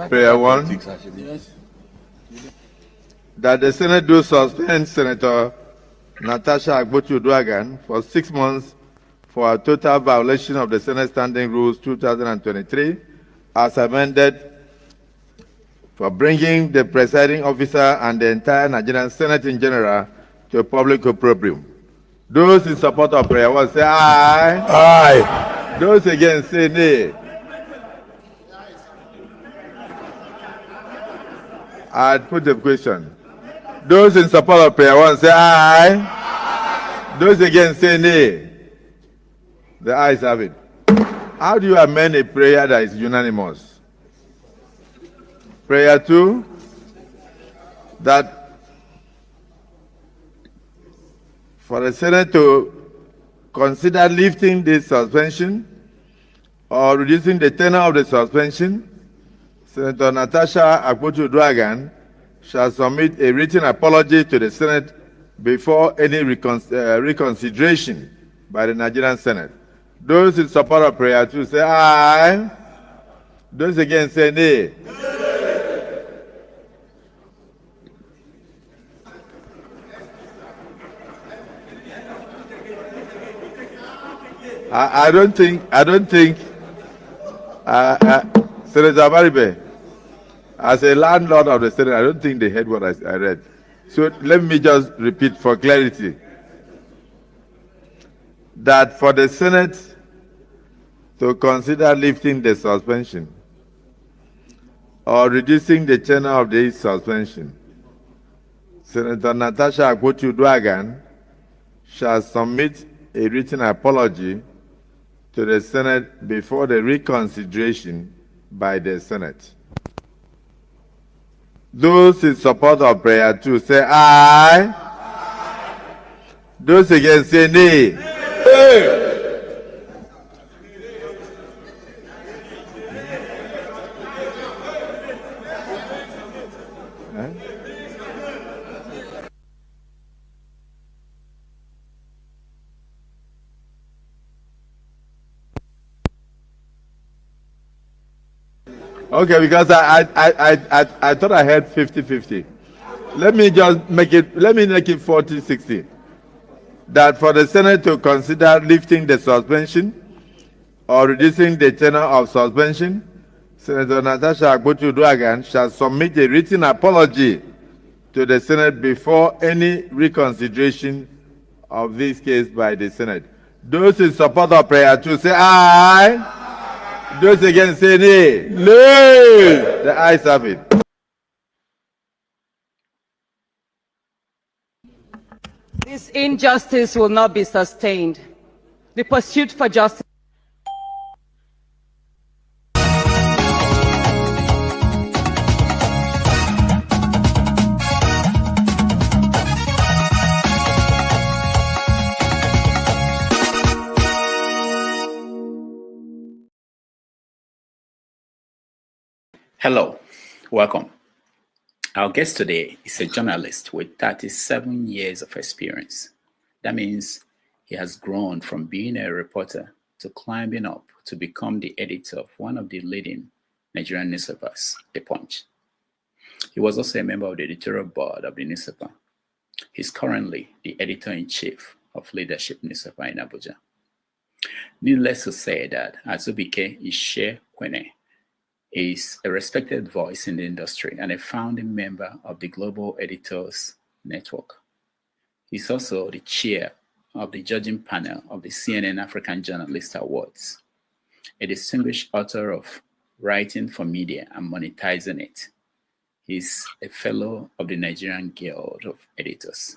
Prayer 1. Yes. That the Senate do suspend Senator Natasha Akpotu-Uduaghan for 6 months for a total violation of the Senate Standing Rules 2023 as amended for bringing the presiding officer and the entire Nigerian Senate in general to a public opprobrium. Those in support of prayer 1 say aye. Aye. Those against say nay. I'd put the question. Those in support of prayer 1 say aye. Those against say nay. The ayes have it. How do you amend a prayer that is unanimous? Prayer 2, that for the Senate to consider lifting this suspension or reducing the tenure of the suspension, Senator Natasha Akpotu-Uduaghan shall submit a written apology to the Senate before any reconsideration by the Nigerian Senate. Those in support of prayer 2 say aye. Those against say nay. I don't think Senator Baribe, as a landlord of the Senate, I don't think they heard what I read. So let me just repeat for clarity that for the Senate to consider lifting the suspension or reducing the tenure of the suspension, Senator Natasha Akpotu-Uduaghan shall submit a written apology to the Senate before the reconsideration by the Senate. Those in support of prayer 2 say aye. Aye. Those against say nay. Hey. Okay, because I thought I had 50-50. Let me make it 40-60. That for the Senate to consider lifting the suspension or reducing the tenure of suspension, Senator Natasha Akpotu-Uduaghan shall submit a written apology to the Senate before any reconsideration of this case by the Senate. Those in support of prayer 2 say aye. Those against say nay. Nay. The ayes have it. This injustice will not be sustained. The pursuit for justice. Hello, welcome. Our guest today is a journalist with 37 years of experience. That means he has grown from being a reporter to climbing up to become the editor of one of the leading Nigerian newspapers, The Punch. He was also a member of the editorial board of the newspaper. He's currently the editor-in-chief of Leadership newspaper in Abuja. Needless to say that Azubuike Ishiekwene is a respected voice in the industry and a founding member of the Global Editors Network. He's also the chair of the judging panel of the CNN African Journalist Awards, a distinguished author of Writing for Media and Monetizing It. He's a fellow of the Nigerian Guild of Editors.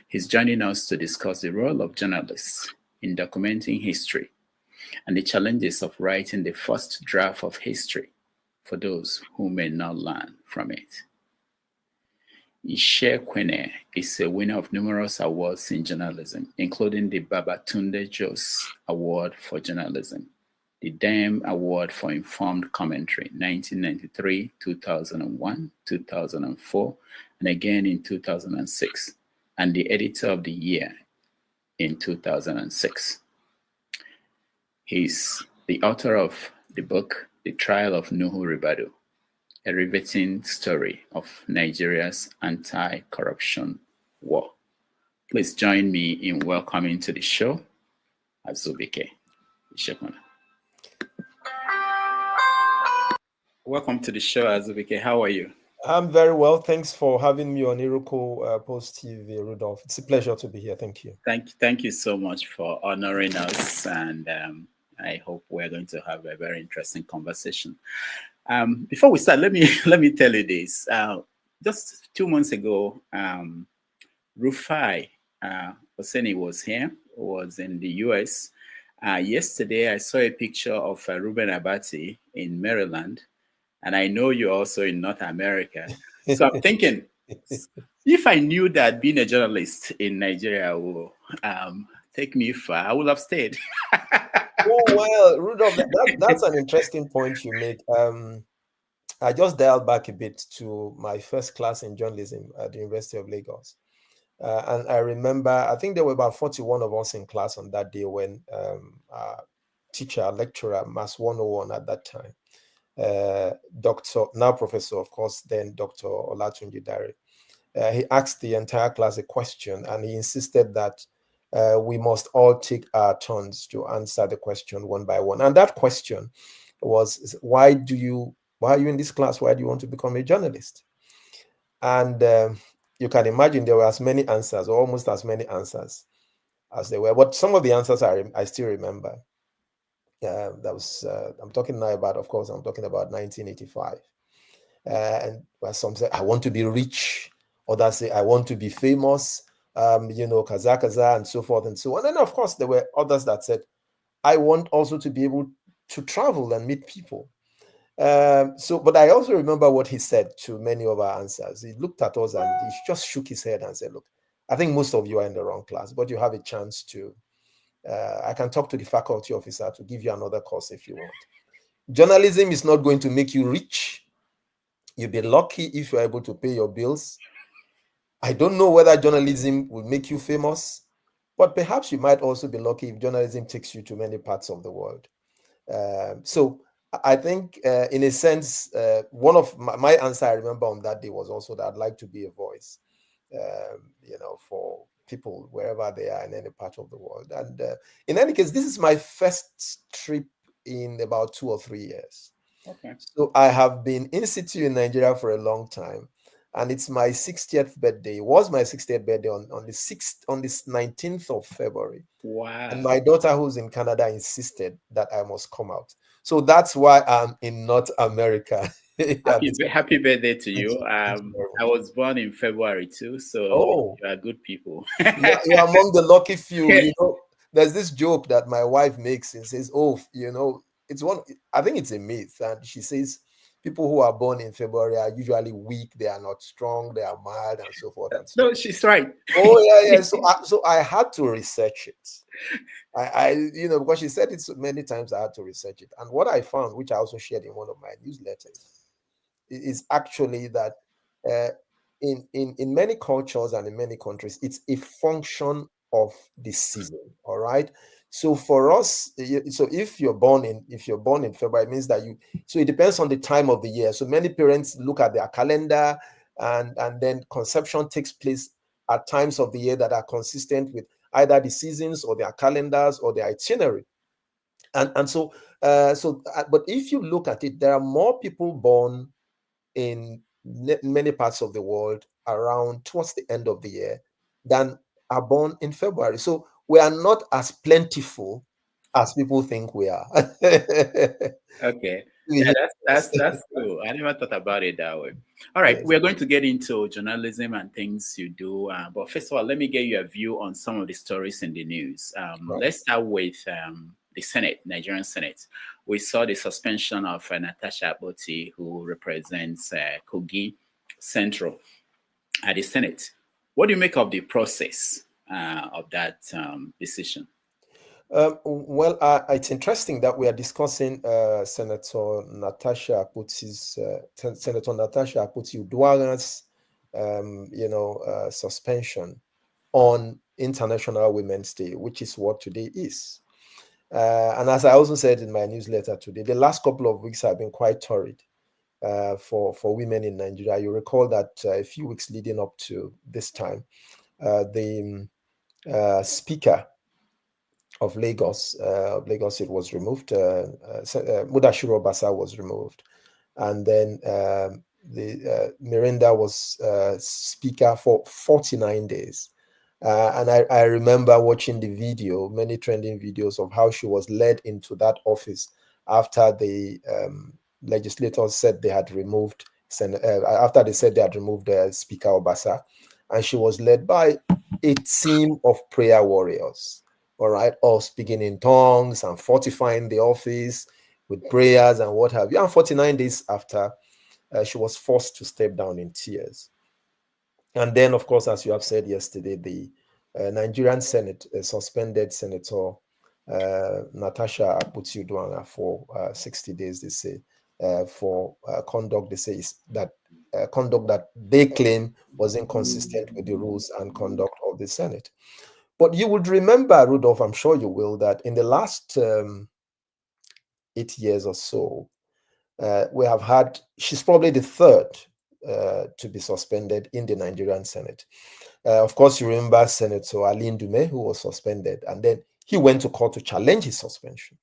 He's joining us to discuss the role of journalists in documenting history and the challenges of writing the first draft of history for those who may not learn from it. Ishiekwene is a winner of numerous awards in journalism, including the Babatunde Jos Award for Journalism, the Dame Award for Informed Commentary, 1993, 2001, 2004, and again in 2006, and the Editor of the Year in 2006. He's the author of the book, The Trial of Nuhu Ribadu, a riveting story of Nigeria's anti-corruption war. Please join me in welcoming to the show, Azubuike Ishiekwene. Welcome to the show, Azubuike. How are you? I'm very well. Thanks for having me on Iroko Post TV, Rudolph. It's a pleasure to be here. Thank you. Thank you so much for honoring us, and I hope we're going to have a very interesting conversation. Before we start, let me tell you this. Just 2 months ago, Rufai Oseni was in the US. Yesterday, I saw a picture of Ruben Abati in Maryland, and I know you're also in North America. So I'm thinking, if I knew that being a journalist in Nigeria will take me far, I would have stayed. Oh, well, Rudolph, that's an interesting point you make. I just dialed back a bit to my first class in journalism at the University of Lagos. And I remember, I think there were about 41 of us in class on that day when our teacher, lecturer, Mass 101 at that time, Dr. now Professor, of course, then Dr. Olatunji Dare, he asked the entire class a question, and he insisted that we must all take our turns to answer the question one by one. And that question was, why are you in this class? Why do you want to become a journalist? And you can imagine there were as many answers, or almost as many answers as there were. But some of the answers I still remember. I'm talking now about, of course, I'm talking about 1985. And some say, I want to be rich. Others say, I want to be famous, kaza, and so forth and so on. And then, of course, there were others that said, I want also to be able to travel and meet people. But I also remember what he said to many of our answers. He looked at us and he just shook his head and said, look, I think most of you are in the wrong class, but you have a chance to, I can talk to the faculty officer to give you another course if you want. Journalism is not going to make you rich. You'll be lucky if you're able to pay your bills. I don't know whether journalism will make you famous, but perhaps you might also be lucky if journalism takes you to many parts of the world. So I think, in a sense, one of my answer I remember on that day was also that I'd like to be a voice, for people wherever they are in any part of the world. And in any case, this is my first trip in about 2 or 3 years. Okay. So I have been in situ in Nigeria for a long time, and it's my 60th birthday. It was my 60th birthday on this 19th of February. Wow. And my daughter, who's in Canada, insisted that I must come out. So that's why I'm in North America. Happy birthday to you. I was born in February too, so you are good people. You're among the lucky few. There's this joke that my wife makes and says, it's one, I think it's a myth. And she says, people who are born in February are usually weak, they are not strong, they are mild, and so forth. And so no, she's right. Oh, yeah. So I had to research it. Because she said it so many times, I had to research it. And what I found, which I also shared in one of my newsletters, is actually that in many cultures and in many countries, it's a function of the season. All right. So for us, so if you're born in February, it means that so it depends on the time of the year. So many parents look at their calendar, and then conception takes place at times of the year that are consistent with either the seasons or their calendars or their itinerary. But if you look at it, there are more people born in many parts of the world around towards the end of the year than are born in February. So we are not as plentiful as people think we are. Okay. Yeah, that's cool. I never thought about it that way. All right, yes. We're going to get into journalism and things you do. But first of all, let me get your view on some of the stories in the news. Right. Let's start with the Senate, Nigerian Senate. We saw the suspension of Natasha Aboti, who represents Kogi Central at the Senate. What do you make of the process of that decision? It's interesting that we are discussing Senator Natasha Akpoti-Uduaghan's suspension on International Women's Day, which is what today is. And as I also said in my newsletter today, the last couple of weeks have been quite torrid for women in Nigeria. You recall that a few weeks leading up to this time, the Speaker of Lagos State was removed. Mudashiru Obasa was removed, and then Miranda was Speaker for 49 days. And I remember watching the video, many trending videos of how she was led into that office after the legislators said they had removed after they said they had removed Speaker Obasa, and she was led by a team of prayer warriors, all right, all speaking in tongues and fortifying the office with prayers and what have you. And 49 days after, she was forced to step down in tears. And then, of course, as you have said yesterday, the Nigerian Senate suspended Senator Natasha Akpoti-Uduaghan for 60 days, they say, for conduct, they say, is that conduct that they claim was inconsistent with the rules and conduct of the Senate. But you would remember, Rudolph, I'm sure you will, that in the last 8 years or so, we have had, she's probably the third to be suspended in the Nigerian Senate. Of course, you remember Senator Ali Ndume, who was suspended, and then he went to court to challenge his suspension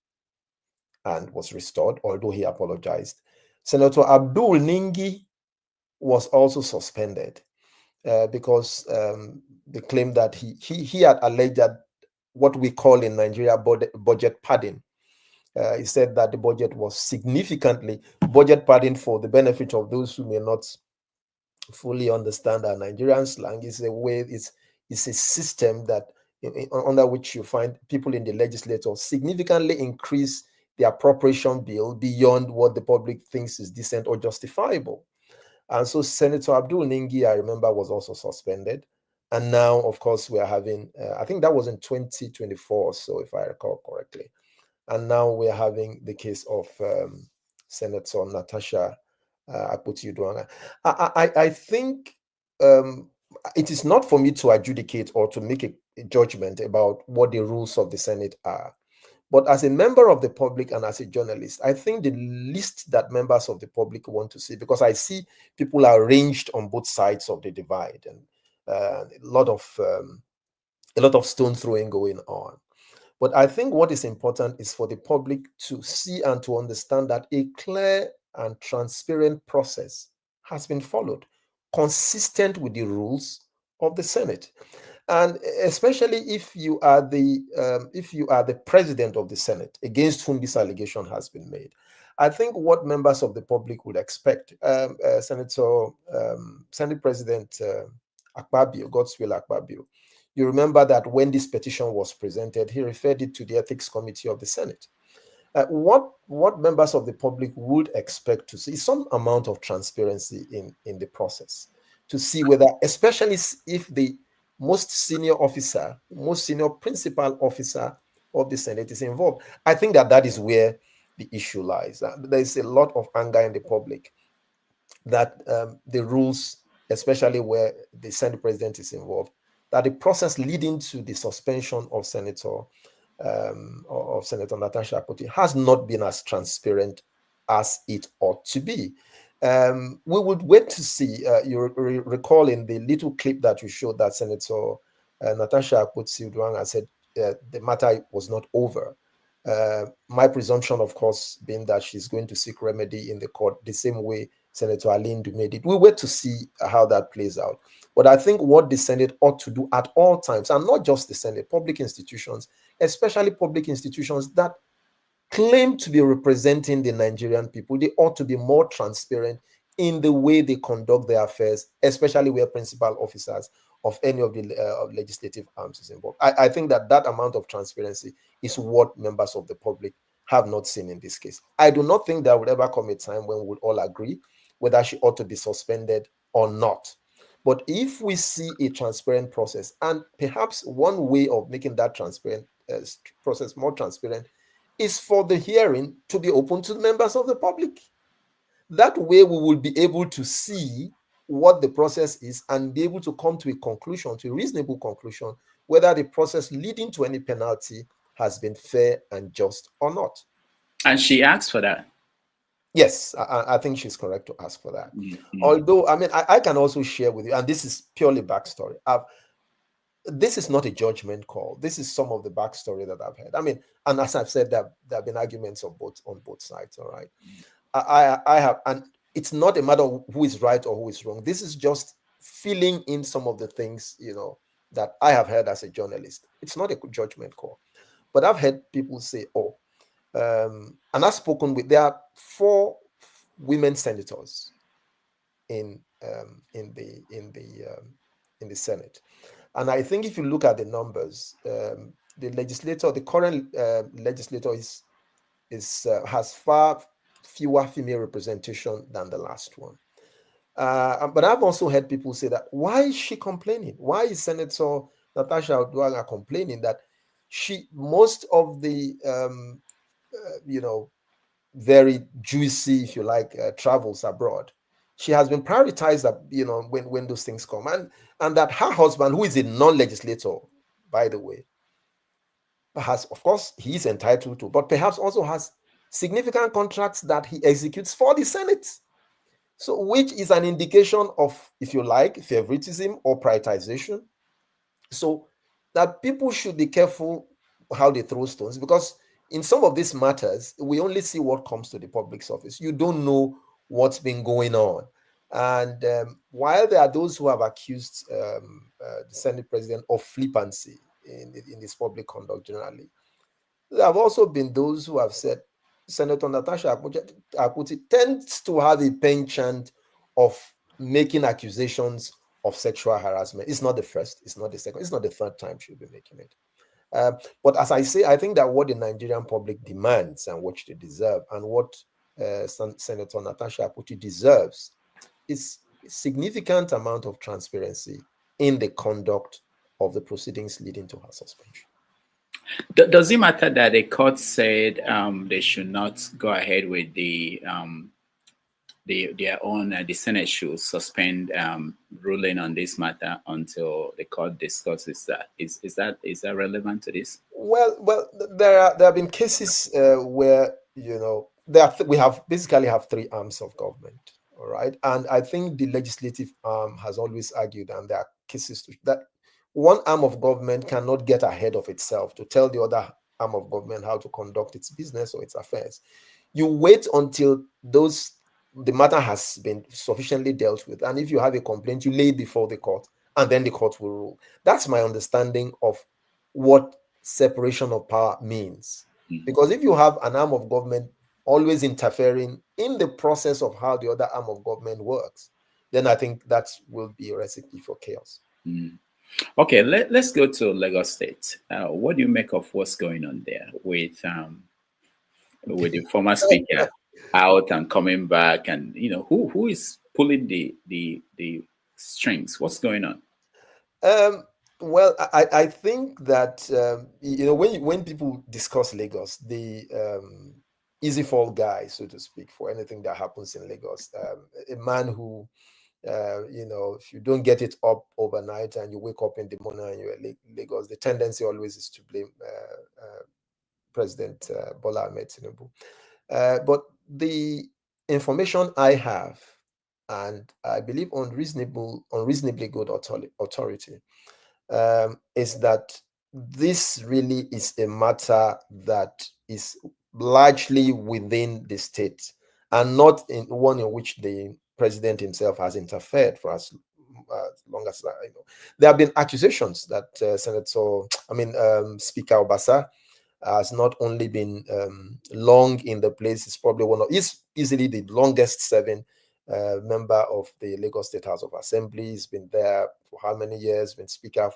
and was restored, although he apologized. Senator Abdul Ningi was also suspended because they claimed that he had alleged that what we call in Nigeria budget padding. He said that the budget was significantly budget padding. For the benefit of those who may not fully understand our Nigerian slang, is a way, it's a system that under which you find people in the legislature significantly increase the appropriation bill beyond what the public thinks is decent or justifiable. And so Senator Abdul Ningi, I remember, was also suspended. And now, of course, we are having, I think that was in 2024, so if I recall correctly. And now we're having the case of Senator Natasha Akpoti-Uduaghan. I think it is not for me to adjudicate or to make a judgment about what the rules of the Senate are. But as a member of the public and as a journalist, I think the least that members of the public want to see, because I see people are ranged on both sides of the divide, and a lot of stone throwing going on. But I think what is important is for the public to see and to understand that a clear and transparent process has been followed, consistent with the rules of the Senate. And especially if you are the president of the Senate, against whom this allegation has been made, I think what members of the public would expect, Senate President Akpabio, Godswill Akpabio, you remember that when this petition was presented, he referred it to the Ethics Committee of the Senate. What members of the public would expect to see some amount of transparency in the process, to see whether, especially if the most senior officer, most senior principal officer of the Senate is involved. I think that is where the issue lies. There is a lot of anger in the public that the rules, especially where the Senate president is involved, that the process leading to the suspension of Senator Natasha Akpoti has not been as transparent as it ought to be. We would wait to see. You recall in the little clip that you showed that Senator Natasha Akpoti-Uduaghan said the matter was not over. My presumption, of course, being that she's going to seek remedy in the court the same way Senator Ali Ndume did. We'll wait to see how that plays out. But I think what the Senate ought to do at all times, and not just the Senate, public institutions, especially public institutions that claim to be representing the Nigerian people, they ought to be more transparent in the way they conduct their affairs, especially where principal officers of any of the legislative arms is involved. I think that amount of transparency is what members of the public have not seen in this case. I do not think there will ever come a time when we will all agree whether she ought to be suspended or not. But if we see a transparent process, and perhaps one way of making that transparent process more transparent is for the hearing to be open to members of the public. That way we will be able to see what the process is and be able to come to a conclusion, to a reasonable conclusion, whether the process leading to any penalty has been fair and just or not. And she asked for that. Yes, I think she's correct to ask for that. Mm-hmm. Although, I mean, I can also share with you, and this is purely backstory. This is not a judgment call. This is some of the backstory that I've heard. I mean, and as I've said, there have been arguments on both sides. All right, I have, and it's not a matter of who is right or who is wrong. This is just filling in some of the things, you know, that I have heard as a journalist. It's not a judgment call, but I've heard people say, "Oh," and I've spoken with. There are 4 women senators in the Senate. And I think if you look at the numbers, the current legislator has far fewer female representation than the last one. But I've also heard people say that, why is she complaining? Why is Senator Natasha Uduaghan complaining that most of the you know, very juicy, if you like, travels abroad, she has been prioritized, you know, when those things come, and that her husband, who is a non-legislator, by the way, has, of course, he is entitled to, but perhaps also has significant contracts that he executes for the Senate. So, which is an indication of, if you like, favoritism or prioritization. So that people should be careful how they throw stones, because in some of these matters, we only see what comes to the public surface. You don't know what's been going on. And while there are those who have accused the Senate president of flippancy in his public conduct generally, there have also been those who have said Senator Natasha Akpoti tends to have a penchant of making accusations of sexual harassment. It's not the first, it's not the second, it's not the third time she'll be making it. But as I say, I think that what the Nigerian public demands and what they deserve, and what Senator Natasha Akpoti deserves, is a significant amount of transparency in the conduct of the proceedings leading to her suspension. Does it matter that the court said they should not go ahead with the Senate should suspend ruling on this matter until the court discusses that? Is that relevant to this? Well, there have been cases where, you know, we basically have 3 arms of government, all right, and I think the legislative arm has always argued, and there are cases that one arm of government cannot get ahead of itself to tell the other arm of government how to conduct its business or its affairs. You wait until the matter has been sufficiently dealt with, and if you have a complaint, you lay it before the court, and then the court will rule. That's my understanding of what separation of power means. Because if you have an arm of government always interfering in the process of how the other arm of government works, then I think that will be a recipe for chaos. Okay, let's go to Lagos State. What do you make of what's going on there with the former speaker out and coming back, and you know who is pulling the strings? What's going on? Well, I think that you know, when people discuss Lagos, the easy fall guy, so to speak, for anything that happens in Lagos, a man who you know, if you don't get it up overnight and you wake up in the morning and you're in Lagos, the tendency always is to blame President Bola Ahmed Tinubu. But the information I have, and I believe on reasonably good authority, is that this really is a matter that is largely within the state, and not in one in which the president himself has interfered for as long as I know. There have been accusations that Speaker Obasa has not only been long in the place, is probably is easily the longest serving member of the Lagos State House of Assembly. He's been there for how many years? Been speaker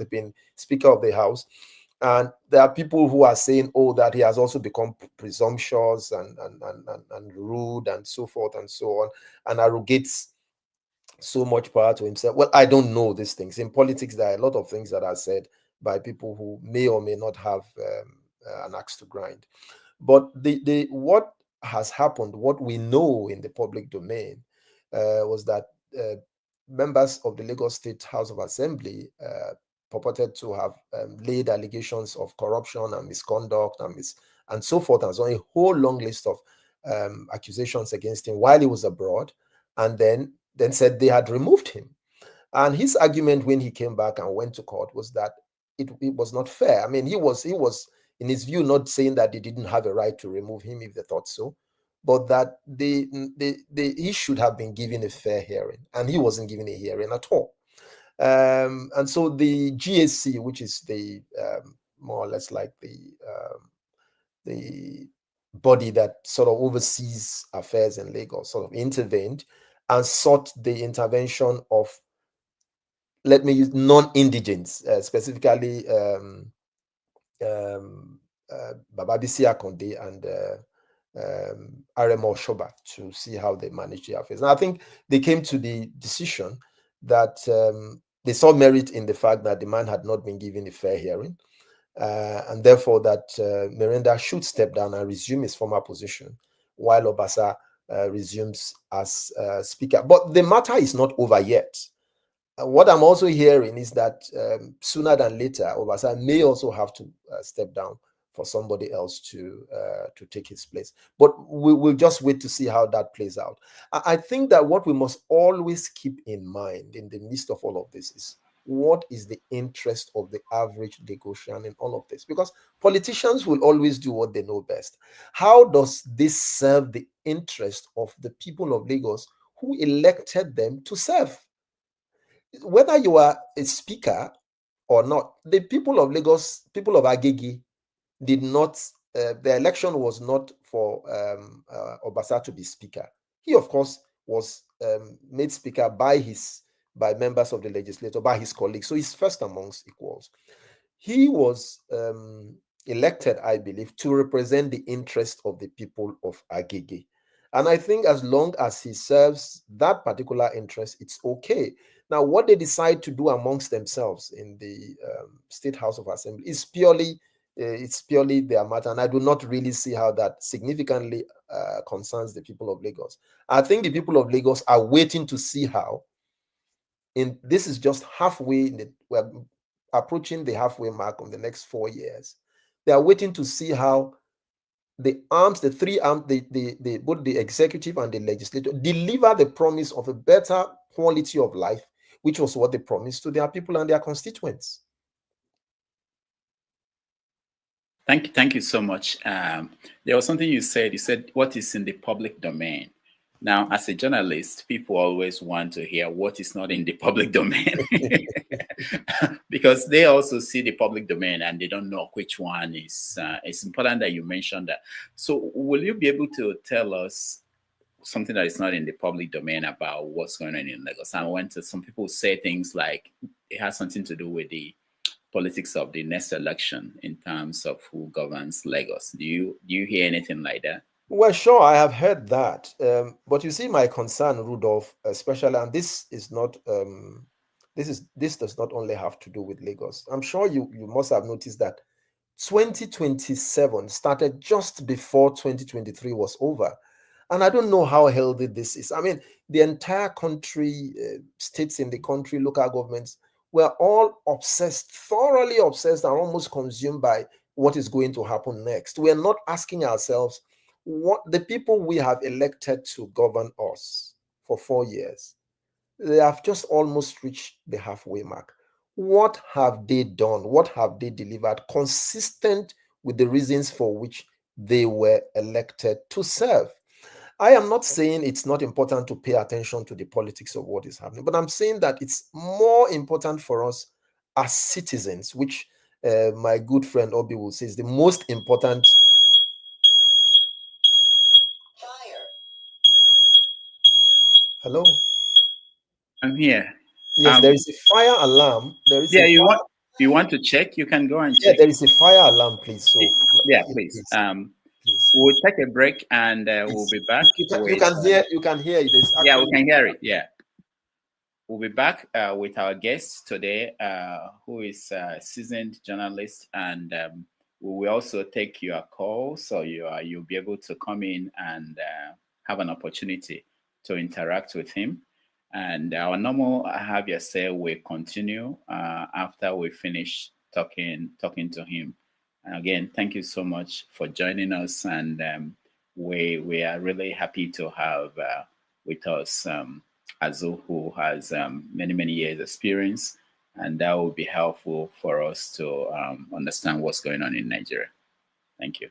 been Speaker of the House. And there are people who are saying, oh, that he has also become presumptuous and rude and so forth and so on, and arrogates so much power to himself. Well, I don't know these things. In politics, there are a lot of things that are said by people who may or may not have an axe to grind. But what has happened, what we know in the public domain, was that members of the Lagos State House of Assembly purported to have laid allegations of corruption and misconduct and so forth, and so on, a whole long list of accusations against him while he was abroad, and then said they had removed him. And his argument when he came back and went to court was that it was not fair. I mean, he was in his view not saying that they didn't have a right to remove him if they thought so, but that he should have been given a fair hearing, and he wasn't given a hearing at all. And so the GAC, which is the more or less like the body that sort of oversees affairs in Lagos, sort of intervened and sought the intervention of, let me use, non-indigents, specifically Bababisi Akonde and Aremo Shoba, to see how they manage the affairs. And I think they came to the decision that they saw merit in the fact that the man had not been given a fair hearing, and therefore that Merenda should step down and resume his former position while Obasa resumes as speaker. But the matter is not over yet. What I'm also hearing is that sooner than later, Obasa may also have to step down for somebody else to take his place. But we'll just wait to see how that plays out. I think that what we must always keep in mind in the midst of all of this is, what is the interest of the average Lagosian in all of this? Because politicians will always do what they know best. How does this serve the interest of the people of Lagos who elected them to serve? Whether you are a speaker or not, the people of Lagos, people of Agege, did not, the election was not for Obasa to be speaker. He, of course, was made speaker by members of the legislature, by his colleagues. So he's first amongst equals. He was elected, I believe, to represent the interest of the people of Agege. And I think as long as he serves that particular interest, it's okay. Now, what they decide to do amongst themselves in the State House of Assembly is purely their matter, and I do not really see how that significantly concerns the people of Lagos. I think the people of Lagos are waiting to see how, this is just halfway, we're approaching the halfway mark on the next 4 years. They are waiting to see how both the executive and the legislature deliver the promise of a better quality of life, which was what they promised to their people and their constituents. Thank you so much. There was something you said. You said, what is in the public domain? Now, as a journalist, people always want to hear what is not in the public domain because they also see the public domain and they don't know which one is. It's important that you mentioned that. So will you be able to tell us something that is not in the public domain about what's going on in Lagos? I went to some people say things like it has something to do with the politics of the next election in terms of who governs Lagos. Do you hear anything like that? Well, sure, I have heard that. But you see, my concern, Rudolph, especially, and this is not, this does not only have to do with Lagos. I'm sure you must have noticed that 2027 started just before 2023 was over. And I don't know how healthy this is. I mean, the entire country, states in the country, local governments, were all obsessed, thoroughly obsessed, and almost consumed by what is going to happen next. We are not asking ourselves, what the people we have elected to govern us for 4 years, they have just almost reached the halfway mark. What have they done? What have they delivered consistent with the reasons for which they were elected to serve? I am not saying it's not important to pay attention to the politics of what is happening, but I'm saying that it's more important for us as citizens, which my good friend Obi will say is the most important. Hello? I'm here. Yes, there is a fire alarm. There is you want to check? You can go and check. check. There is a fire alarm, please. So yeah, please. Please. We'll take a break and we'll be back. You can hear it. Yeah, we can hear it. Yeah. We'll be back with our guest today, who is a seasoned journalist, and we will also take your call, so you'll be able to come in and have an opportunity to interact with him. And our normal have your say will continue after we finish talking to him. And again, thank you so much for joining us, and we are really happy to have with us Azu, who has many years experience, and that will be helpful for us to understand what's going on in Nigeria. Thank you.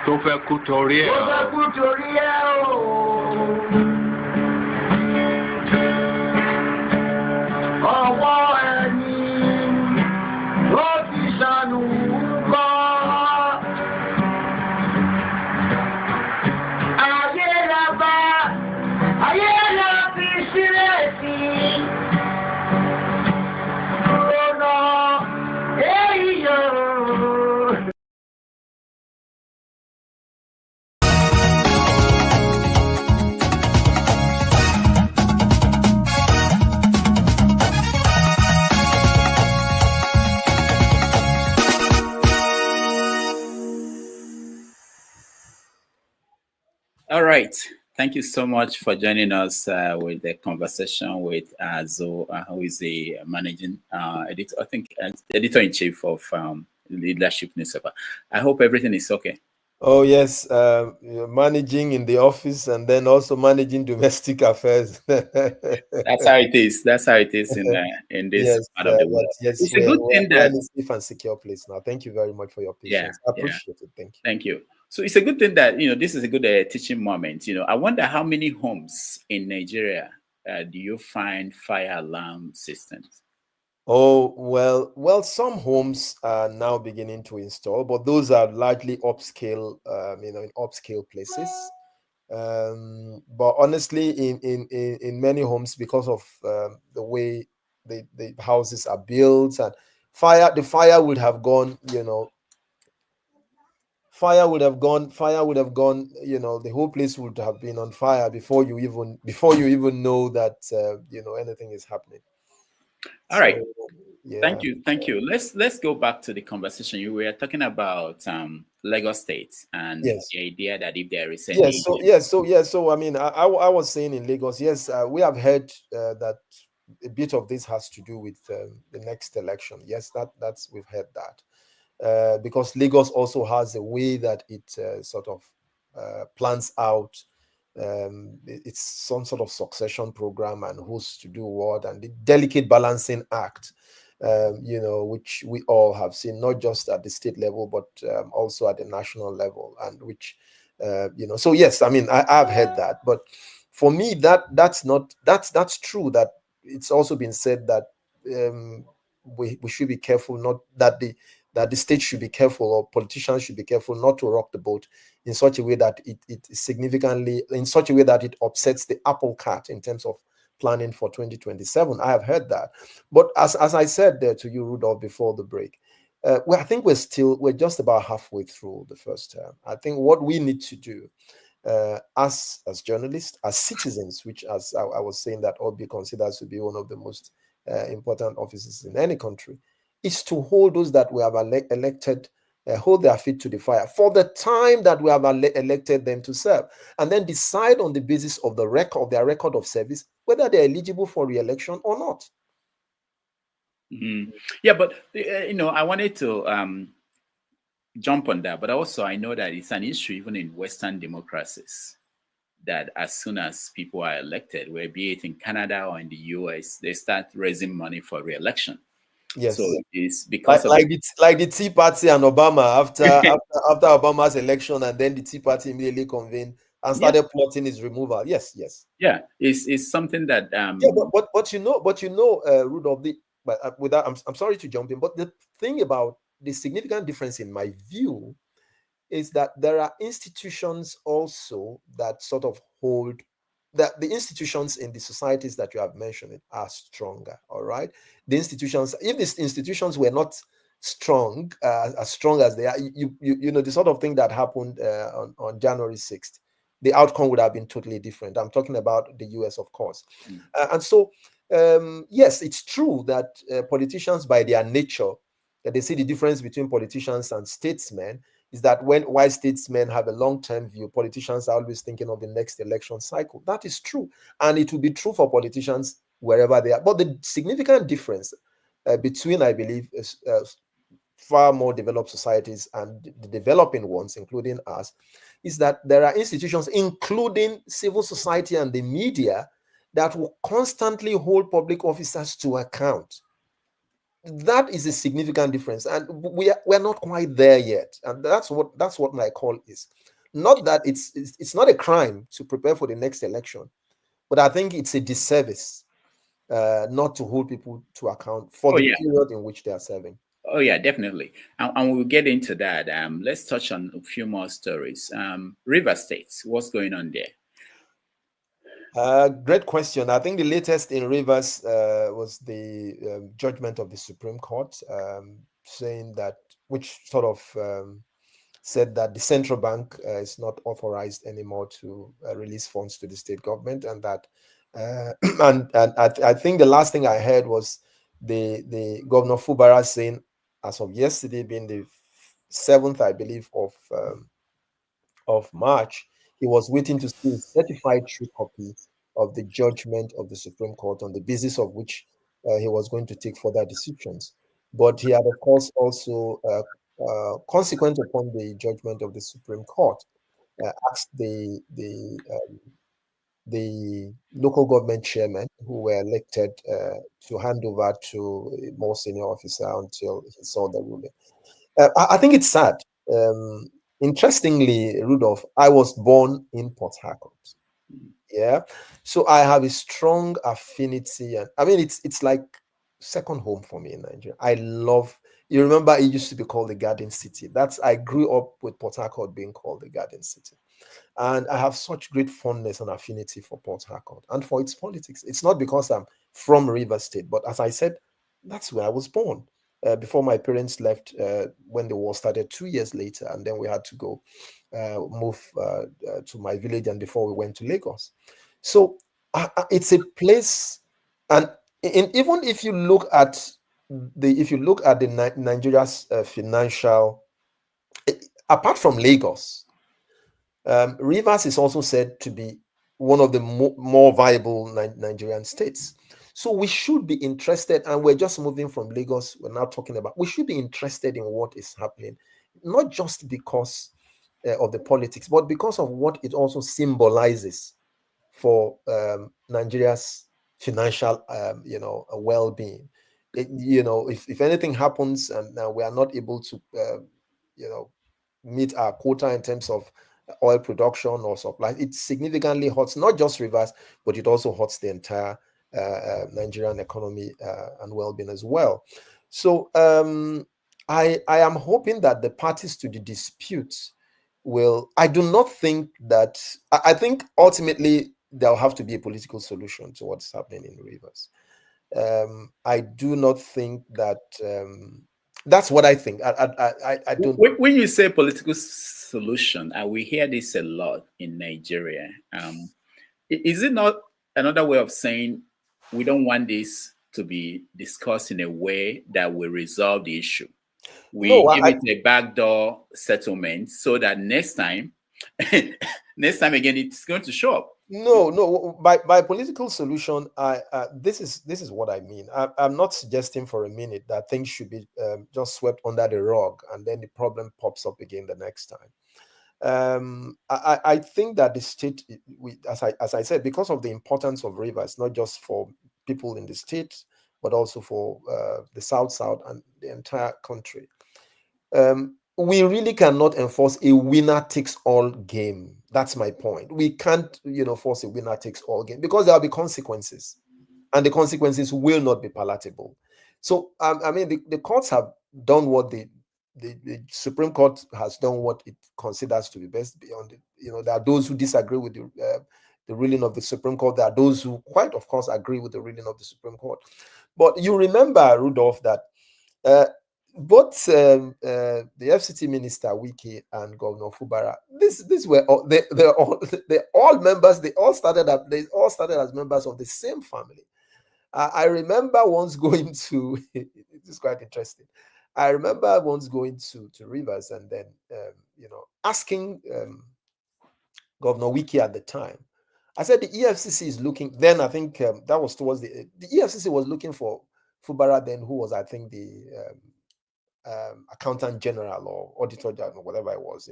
Tó fẹ́ kú torí ẹ̀. Ọwọ́ ẹni ló ti ṣàánú kọ́. Ayé la bá, ayé la fi sílẹ̀ sí. Ọ̀nà èyí yóò. All right. Thank you so much for joining us with the conversation with Azu, who is the managing editor, I think, editor-in-chief of Leadership newspaper. I hope everything is okay. Oh yes, managing in the office and then also managing domestic affairs. That's how it is. That's how it is in this part of the world. Yes, it's a good thing that we're in a safe and secure place now. Thank you very much for your patience. I appreciate it. Thank you. Thank you. So it's a good thing that this is a good teaching moment. I wonder how many homes in Nigeria do you find fire alarm systems? Oh, well, some homes are now beginning to install, but those are largely upscale, in upscale places. But honestly, in many homes, because of the way the houses are built, and the fire would have gone, fire would have gone, the whole place would have been on fire before you even know that anything is happening. All right. Yeah. Thank you. Let's go back to the conversation. You were talking about Lagos State and the idea that if there is any so I mean, I was saying in Lagos, yes, we have heard that a bit of this has to do with the next election. Yes, that's we've heard that because Lagos also has a way that it sort of plans out. It's some sort of succession program and who's to do what, and the delicate balancing act, which we all have seen, not just at the state level, but also at the national level, and which, so yes, I mean, I've heard that, but for me, that's true. That it's also been said that we should be careful, not that the state should be careful, or politicians should be careful not to rock the boat in such a way that it significantly, in such a way that it upsets the apple cart in terms of planning for 2027. I have heard that. But as I said there to you, Rudolph, before the break, I think we're just about halfway through the first term. I think what we need to do as journalists, as citizens, which, as I was saying, that ought be considered to be one of the most important offices in any country, is to hold those that we have elected, hold their feet to the fire for the time that we have elected them to serve, and then decide on the basis of their record of service whether they're eligible for re-election or not. Mm-hmm. Yeah, but I wanted to jump on that, but also I know that it's an issue even in Western democracies, that as soon as people are elected, whether be it in Canada or in the US, they start raising money for re-election. Yes. So it's because like the Tea Party and Obama after Obama's election, and then the Tea Party immediately convened and started plotting his removal. Yes. Yeah, it's something that Rudolph, I'm sorry to jump in, but the thing about the significant difference in my view is that there are institutions also that sort of hold that the institutions in the societies that you have mentioned are stronger. All right, the institutions, if these institutions were not strong, as strong as they are, you know, the sort of thing that happened on January 6th, the outcome would have been totally different. I'm talking about the US, of course. And so, yes, it's true that politicians, by their nature, they see the difference between politicians and statesmen is that while statesmen have a long-term view, politicians are always thinking of the next election cycle. That is true. And it will be true for politicians wherever they are. But the significant difference between, I believe, far more developed societies and the developing ones, including us, is that there are institutions, including civil society and the media, that will constantly hold public officers to account. That is a significant difference, and we're not quite there yet. And that's what my call is. Not that it's not a crime to prepare for the next election, but I think it's a disservice not to hold people to account for the period in which they are serving. Oh yeah, definitely, and we'll get into that. Let's touch on a few more stories. River States, what's going on there? Great question. I think the latest in Rivers was the judgment of the Supreme Court, saying that, which sort of said that the central bank is not authorized anymore to release funds to the state government, and that, and I think the last thing I heard was the Governor Fubara saying, as of yesterday, being the 7th, I believe, of March, he was waiting to see a certified true copy of the judgment of the Supreme Court, on the basis of which he was going to take further decisions. But he had, of course, also, consequent upon the judgment of the Supreme Court, asked the local government chairmen who were elected to hand over to a more senior officer until he saw the ruling. I think it's sad. Interestingly, Rudolph, I was born in Port Harcourt. Yeah, so I have a strong affinity, and I mean it's like second home for me in Nigeria. I love. You remember it used to be called the Garden City. I grew up with Port Harcourt being called the Garden City, and I have such great fondness and affinity for Port Harcourt and for its politics. It's not because I'm from Rivers State, but as I said, that's where I was born. Before my parents left when the war started 2 years later, and then we had to go move to my village, and before we went to Lagos. So it's a place, and even if you look at Nigeria's financial, apart from Lagos, Rivers is also said to be one of the more viable Nigerian states. So we should be interested, and we're just moving from Lagos. We're now talking about, we should be interested in what is happening, not just because of the politics, but because of what it also symbolizes for Nigeria's financial, well-being. If anything happens and we are not able to, meet our quota in terms of oil production or supply, it significantly hurts not just Rivers, but it also hurts the entire Nigerian economy and well-being as well. So I am hoping that the parties to the dispute will. I do not think that. I think ultimately there'll have to be a political solution to what's happening in Rivers. I do not think that. That's what I think. I don't. When you say political solution, we hear this a lot in Nigeria. Is it not another way of saying we don't want this to be discussed in a way that will resolve the issue? We give it a backdoor settlement so that next time again, it's going to show up. No. By political solution, this is what I mean. I'm not suggesting for a minute that things should be just swept under the rug and then the problem pops up again the next time. I think that the state, as I said, because of the importance of Rivers, not just for people in the state, but also for the South and the entire country, we really cannot enforce a winner-takes-all game. That's my point. We can't, force a winner-takes-all game because there will be consequences, and the consequences will not be palatable. So, I mean, the courts have done what the Supreme Court has done what it considers to be best beyond it. There are those who disagree with the ruling of the Supreme Court. There are those who quite, of course, agree with the ruling of the Supreme Court. But you remember, Rudolph, that both the FCT Minister Wike and Governor Fubara, these were all, they're all members. They all started as members of the same family. I remember once going to it is quite interesting. I remember once going to Rivers and then asking Governor Wike at the time. I said the EFCC is looking. Then I think that was towards the EFCC was looking for Fubara then, who was I think the accountant general or auditor general, whatever it was,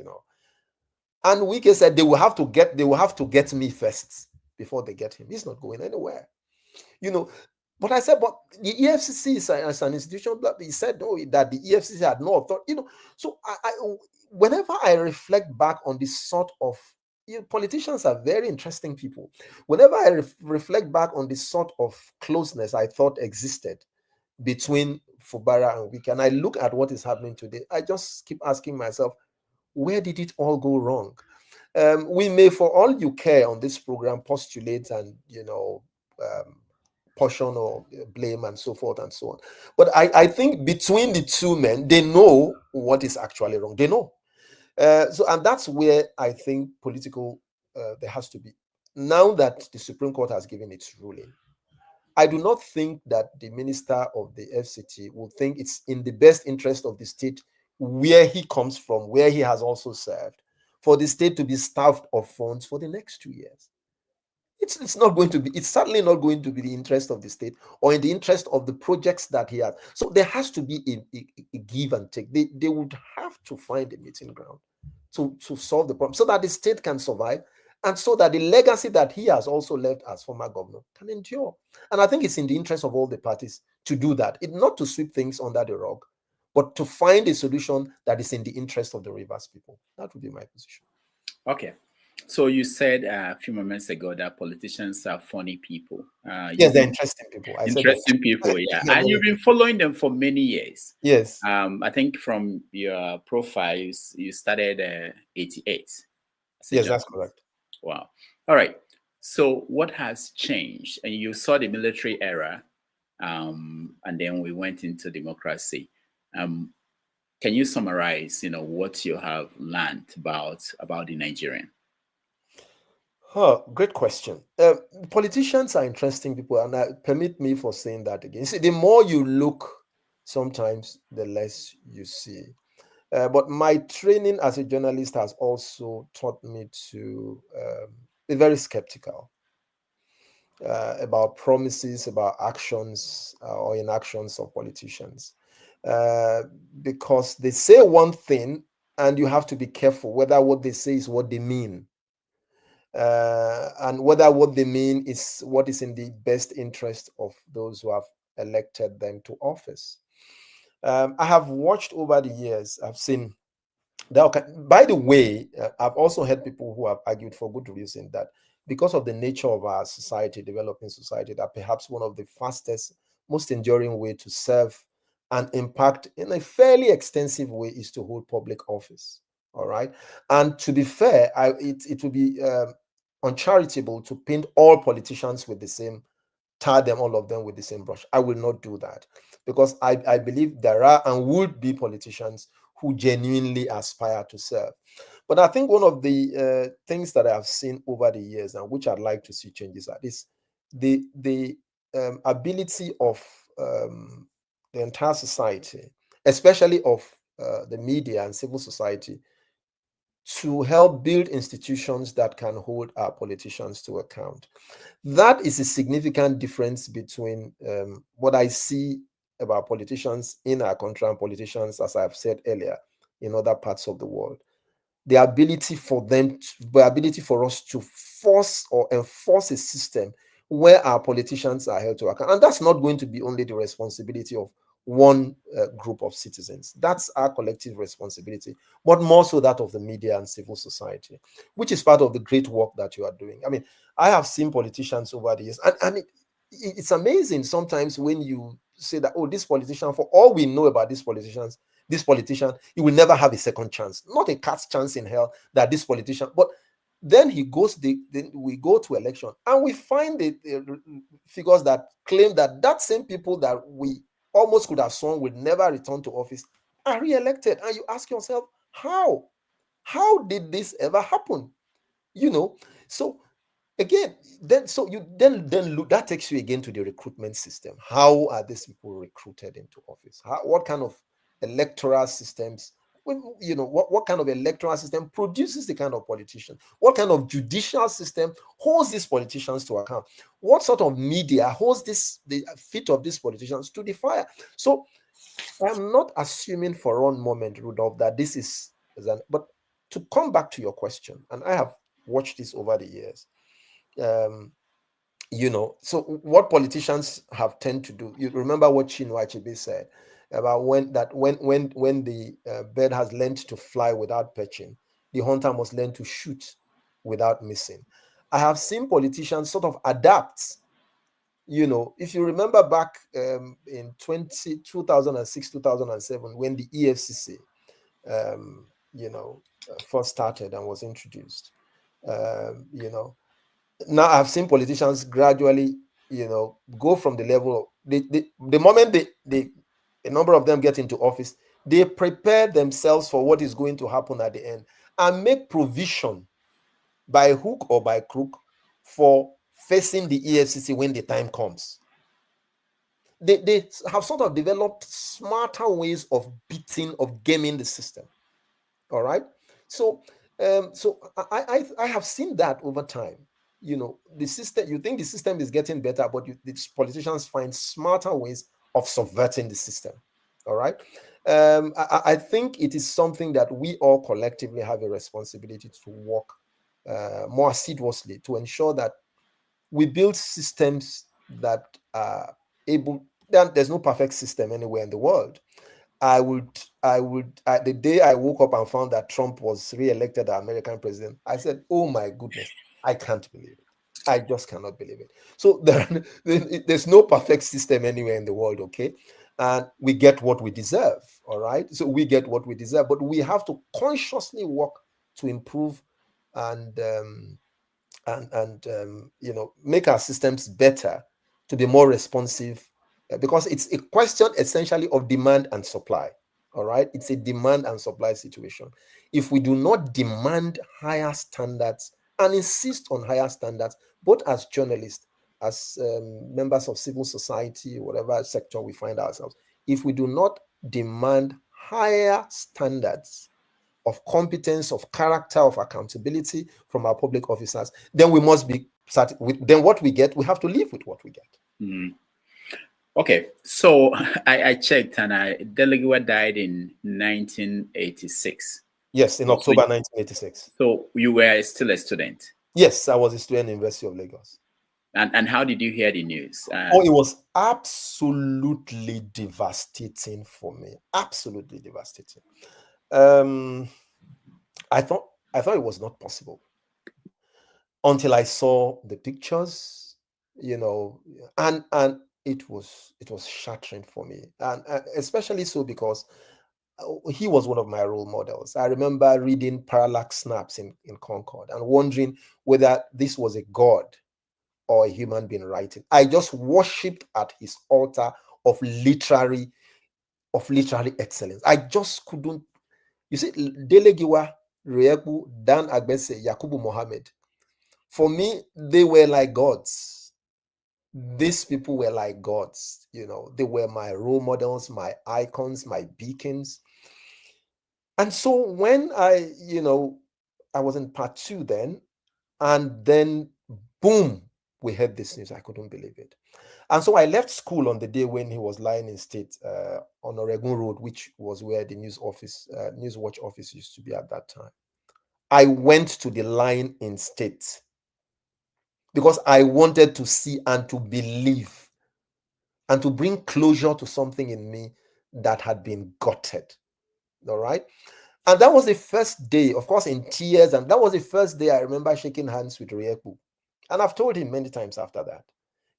And Wike said they will have to get me first before they get him. He's not going anywhere, But I said, but the EFCC is an institution. He said no, that the EFCC had no authority. So whenever I reflect back on this sort of politicians are very interesting people. Whenever I reflect back on this sort of closeness I thought existed between Fubara and Wike, and I look at what is happening today, I just keep asking myself, where did it all go wrong? We may, for all you care on this program, postulate and portion or blame and so forth and so on. But I think between the two men, they know what is actually wrong. They know. And that's where I think there has to be. Now that the Supreme Court has given its ruling, I do not think that the minister of the FCT will think it's in the best interest of the state where he comes from, where he has also served, for the state to be starved of funds for the next 2 years. It's certainly not going to be the interest of the state or in the interest of the projects that he has. So there has to be a give and take. They would have to find a meeting ground to solve the problem so that the state can survive and so that the legacy that he has also left as former governor can endure. And I think it's in the interest of all the parties to do that. It's not to sweep things under the rug, but to find a solution that is in the interest of the Rivers people. That would be my position. Okay. So you said a few moments ago that politicians are funny people. Yes, they're interesting people. Interesting people, yeah. And you've been following them for many years. Yes. I think from your profile, you started 88. Yes, that's correct. Wow. All right. So what has changed? And you saw the military era, and then we went into democracy. Can you summarize, what you have learned about the Nigerian? Great question. Politicians are interesting people, and permit me for saying that again. See, the more you look, sometimes the less you see. But my training as a journalist has also taught me to be very skeptical about promises, about actions or inactions of politicians. Because they say one thing, and you have to be careful whether what they say is what they mean. And whether what they mean is what is in the best interest of those who have elected them to office. I have watched over the years, I've seen that, by the way, I've also heard people who have argued for good reason that because of the nature of our society, developing society, that perhaps one of the fastest, most enduring way to serve and impact in a fairly extensive way is to hold public office. All right. And to be fair, it would be uncharitable to paint all politicians with the same, tar them, all of them with the same brush. I will not do that because I believe there are and would be politicians who genuinely aspire to serve. But I think one of the things that I have seen over the years and which I'd like to see changes at is the ability of the entire society, especially of the media and civil society, to help build institutions that can hold our politicians to account. That is a significant difference between what I see about politicians in our country and politicians, as I've said earlier, in other parts of the world. The ability for us to force or enforce a system where our politicians are held to account. And that's not going to be only the responsibility of one group of citizens. That's our collective responsibility, but more so that of the media and civil society, which is part of the great work that you are doing. I mean, I have seen politicians over the years, and it's amazing sometimes when you say that, oh, this politician, for all we know about these politicians, this politician, he will never have a second chance, not a cat's chance in hell that this politician, but then he goes, then we go to election and we find the figures that claim that same people that we almost could have sworn would never return to office are re-elected. And you ask yourself, how did this ever happen? So again, then look, that takes you again to the recruitment system. How are these people recruited into office? What kind of electoral systems? What kind of electoral system produces the kind of politician? What kind of judicial system holds these politicians to account? What sort of media holds the feet of these politicians to the fire? So I'm not assuming for one moment, Rudolph, that this is but to come back to your question, and I have watched this over the years. So what politicians have tend to do, you remember what Chinua Achebe said about when the bird has learned to fly without perching, the hunter must learn to shoot without missing. I have seen politicians sort of adapt. If you remember back in 2006, 2007, when the EFCC, first started and was introduced, now I've seen politicians gradually, go from the level the moment a number of them get into office, they prepare themselves for what is going to happen at the end and make provision by hook or by crook for facing the EFCC when the time comes. They have sort of developed smarter ways of gaming the system. All right. So I have seen that over time. The system, you think the system is getting better, but these politicians find smarter ways of subverting the system. All right. I think it is something that we all collectively have a responsibility to work more assiduously to ensure that we build systems that are able. There's no perfect system anywhere in the world. The day I woke up and found that Trump was re-elected as American president, I said, oh my goodness, I can't believe it. I just cannot believe it. So there's no perfect system anywhere in the world, okay? And we get what we deserve, all right? So we get what we deserve, but we have to consciously work to improve and make our systems better, to be more responsive, because it's a question essentially of demand and supply. All right, it's a demand and supply situation. If we do not demand higher standards and insist on higher standards, both as journalists, as members of civil society, whatever sector we find ourselves, if we do not demand higher standards of competence, of character, of accountability from our public officers, then we must be then what we get, we have to live with what we get. Mm. Okay, so I checked, and Delegiwa died in 1986. Yes, in October 1986. So you were still a student? Yes, I was a student at the University of Lagos. And how did you hear the news? It was absolutely devastating for me. Absolutely devastating. I thought it was not possible until I saw the pictures, and it was shattering for me, and especially so because he was one of my role models. I remember reading Parallax Snaps in Concord and wondering whether this was a god or a human being writing. I just worshipped at his altar of literary excellence. I just couldn't. You see, Delegiwa, Reeku, Dan Agbese, Yakubu Mohammed, for me, they were like gods. These people were like gods. They were my role models, my icons, my beacons. And so when I was in part 2 then, and then boom, we heard this news. I couldn't believe it. And so I left school on the day when he was lying in state on Oregon Road, which was where the News Watch office used to be at that time. I went to the line in state because I wanted to see and to believe and to bring closure to something in me that had been gutted. All right. And that was the first day, of course, in tears. And that was the first day I remember shaking hands with Rieku. And I've told him many times after that,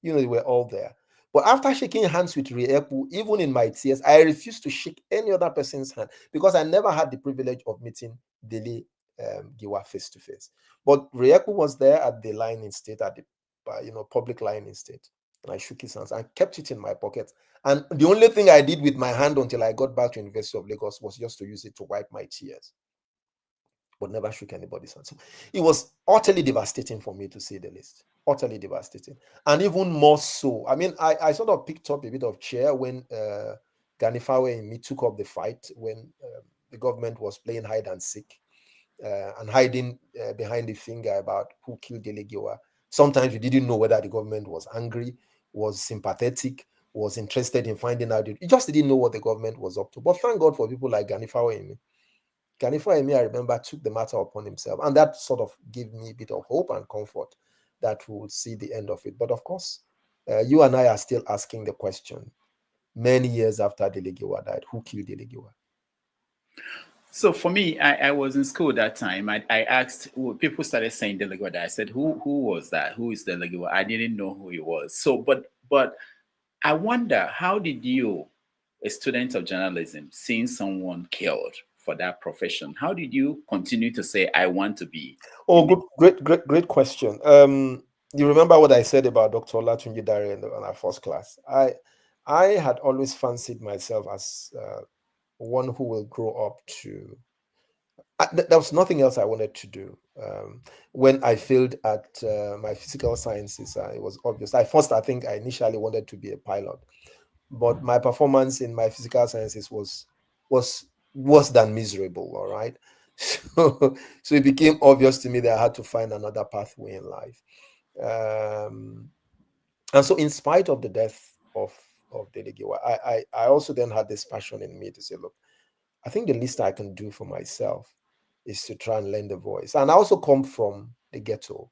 they were all there. But after shaking hands with Riepu, even in my tears, I refused to shake any other person's hand because I never had the privilege of meeting Dele Giwa face to face. But Riepu was there at the line in state, at the public line in state. And I shook his hands. I kept it in my pocket. And the only thing I did with my hand until I got back to University of Lagos was just to use it to wipe my tears. But never shook anybody's hand. So it was utterly devastating for me, to say the least. Utterly devastating. And even more so, I mean, I sort of picked up a bit of cheer when Ganifawe and me took up the fight, when the government was playing hide and seek and hiding behind the finger about who killed Dele Giwa. Sometimes we didn't know whether the government was angry, was sympathetic, was interested in finding out. You just didn't know what the government was up to. But thank God for people like Ganifawe and me. Ganifawe and me, I remember, took the matter upon himself. And that sort of gave me a bit of hope and comfort that we would see the end of it. But of course, you and I are still asking the question, many years after Dele Giwa died, who killed Dele Giwa? So for me, I was in school that time. I asked, people started saying Dele Giwa died. I said, who was that? Who is Dele Giwa? I didn't know who he was. So, but I wonder, how did you, a student of journalism, seeing someone killed for that profession, how did you continue to say, I want to be? Oh, great question. You remember what I said about Dr. Olatunji Dare in our first class? I had always fancied myself as one who will grow up to. There was nothing else I wanted to do. When I failed at my physical sciences, it was obvious. I think I initially wanted to be a pilot, but my performance in my physical sciences was worse than miserable. All right, so it became obvious to me that I had to find another pathway in life. And so, in spite of the death of Dele Giwa, I also then had this passion in me to say, look, I think the least I can do for myself is to try and lend a voice. And I also come from the ghetto.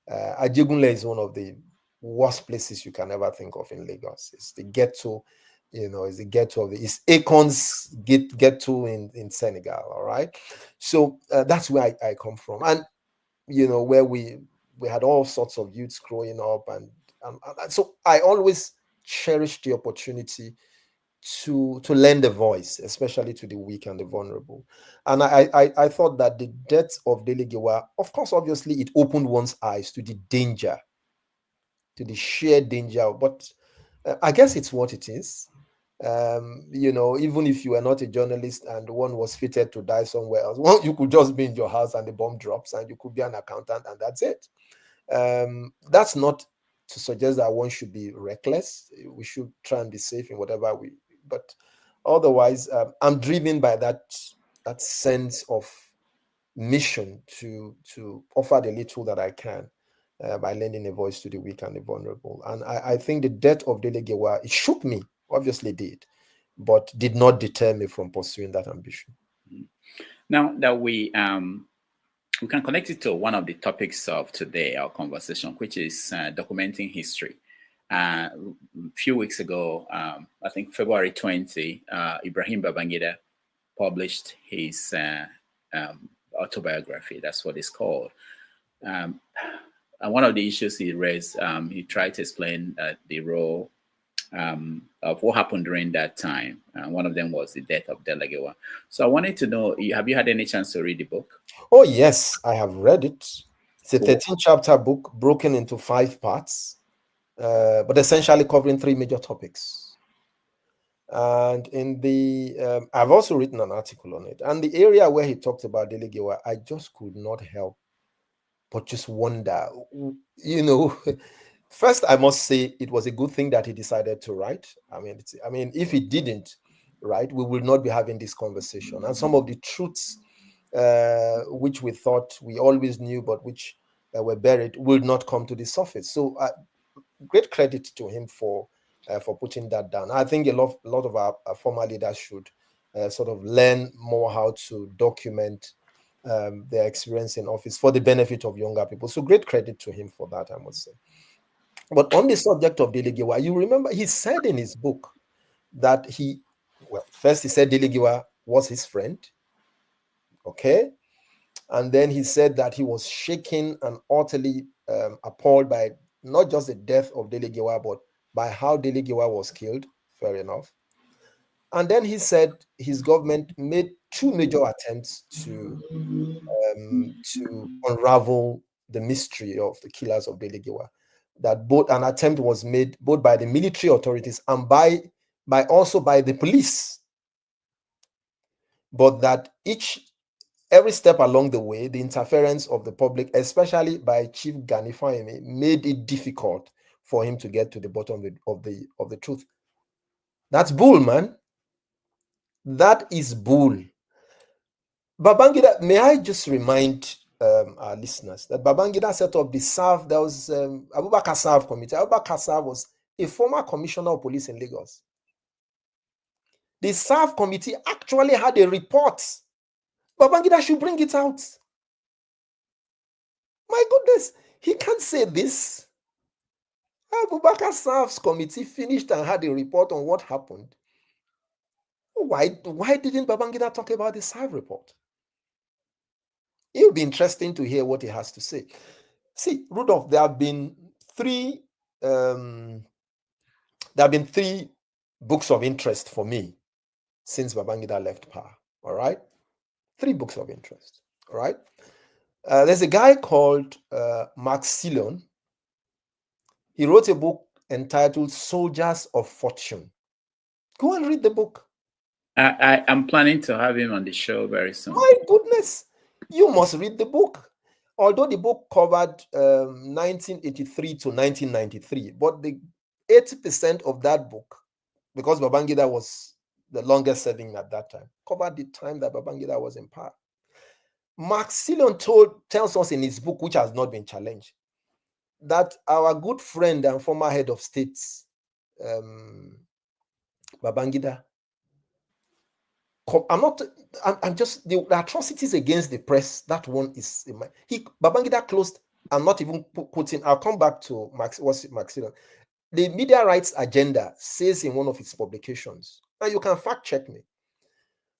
Ajegunle is one of the worst places you can ever think of in Lagos. It's the ghetto, it's the ghetto it's Akon's ghetto in Senegal, all right? So that's where I come from. And, where we had all sorts of youths growing up. And so I always cherished the opportunity to lend a voice, especially to the weak and the vulnerable. And I thought that the death of Dele Giwa, of course, obviously, it opened one's eyes to the danger, to the sheer danger. But I guess it's what it is. Even if you were not a journalist and one was fated to die somewhere else, well, you could just be in your house and the bomb drops and you could be an accountant and that's it. That's not to suggest that one should be reckless. We should try and be safe in whatever but otherwise, I'm driven by that sense of mission to offer the little that I can by lending a voice to the weak and the vulnerable. And I think the death of Dele Giwa, it shook me, obviously did, but did not deter me from pursuing that ambition. Now that we can connect it to one of the topics of today, our conversation, which is documenting history. A few weeks ago, I think February 20, Ibrahim Babangida published his autobiography. That's what it's called. And one of the issues he raised, he tried to explain the role of what happened during that time. One of them was the death of Dele Giwa. So I wanted to know, have you had any chance to read the book? Oh, yes, I have read it. It's a 13-chapter book broken into 5 parts. But essentially covering 3 major topics. And in I've also written an article on it. And the area where he talked about Dele Giwa, I just could not help but just wonder, first I must say it was a good thing that he decided to write. I mean, if he didn't write, we will not be having this conversation. And some of the truths which we thought we always knew, but which were buried, will not come to the surface. So great credit to him for putting that down. I think a lot of our former leaders should sort of learn more how to document their experience in office for the benefit of younger people. So great credit to him for that, I must say. But on the subject of Dele Giwa, you remember he said in his book that first he said Dele Giwa was his friend, okay? And then he said that he was shaken and utterly appalled by not just the death of Dele Giwa, but by how Delegiwa was killed. Fair enough. And then he said his government made 2 major attempts to unravel the mystery of the killers of Delegiwa. That an attempt was made both by the military authorities and also by the police. But that every step along the way, the interference of the public, especially by Chief Gani Fahimi, made it difficult for him to get to the bottom of the truth. That's bull, man. That is bull. Babangida, may I just remind our listeners that Babangida set up the SAF, there was Abubakar SAF committee. Abubakar SAF was a former commissioner of police in Lagos. The SAF committee actually had a report. Babangida should bring it out. My goodness, he can't say this. Abubakar SAF's committee finished and had a report on what happened. Why didn't Babangida talk about the SAF report? It would be interesting to hear what he has to say. See, Rudolph, there have been three books of interest for me since Babangida left power. All right, 3 books of interest. All right, there's a guy called Mark Sillon. He wrote a book entitled Soldiers of Fortune. Go and read the book. I'm planning to have him on the show very soon. My goodness, you must read the book. Although the book covered 1983 to 1993, but the 80% of that book, because Babangida was the longest serving at that time, covered the time that Babangida was in power. Mark Sillon tells us in his book, which has not been challenged, that our good friend and former head of state, Babangida, I'm just the atrocities against the press. That one is Babangida closed. I'm not even putting. I'll come back to Max. What's it, Max? The media rights agenda says in one of its publications, and you can fact check me.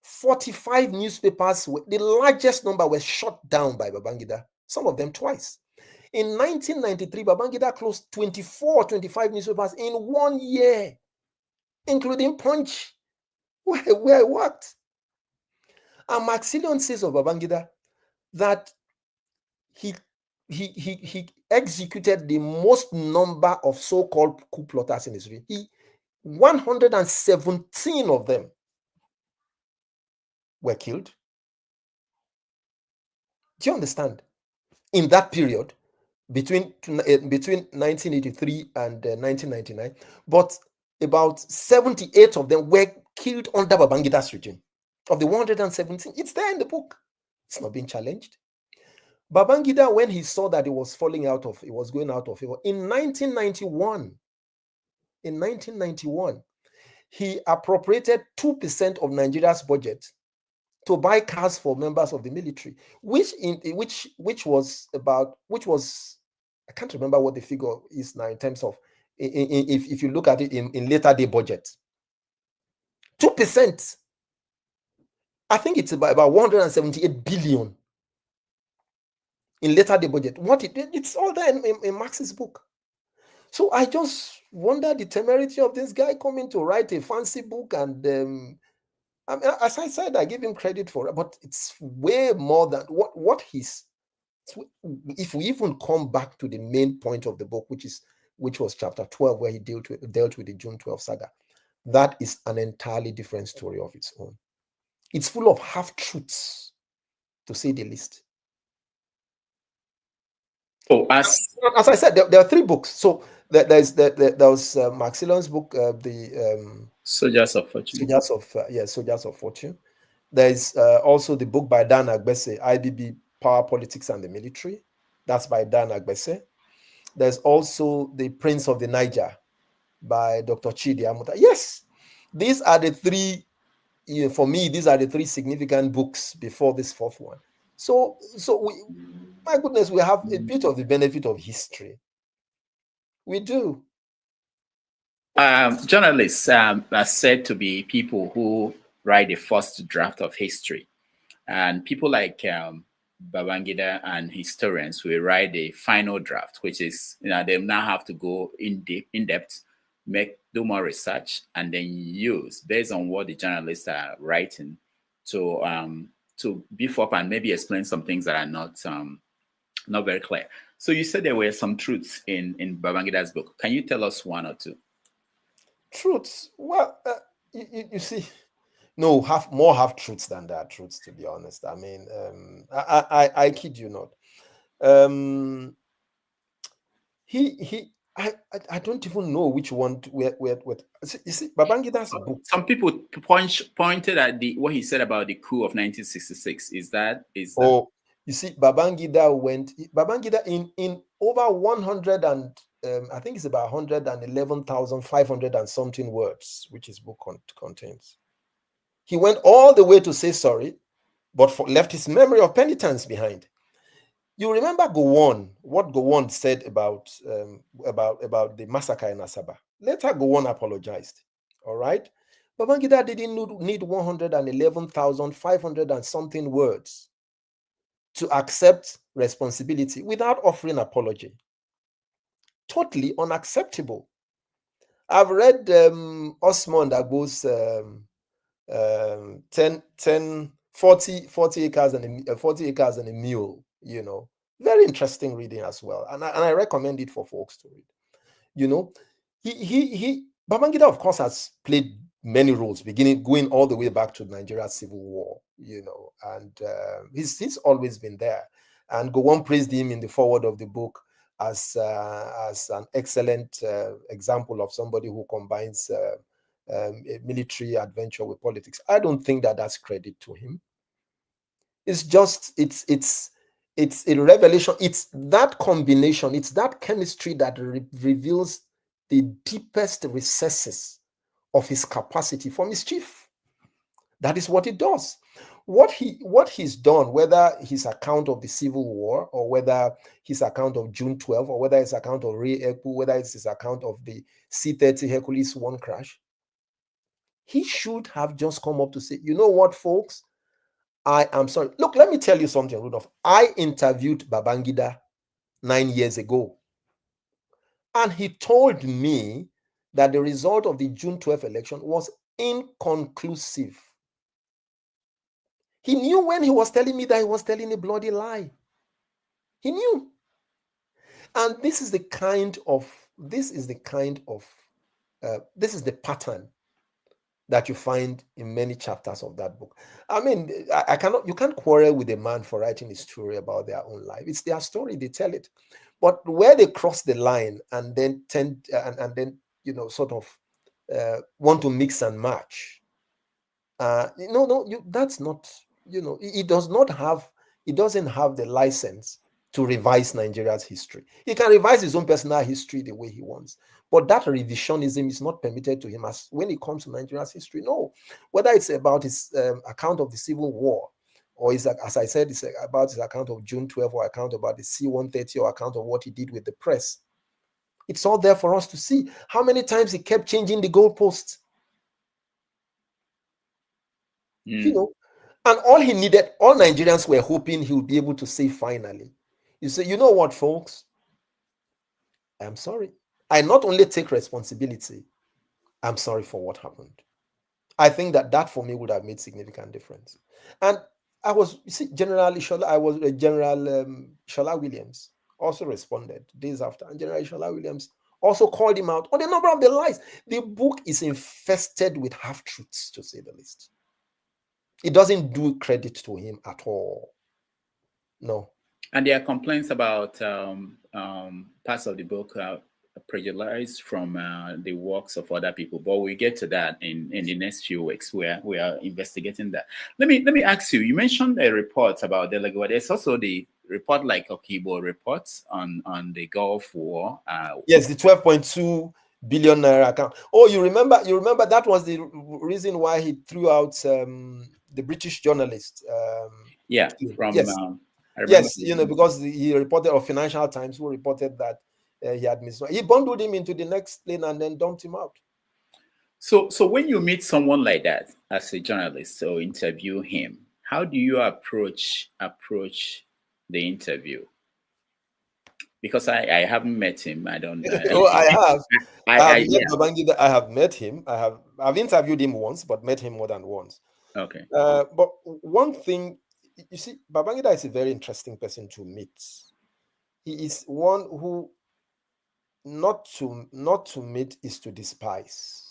45 newspapers, the largest number, were shut down by Babangida. Some of them twice. In 1993, Babangida closed 24 or 25 newspapers in 1 year, including Punch, where I worked. And Maxillion says of Babangida that he executed the most number of so-called coup plotters in history. 117 of them were killed. Do you understand? In that period, between 1983 and 1999, but about 78 of them were killed under Babangida's regime. Of the 117, it's there in the book. It's not being challenged. Babangida, when he saw that it was going out of favor, in 1991, he appropriated 2% of Nigeria's budget to buy cars for members of the military, which was I can't remember what the figure is now in terms of if you look at it in later day budget. 2%. I think it's about 178 billion in later day budget. It's all there in Marx's book. So I just wonder the temerity of this guy coming to write a fancy book, and I mean, as I said, I give him credit for it, but it's way more than what he's. If we even come back to the main point of the book, which was chapter 12, where he dealt with the June 12 saga, that is an entirely different story of its own. It's full of half-truths, to say the least. Oh, as I said, there are 3 books. So there was Maxillon's book, the Soldiers of Fortune. Soldiers of Fortune. There is also the book by Dan Agbese, IBB, Power, Politics, and the Military. That's by Dan Agbese. There's also The Prince of the Niger by Dr. Chidi Amuta. Yes, these are the 3. For me, these are the 3 significant books before this 4th one. So my goodness, we have a bit of the benefit of history. We do. Journalists are said to be people who write the first draft of history, and people like Babangida and historians will write the final draft, which is they now have to go in depth do more research, and then use based on what the journalists are writing to beef up and maybe explain some things that are not very clear. So you said there were some truths in Babangida's book. Can you tell us one or two? Truths? Well, you see, no, have truths than that. Truths, to be honest. I mean, I kid you not. I don't even know which one. You see, Babangida's book. Some people pointed at what he said about the coup of 1966. Is that? Oh, you see, Babangida in over 100 and I think it's about 111,500 and something words, which his book contains. He went all the way to say sorry, but left his memory of penitence behind. You remember what Gowon said about the massacre in Asaba. Later, Gowon apologized. All right, Babangida didn't need 111,500 and something words to accept responsibility without offering apology. Totally unacceptable. I've read Osman Dagbo's 40 acres and 40 acres and a mule, you know, very interesting reading as well, and I recommend it for folks to read. You know, Babangida, of course, has played many roles, going all the way back to Nigeria's civil war, you know, and he's always been there. And Gowon praised him in the foreword of the book as an excellent example of somebody who combines a military adventure with politics. I don't think that that's credit to him. It's just it's a revelation. It's that combination. It's that chemistry that reveals the deepest recesses of his capacity for mischief. That is what it does. What he's done, whether his account of the Civil War, or whether his account of June 12, or whether his account of Ray Ekpu, whether it's his account of the C-30 Hercules 1 crash, he should have just come up to say, you know what, folks, I am sorry. Look, let me tell you something, Rudolph. I interviewed Babangida 9 years ago, and he told me that the result of the June 12 election was inconclusive. He knew when he was telling me that he was telling a bloody lie. He knew. And this is the pattern that you find in many chapters of that book. I mean, you can't quarrel with a man for writing a story about their own life. It's their story, they tell it. But where they cross the line and then sort of want to mix and match, that's not, it doesn't have the license to revise Nigeria's history. He can revise his own personal history the way he wants, but that revisionism is not permitted to him as when it comes to Nigeria's history. No, whether it's about his account of the Civil War, or as I said, it's about his account of June 12, or account about the C-130, or account of what he did with the press. It's all there for us to see. How many times he kept changing the goalposts. And all he needed, all Nigerians were hoping he would be able to say finally, you say, you know what, folks, I'm sorry. I not only take responsibility, I'm sorry for what happened. I think that for me would have made significant difference. And I was, General Shola Williams also responded days after, and General Shola Williams also called him out on a number of the lies. The book is infested with half-truths, to say the least. It doesn't do credit to him at all. No. And there are complaints about parts of the book plagiarized from the works of other people, but we'll get to that in the next few weeks where we are investigating that. Let me ask you, you mentioned a report about Delegua. There's also the report like Okibo reports on the Gulf War. Yes, the 12.2 billion naira account. Oh, you remember that was the reason why he threw out the British journalist. Yes. Yes, because he reported, or Financial Times who reported that he had missed. He bundled him into the next plane and then dumped him out. So when you meet someone like that as a journalist or interview him, how do you approach the interview? Because I haven't met him. I don't. Oh, I have. I have met yeah. Babangida. I have met him. I've interviewed him once, but met him more than once. Okay. But one thing, you see, Babangida is a very interesting person to meet. He is one who not to meet is to despise.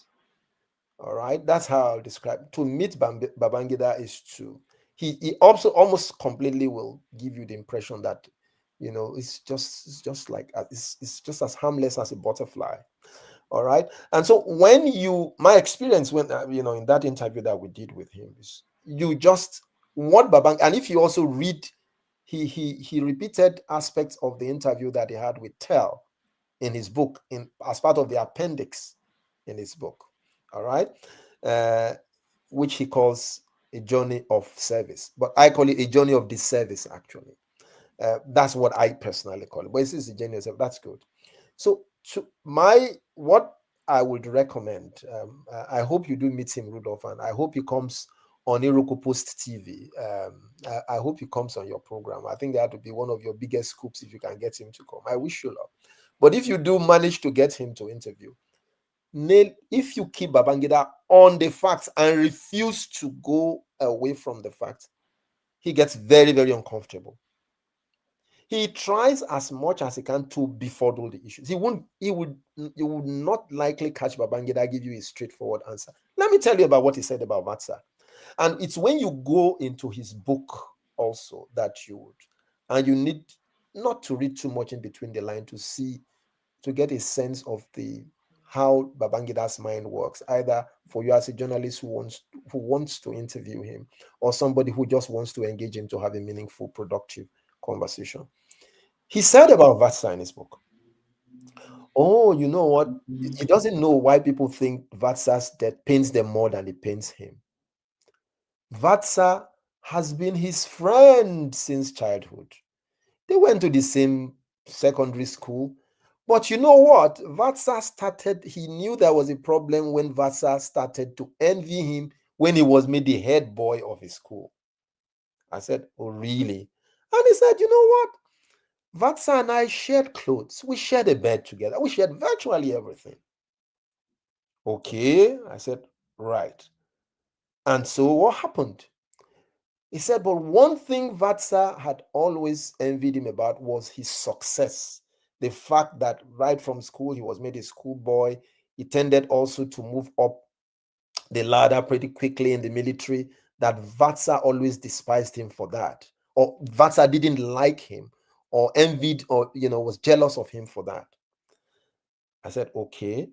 All right, that's how I'll describe. To meet Babangida is to he also almost completely will give you the impression that it's just like it's just as harmless as a butterfly. All right, and so my experience when in that interview that we did with him is you just what Babang, and if you also read, he repeated aspects of the interview that he had with Tel in his book as part of the appendix in his book. All right, which he calls a journey of service, but I call it a journey of disservice. Actually, that's what I personally call it. But this is a journey of service. That's good. So, what I would recommend, I hope you do meet him, Rudolph, and I hope he comes on Iroko Post TV. I hope he comes on your program. I think that would be one of your biggest scoops if you can get him to come. I wish you luck. But if you do manage to get him to interview, if you keep Babangida on the facts and refuse to go away from the facts, he gets very, very uncomfortable. He tries as much as he can to befuddle the issues. He would not likely catch Babangida give you a straightforward answer. Let me tell you about what he said about VATSA. And it's when you go into his book also that you would, and you need not to read too much in between the line to get a sense of how Babangida's mind works, either for you as a journalist who wants to interview him, or somebody who just wants to engage him to have a meaningful, productive conversation. He said about VATSA in his book, oh, you know what? He doesn't know why people think VATSA's death pains them more than it pains him. VATSA has been his friend since childhood. They went to the same secondary school. But you know what? He knew there was a problem when VATSA started to envy him when he was made the head boy of his school. I said, oh, really? And he said, you know what? VATSA and I shared clothes. We shared a bed together. We shared virtually everything. Okay. I said, right. And so what happened? He said, but one thing VATSA had always envied him about was his success. The fact that right from school, he was made a schoolboy. He tended also to move up the ladder pretty quickly in the military, that VATSA always despised him for that. Or VATSA didn't like him or envied or, was jealous of him for that. I said, okay.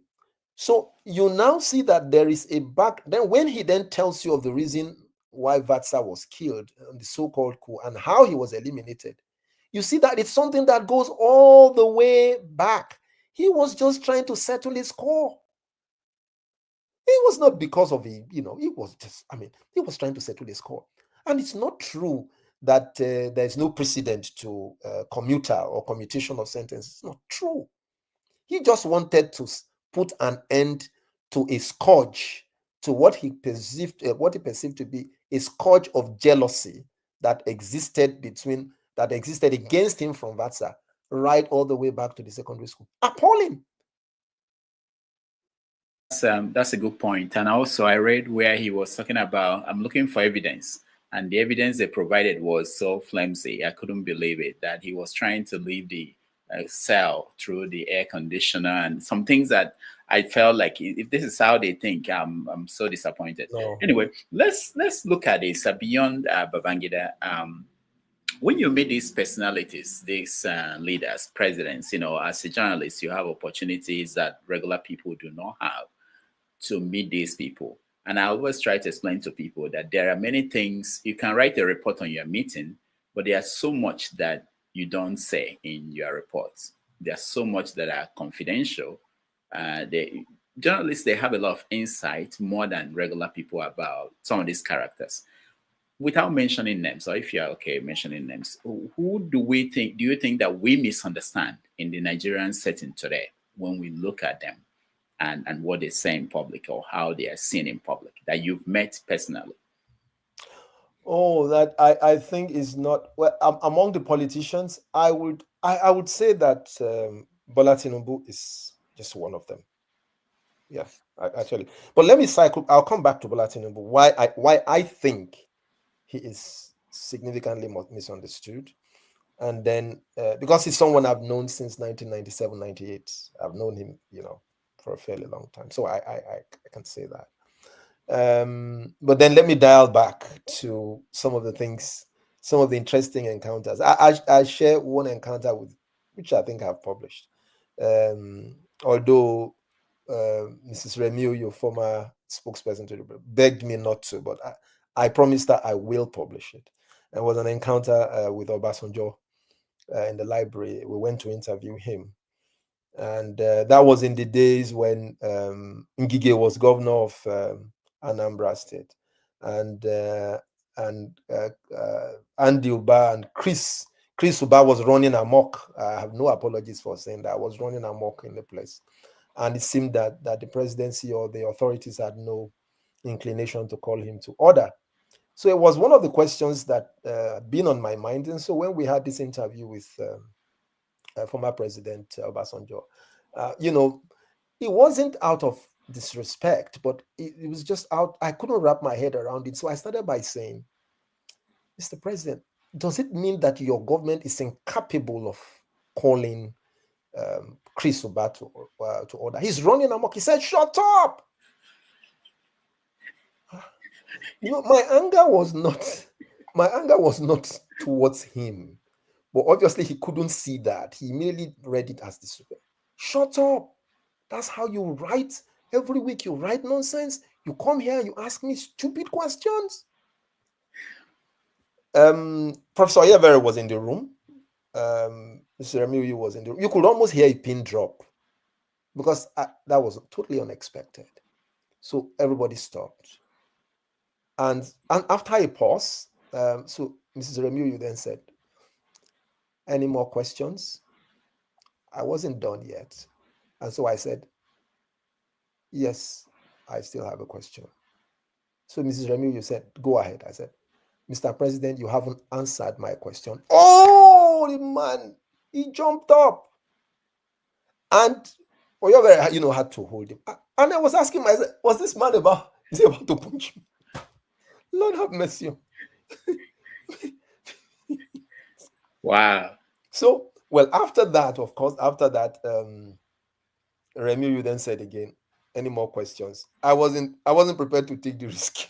So you now see that there is a back. Then when he then tells you of the reason why VATSA was killed, the so-called coup, and how he was eliminated, you see that it's something that goes all the way back. He was just trying to settle his score. It was not because of it was just, he was trying to settle his score. And it's not true that there's no precedent to commuter or commutation of sentence. It's not true. He just wanted to put an end to a scourge, to what he perceived to be a scourge of jealousy that existed against him from VATSA right all the way back to the secondary school. Appalling. That's a good point. And also I read where he was talking about, I'm looking for evidence, and the evidence they provided was so flimsy. I couldn't believe it, that he was trying to leave the cell through the air conditioner and some things that I felt like, if this is how they think, I'm so disappointed. No. Anyway, let's look at this beyond Babangida. When you meet these personalities, these leaders, presidents, as a journalist, you have opportunities that regular people do not have to meet these people. And I always try to explain to people that there are many things. You can write a report on your meeting, but there's so much that you don't say in your reports. There's so much that are confidential. Journalists, they have a lot of insight, more than regular people, about some of these characters. Without mentioning names, or if you're okay mentioning names, who do you think that we misunderstand in the Nigerian setting today when we look at them and what they say in public, or how they are seen in public, that you've met personally? Oh, that I think is not well among the politicians. I would say that Bola Tinubu is just one of them. Yeah, actually. But let me cycle. I'll come back to Bola Tinubu. Why I think he is significantly misunderstood, and then because he's someone I've known since 1997, 98. I've known him, for a fairly long time. So I can say that. But then let me dial back to some of the things, some of the interesting encounters. I share one encounter which I think I've published. Although Mrs. Remiu, your former spokesperson to the begged me not to, but I promised that I will publish it. It was an encounter with Obasanjo in the library. We went to interview him. And that was in the days when Ngige was governor of Anambra State, and Andy Uba and Chris Uba was running amok. I have no apologies for saying that. I was running amok in the place, and it seemed that the presidency or the authorities had no inclination to call him to order. So it was one of the questions that had been on my mind. And so when we had this interview with former President Obasanjo, it wasn't out of disrespect, but it was just out. I couldn't wrap my head around it. So I started by saying, Mr. President, does it mean that your government is incapable of calling Chris Uba to order? He's running amok. He said, shut up. My anger was not towards him, but obviously he couldn't see that. He merely read it as disrespect. Shut up. That's how you write. Every week you write nonsense. You come here and you ask me stupid questions. Professor Oyevere was in the room. Mr. Remiu was in the room. You could almost hear a pin drop because that was totally unexpected. So everybody stopped. And after a pause, so Mrs. Remiu then said, any more questions? I wasn't done yet. And so I said, yes, I still have a question. So Mrs. Remiu said, go ahead. I said, Mr. President, you haven't answered my question. Oh, the man, he jumped up. And Oyevere, had to hold him. And I was asking myself, was this man about to punch me? Lord have mercy. Wow. So, well, after that, Remiu then said again, any more questions? I wasn't prepared to take the risk.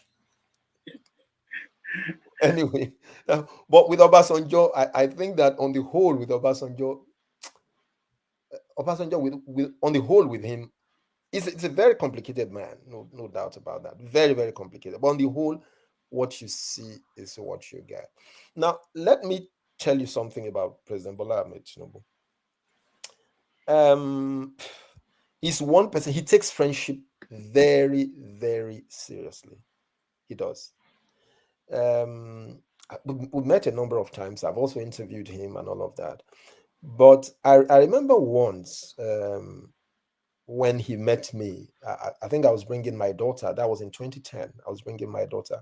Anyway, but with Obasanjo, I think that on the whole, with Obasanjo on the whole with him, it's a very complicated man, no doubt about that. Very, very complicated. But on the whole, what you see is what you get. Now, let me tell you something about President Bola Ahmed Tinubu. He's one person. He takes friendship very, very seriously. He does. We met a number of times. I've also interviewed him and all of that. But I remember once when he met me, I think I was bringing my daughter. That was in 2010. I was bringing my daughter,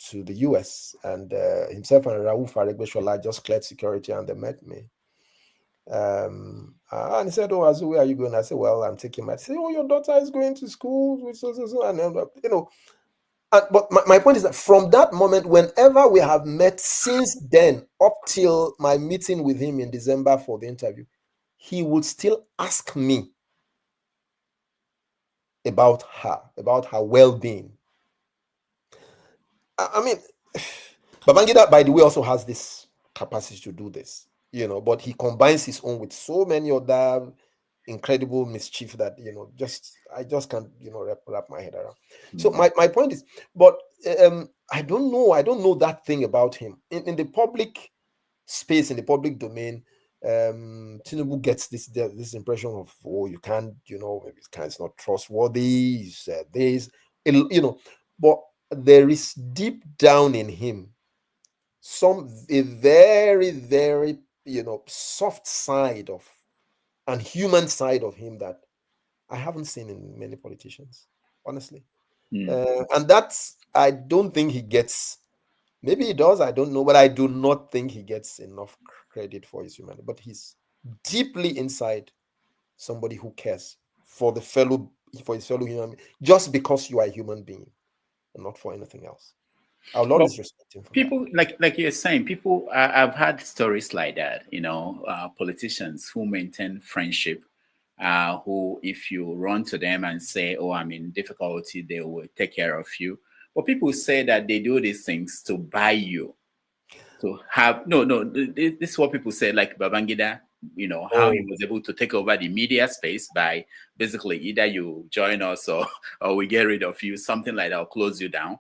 to the US, and himself and Rauf Aregbesola just cleared security and they met me. And he said, "Oh, Azu, where are you going?" I said, "Well, I'm taking my." I said, "Oh, your daughter is going to school with so." And but my point is that from that moment, whenever we have met since then, up till my meeting with him in December for the interview, he would still ask me about her well-being. I mean, Babangida, by the way, also has this capacity to do this, but he combines his own with so many other incredible mischief that I just can't wrap my head around. So my point is, but I don't know that thing about him in the public space, in the public domain. Tinubu gets this impression of, oh, you can't, it's not trustworthy. He said this, but there is deep down in him a very, very soft side of and human side of him that I haven't seen in many politicians, honestly. And that's, I don't think he gets, maybe he does, I don't know, but I do not think he gets enough credit for his humanity. But he's deeply inside somebody who cares for his fellow human being, just because you are a human being and not for anything else. I will always respect him for people like you're saying, people, I've had stories like that, politicians who maintain friendship, who, if you run to them and say, oh, I'm in difficulty, they will take care of you. But people say that they do these things to buy you, to have no, this is what people say, like Babangida, how he was able to take over the media space by basically either you join us or we get rid of you, something like that, or close you down.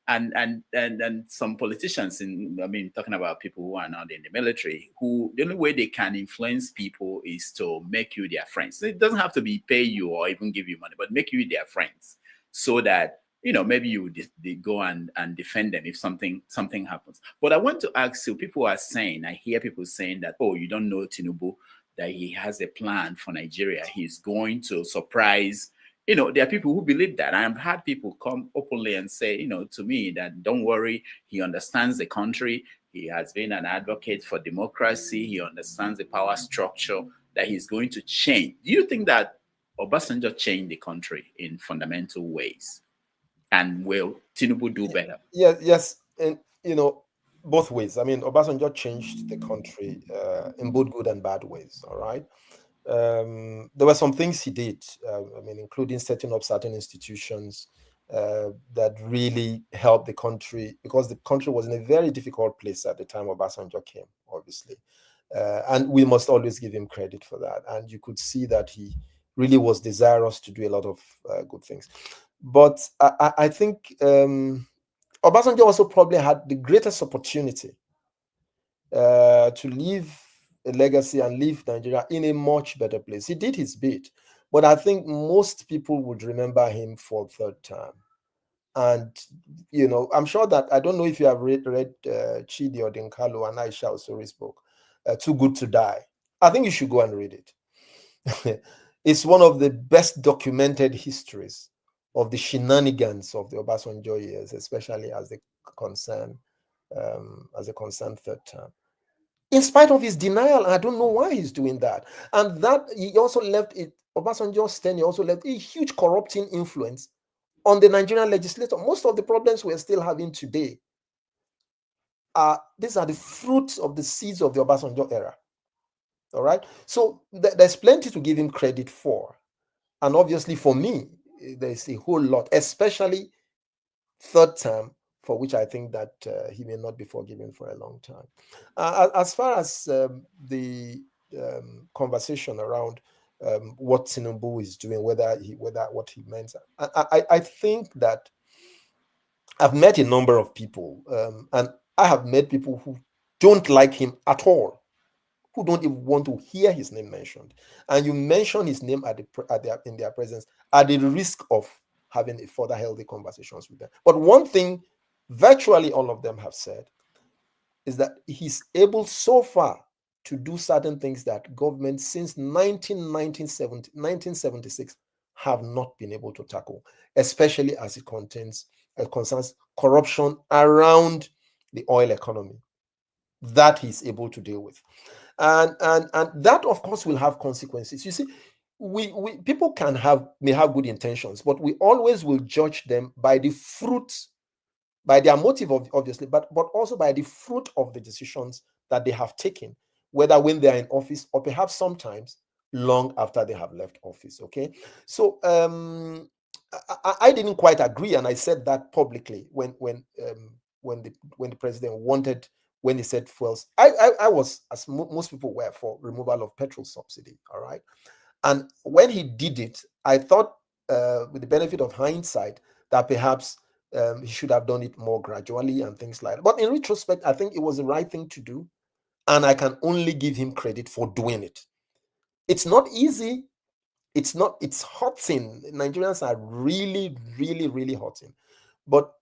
And some politicians, talking about people who are not in the military, who the only way they can influence people is to make you their friends. It doesn't have to be pay you or even give you money, but make you their friends, so that maybe you they go and defend them if something happens. But I want to ask you, people are saying, I hear people saying that, oh, you don't know Tinubu, that he has a plan for Nigeria. He's going to surprise. There are people who believe that. I've had people come openly and say, to me, that don't worry, he understands the country. He has been an advocate for democracy. He understands the power structure, that he's going to change. Do you think that Obasanjo changed the country in fundamental ways? And will Tinubu do better? Yes. And, both ways. I mean, Obasanjo changed the country in both good and bad ways, all right? There were some things he did, including setting up certain institutions that really helped the country, because the country was in a very difficult place at the time Obasanjo came, obviously. And we must always give him credit for that. And you could see that he really was desirous to do a lot of good things. But I think Obasanjo also probably had the greatest opportunity to leave a legacy and leave Nigeria in a much better place. He did his bit, but I think most people would remember him for third term. And, I'm sure that, I don't know if you have read Chidi Odinkalo and Aisha Osori's book, Too Good to Die. I think you should go and read it. It's one of the best documented histories of the shenanigans of the Obasanjo years, especially as they concern third term. In spite of his denial, I don't know why he's doing that. And that he also left it, Obasanjo's tenure also left a huge corrupting influence on the Nigerian legislature. Most of the problems we're still having today these are the fruits of the seeds of the Obasanjo era. All right. So there's plenty to give him credit for. And obviously for me, there's a whole lot, especially third term, for which I think that he may not be forgiven for a long time. As far as the conversation around what Tinubu is doing, whether what he meant, I think that I've met a number of people, and I have met people who don't like him at all, who don't even want to hear his name mentioned. And you mention his name in their presence at the risk of having a further healthy conversations with them. But one thing virtually all of them have said is that he's able so far to do certain things that governments since 1976 have not been able to tackle, especially as it concerns corruption around the oil economy, that he's able to deal with. And that, of course, will have consequences. You see, we people may have good intentions, but we always will judge them by the fruit, by their motive, obviously, but also by the fruit of the decisions that they have taken, whether when they are in office or perhaps sometimes long after they have left office. Okay, so I didn't quite agree, and I said that publicly when the president wanted. When he said fuels, I was, as most people were, for removal of petrol subsidy. All right. And when he did it, I thought, with the benefit of hindsight, that perhaps he should have done it more gradually and things like that. But in retrospect, I think it was the right thing to do. And I can only give him credit for doing it. It's not easy. It's hurting. Nigerians are really, really, really hurting. But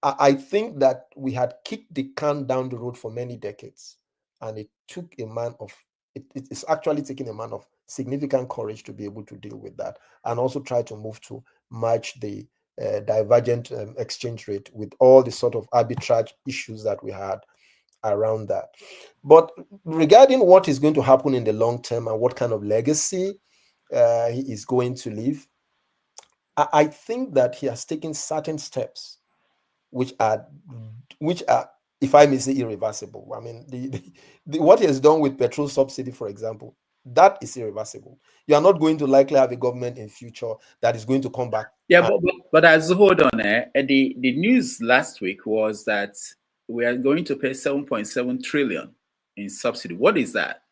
I think that we had kicked the can down the road for many decades, and it took a man of it's actually taking a man of significant courage to be able to deal with that, and also try to move to match the divergent exchange rate, with all the sort of arbitrage issues that we had around that. But regarding what is going to happen in the long term and what kind of legacy he is going to leave, I think that he has taken certain steps which are, if I may say, irreversible. I mean, what he has done with petrol subsidy, for example, that is irreversible. You are not going to likely have a government in future that is going to come back. Yeah, but as hold on, the news last week was that we are going to pay 7.7 trillion in subsidy. What is that?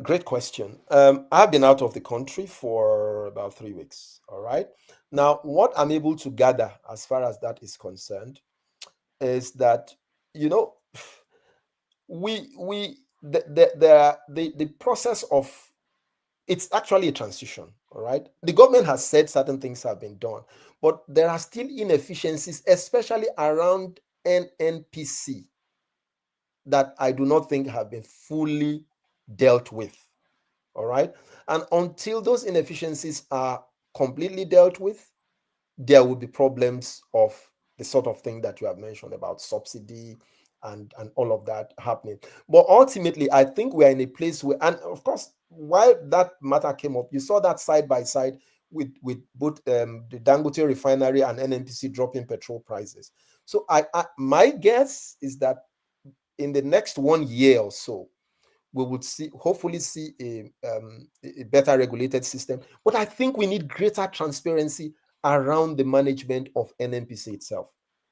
Great question. I've been out of the country for about 3 weeks. All right. Now, what I'm able to gather as far as that is concerned is that, you know, the process of, it's actually a transition. All right. The government has said certain things have been done, but there are still inefficiencies, especially around NNPC, that I do not think have been fully dealt with. All right. And until those inefficiencies are completely dealt with, there will be problems of the sort of thing that you have mentioned about subsidy and all of that happening. But ultimately, I think we are in a place where, and of course, while that matter came up, you saw that side by side with both the Dangote refinery and NNPC dropping petrol prices. So my guess is that in the next 1 year or so, we would hopefully see a better regulated system. But I think we need greater transparency around the management of NNPC itself.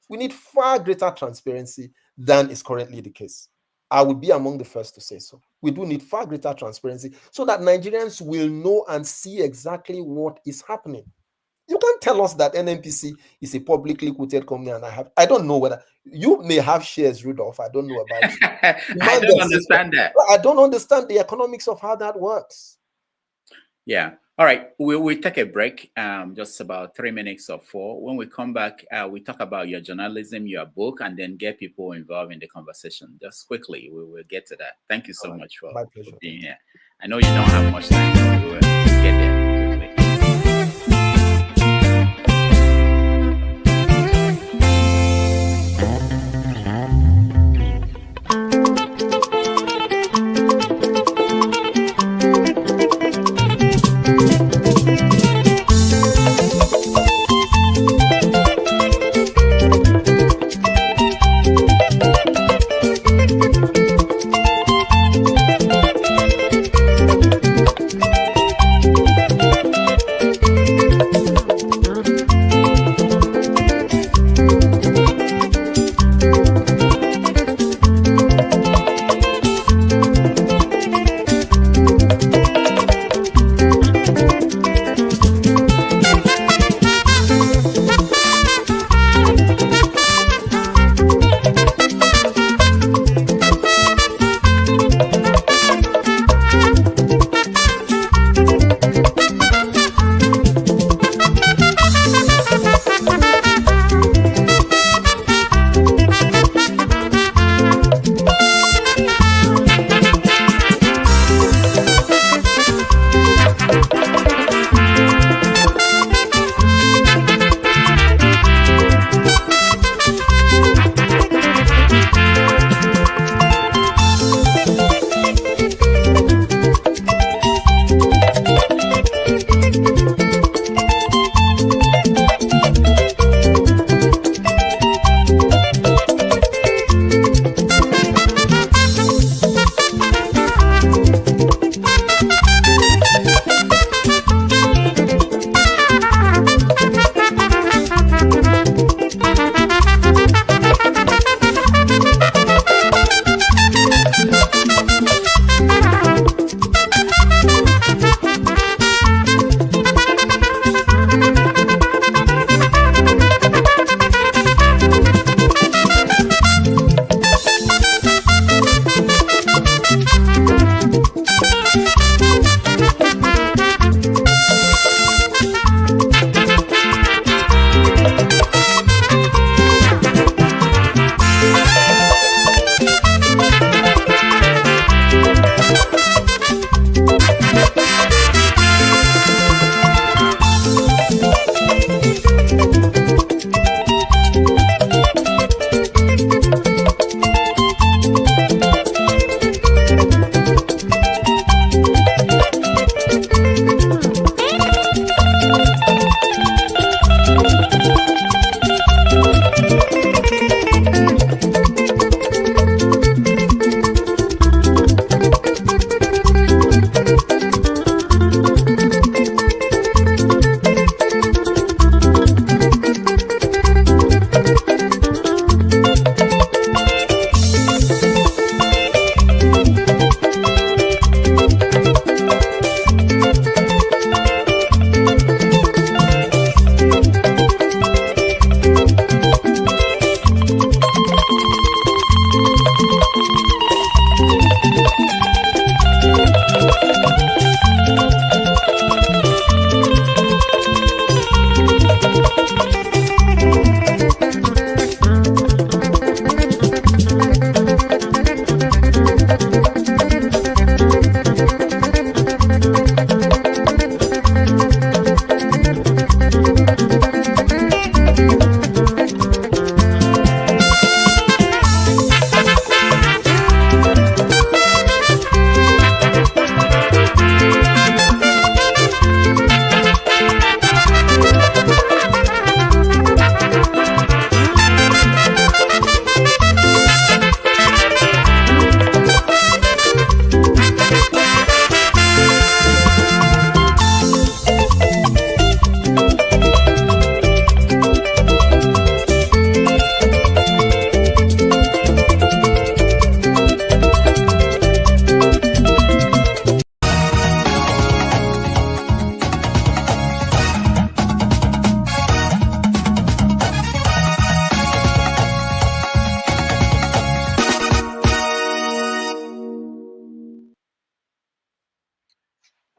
We need far greater transparency than is currently the case. I would be among the first to say so. We do need far greater transparency so that Nigerians will know and see exactly what is happening. You can't tell us that NNPC is a publicly quoted company, and I don't know whether you may have shares, Rudolph. I don't know about you. I don't understand that. I don't understand the economics of how that works. Yeah. All right. We'll take a break, just about 3 minutes or 4. When we come back, we talk about your journalism, your book, and then get people involved in the conversation. Just quickly, we will get to that. Thank you so much for being here. I know you don't have much time, but we will get there quickly.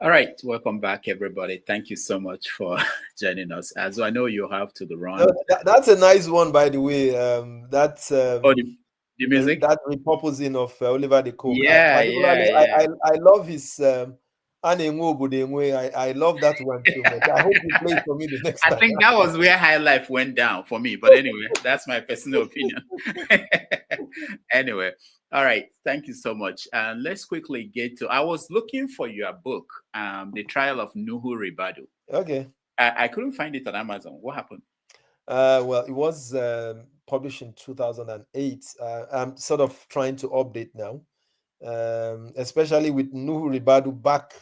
All right, welcome back, everybody. Thank you so much for joining us. As I know you have to the run. That's a nice one, by the way. That's Oh, the music? that repurposing of Oliver the Cook. Yeah, I love his I love that one too much. I hope you play it for me the next time. I think that was where High Life went down for me. But anyway, that's my personal opinion. Anyway, all right. Thank you so much. Let's quickly get to. I was looking for your book, The Trial of Nuhu Ribadu. Okay. I couldn't find it on Amazon. What happened? Well, it was published in 2008. I'm sort of trying to update now, especially with Nuhu Ribadu back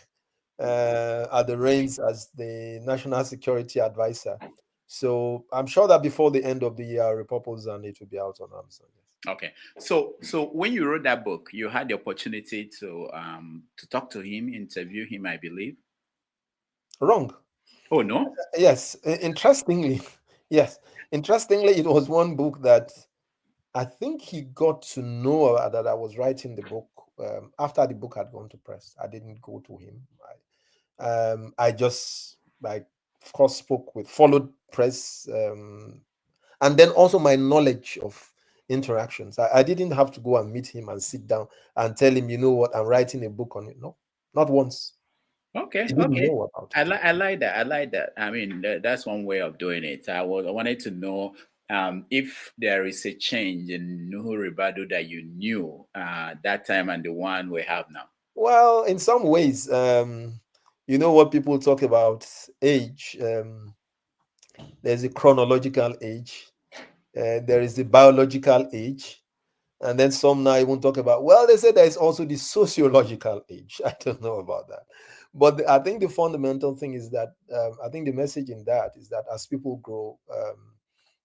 at the reins as the National Security Advisor. So I'm sure that before the end of the year, I'll repurpose and it will be out on Amazon. Okay. So when you wrote that book, you had the opportunity to talk to him, interview him, I believe. Wrong. Oh no? Yes. Interestingly, yes. Interestingly, it was one book that I think he got to know that I was writing the book after the book had gone to press. I didn't go to him. I just, of course, followed press, and then also my knowledge of interactions. I didn't have to go and meet him and sit down and tell him, you know what, I'm writing a book on it. No, not once. Okay. He didn't know about it. I like that. I like that. I mean, that's one way of doing it. I wanted to know if there is a change in Nuhu Ribadu that you knew that time and the one we have now. Well, in some ways, you know what people talk about age. There's a chronological age. There is the biological age. And then some now even talk about, well, they say there's also the sociological age. I don't know about that. But I think the fundamental thing is that I think the message in that is that as people grow,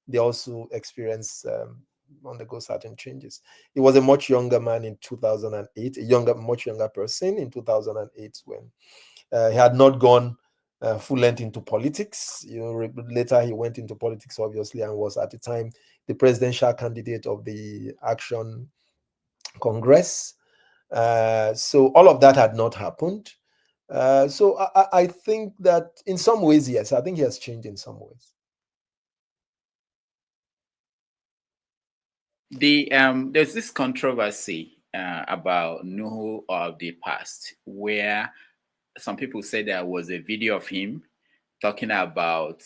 they also experience, undergo certain changes. He was a much younger man in 2008, much younger person in 2008 when he had not gone full length into politics. You know, later he went into politics, obviously, and was at the time the presidential candidate of the Action Congress. So all of that had not happened. So I think that in some ways, yes, I think he has changed in some ways. There's this controversy about Nuhu of the past, where some people say there was a video of him talking about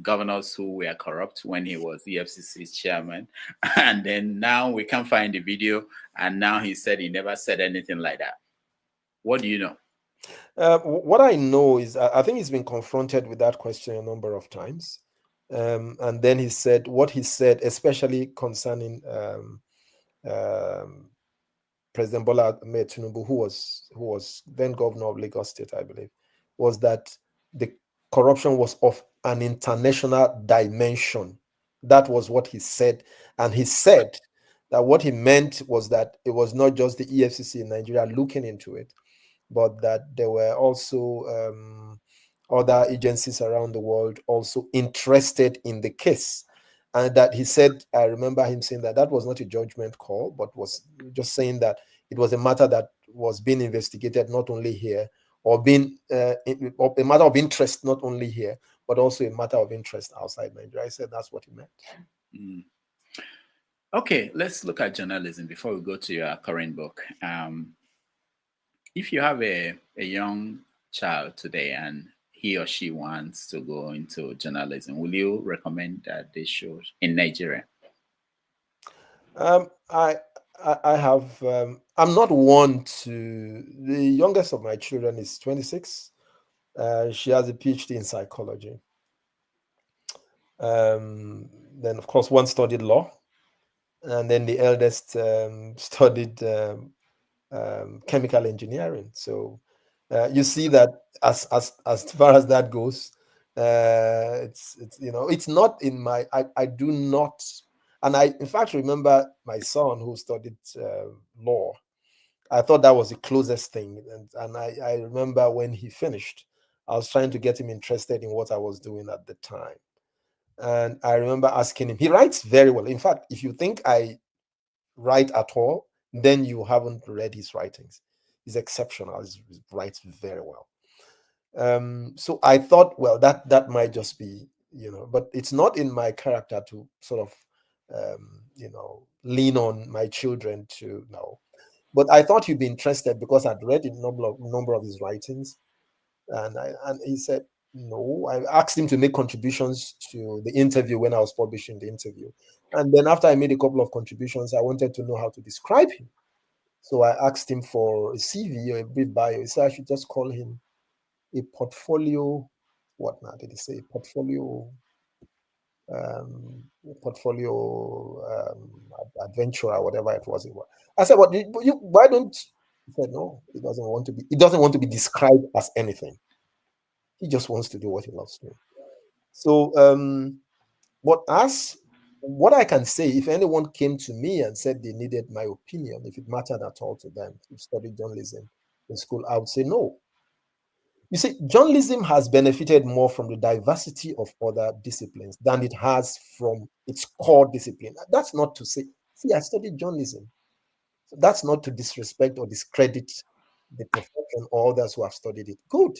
governors who were corrupt when he was EFCC's chairman, and then now we can't find the video, and now he said he never said anything like that. What do you know? What I know is I think he's been confronted with that question a number of times. And then he said what he said, especially concerning President Bola Ahmed Tinubu, who was then governor of Lagos State, I believe, was that the corruption was of an international dimension. That was what he said. And he said that what he meant was that it was not just the EFCC in Nigeria looking into it, but that there were also other agencies around the world also interested in the case. And that he said, I remember him saying that was not a judgment call, but was just saying that it was a matter that was being investigated not only here, or being a matter of interest not only here, but also a matter of interest outside Nigeria. I said that's what he meant. Mm. Okay, let's look at journalism before we go to your current book. If you have a young child today and he or she wants to go into journalism, will you recommend that they should in Nigeria? I have, I'm not one to, the youngest of my children is 26. She has a PhD in psychology. Then of course one studied law, and then the eldest studied chemical engineering. So you see that as far as that goes, it's you know, it's not in my, I do not, and I in fact remember my son who studied law. I thought that was the closest thing, and I remember when he finished, I was trying to get him interested in what I was doing at the time. And I remember asking him, he writes very well. In fact, if you think I write at all, then you haven't read his writings. He's exceptional. He writes very well. So I thought, well, that might just be, but it's not in my character to sort of, lean on my children to know. But I thought you'd be interested because I'd read a number of his writings, and he said no. I asked him to make contributions to the interview when I was publishing the interview, and then after I made a couple of contributions, I wanted to know how to describe him. So I asked him for a CV or a brief bio. He said I should just call him a portfolio. What now did he say? Portfolio adventurer, whatever it was. I said, "What? Why don't?" He said, "No, he doesn't want to be. He doesn't want to be described as anything. He just wants to do what he loves to do." So, what I can say, if anyone came to me and said they needed my opinion, if it mattered at all to them to study journalism in school, I would say no. You see, journalism has benefited more from the diversity of other disciplines than it has from its core discipline. That's not to say, see, I studied journalism. So that's not to disrespect or discredit the profession or others who have studied it. Good.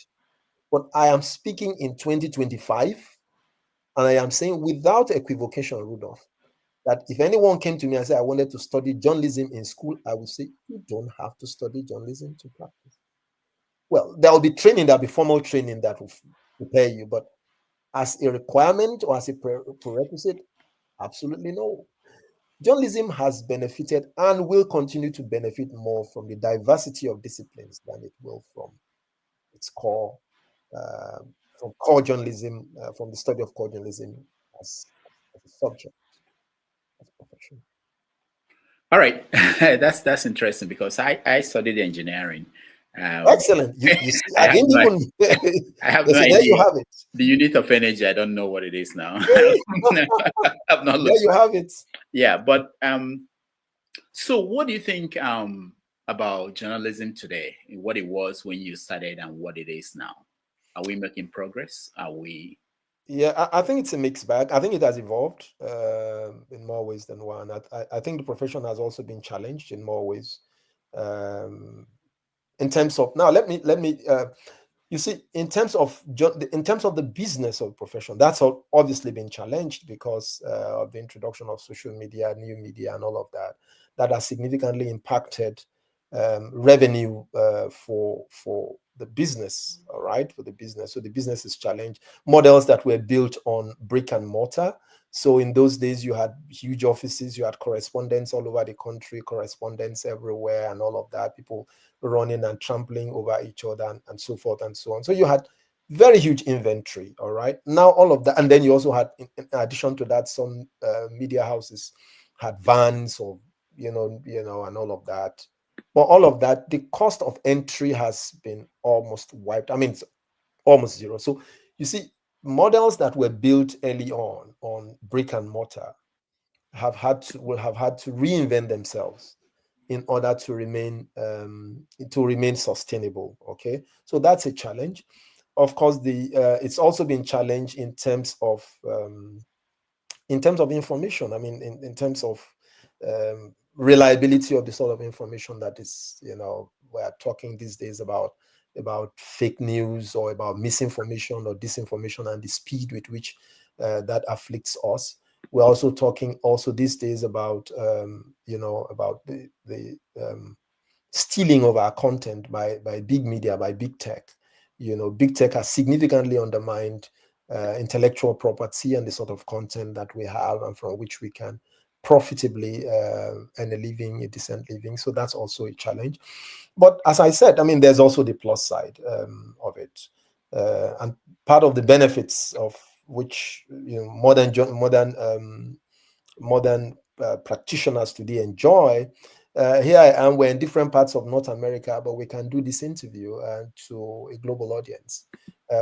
But I am speaking in 2025, and I am saying without equivocation, Rudolph, that if anyone came to me and said, I wanted to study journalism in school, I would say, you don't have to study journalism to practice. Well, there will be training, there'll be formal training that will prepare you, but as a requirement or as a prerequisite, absolutely no. Journalism has benefited and will continue to benefit more from the diversity of disciplines than it will from its core, from core journalism, from the study of core journalism as a subject, as a profession. All right, that's interesting because I studied engineering. Excellent. You see, I I have didn't no, even. I have no So idea. there you have it. The unit of energy, I don't know what it is now. I've not looked. There you have it. Yeah, but so what do you think about journalism today? What it was when you started and what it is now? Are we making progress? Are we? Yeah, I think it's a mixed bag. I think it has evolved in more ways than one. I think the profession has also been challenged in more ways. In terms of now, let me. You see, in terms of the business of the profession, that's obviously been challenged because of the introduction of social media, new media, and all of that. That has significantly impacted revenue for the business. All right, for the business. So the business is challenged. Models that were built on brick and mortar. So in those days, you had huge offices, you had correspondents all over the country, correspondents everywhere, and all of that. People running and trampling over each other, and so forth and so on. So you had very huge inventory. All right. Now all of that, and then you also had, in addition to that, some media houses had vans or and all of that. But all of that, the cost of entry has been almost wiped. I mean, it's almost zero. So you see, models that were built early on brick and mortar will have had to reinvent themselves in order to remain sustainable. Okay, so that's a challenge. Of course, it's also been challenged in terms of information. I mean, in terms of reliability of the sort of information that is, we're talking these days about fake news or about misinformation or disinformation, and the speed with which that afflicts us. We're also talking these days about about the stealing of our content by big media, by big tech. Big tech has significantly undermined intellectual property and the sort of content that we have and from which we can profitably earn a decent living. So that's also a challenge. But as I said, I mean, there's also the plus side of it, and part of the benefits of which modern practitioners today enjoy. Here I am. We're in different parts of North America, but we can do this interview to a global audience,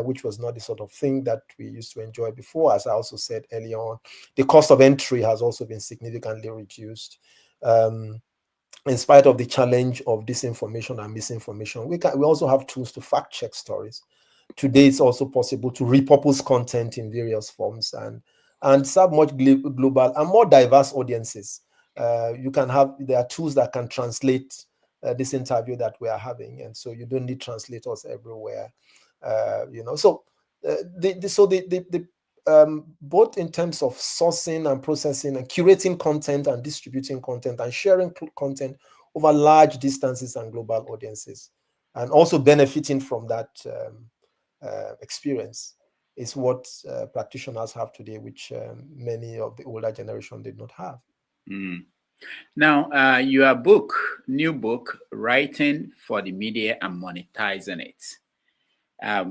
which was not the sort of thing that we used to enjoy before. As I also said earlier on, the cost of entry has also been significantly reduced. In spite of the challenge of disinformation and misinformation, we also have tools to fact check stories. Today, it's also possible to repurpose content in various forms and serve much global and more diverse audiences. There are tools that can translate this interview that we are having, and so you don't need translators everywhere. So both in terms of sourcing and processing and curating content and distributing content and sharing content over large distances and global audiences, and also benefiting from that experience is what practitioners have today, which many of the older generation did not have. Mm. Now, your new book, Writing for the Media and Monetizing It. How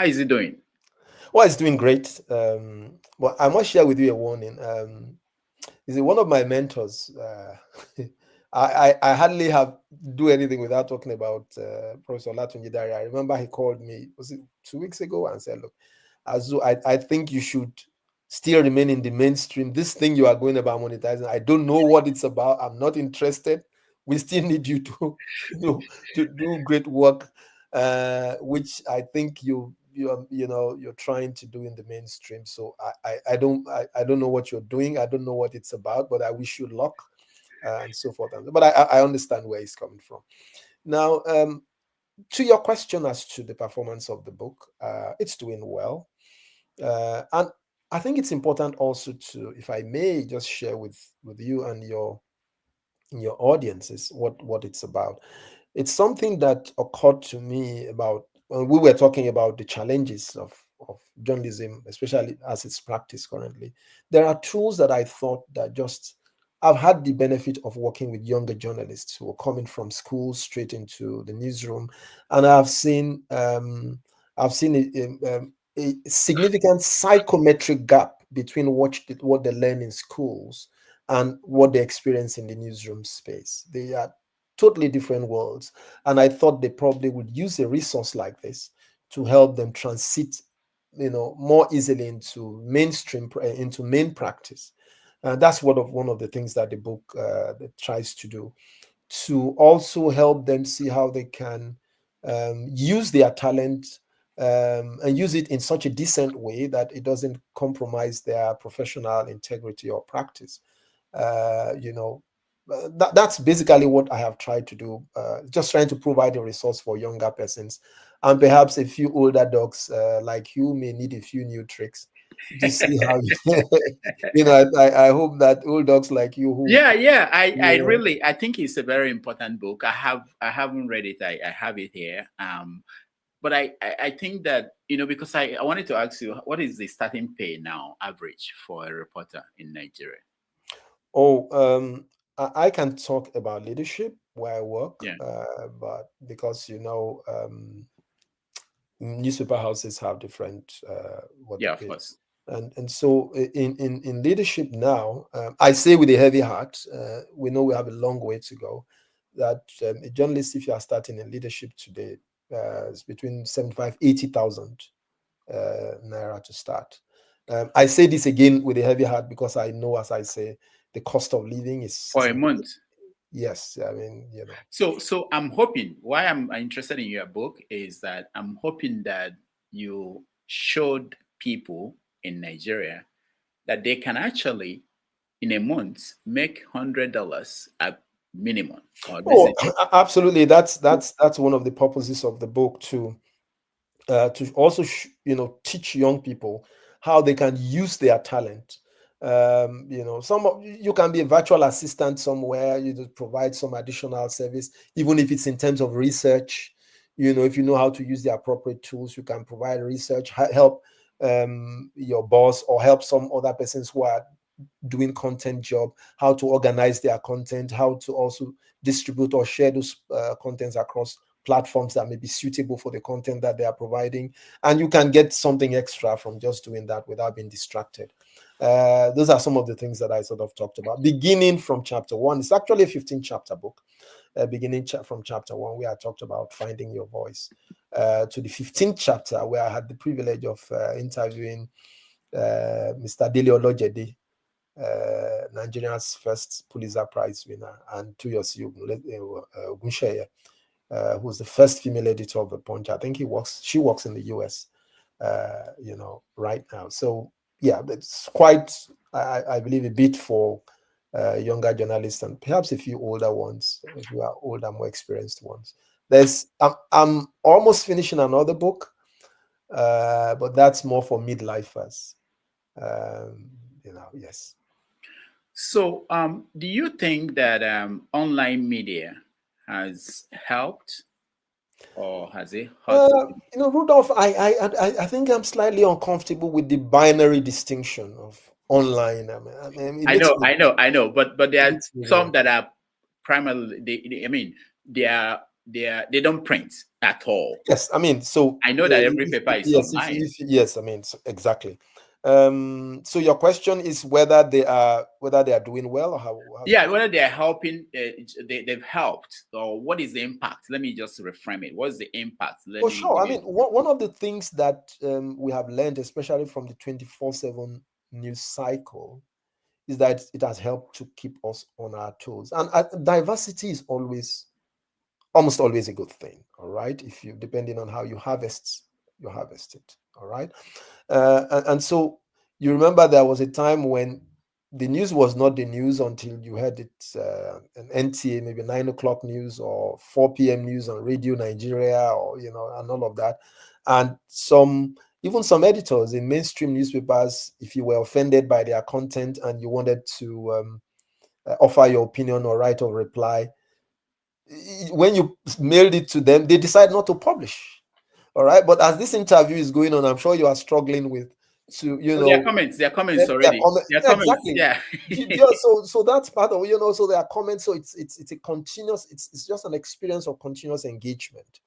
is it doing? Well, it's doing great. But I must share with you a warning. Is one of my mentors. I hardly do anything without talking about Professor Olatunji Dare. I remember he called me, was it 2 weeks ago, and said, "Look, I think you should still remain in the mainstream. This thing you are going about monetizing, I don't know what it's about. I'm not interested. We still need you to do great work, which I think you're trying to do in the mainstream. So I don't know what you're doing. I don't know what it's about, but I wish you luck." And so forth. But I understand where he's coming from. Now, to your question as to the performance of the book, it's doing well. And I think it's important also to, if I may, just share with you and your audiences what it's about. It's something that occurred to me about when we were talking about the challenges of journalism, especially as it's practiced currently. There are tools that I thought that just I've had the benefit of working with younger journalists who are coming from school straight into the newsroom, and I've seen a significant psychometric gap between what they learn in schools and what they experience in the newsroom space. They are totally different worlds, and I thought they probably would use a resource like this to help them transit, more easily into mainstream, into main practice. That's one of the things that the book that tries to do, to also help them see how they can use their talent and use it in such a decent way that it doesn't compromise their professional integrity or practice. That's basically what I have tried to do, just trying to provide a resource for younger persons, and perhaps a few older dogs like you may need a few new tricks to see how I hope that old dogs like you who I think it's a very important book. I haven't read it. I have it here. But I think that, because I wanted to ask you, what is the starting pay now average for a reporter in Nigeria? I can talk about leadership where I work, but because newspaper houses have different of course. And so in leadership now, I say with a heavy heart, we know we have a long way to go. That a journalist, if you are starting in leadership today, is between 75,000-80,000 naira to start. I say this again with a heavy heart because I know, as I say, the cost of living is for a month. Yes, I mean, So I'm hoping, why I'm interested in your book is that I'm hoping that you showed people in Nigeria that they can actually, in a month, make $100 at minimum. Absolutely. That's one of the purposes of the book to also teach young people how they can use their talent. You can be a virtual assistant somewhere, you just provide some additional service, even if it's in terms of research. If you know how to use the appropriate tools, you can provide research, help your boss, or help some other persons who are doing content job, how to organize their content, how to also distribute or share those contents across platforms that may be suitable for the content that they are providing. And you can get something extra from just doing that without being distracted. Those are some of the things that I sort of talked about, beginning from chapter 1. It's actually a 15-chapter book, beginning from chapter 1, where I talked about finding your voice, to the 15th chapter, where I had the privilege of interviewing Mr. Dele Olojede, Nigeria's first Pulitzer Prize winner, and Tuyosi Ogunsheye, who's the first female editor of The Punch. I think she works in the US, right now. So yeah, it's quite, I believe, a bit for younger journalists and perhaps a few older ones, if you are older, more experienced ones. I'm almost finishing another book, but that's more for midlifers. Yes. So, do you think that online media has helped, or has it hurt? Rudolph, I think I'm slightly uncomfortable with the binary distinction of online. It I makes know, me, I know, but there it are makes me some that are primarily. They don't print at all. yes. So I know that every paper is yes, online. yes. Exactly. So your question is whether they are doing well, or how Yeah, whether they're helping, they've helped, or what is the impact? Let me just reframe it. What's the impact? Let Oh, me sure. give you. One of the things that we have learned, especially from the 24/7 news cycle, is that it has helped to keep us on our toes. And diversity is almost always a good thing. All right, if you depending on how you harvest it. All right, and so you remember there was a time when the news was not the news until you heard it an NTA, maybe 9 o'clock news or 4 p.m. news on Radio Nigeria, or and all of that. And even some editors in mainstream newspapers, if you were offended by their content and you wanted to offer your opinion or write a reply, when you mailed it to them, they decide not to publish. All right. But as this interview is going on, I'm sure you are struggling with There are comments already. There are comments. exactly. Yeah. So that's part of so there are comments. So it's a continuous, it's just an experience of continuous engagement.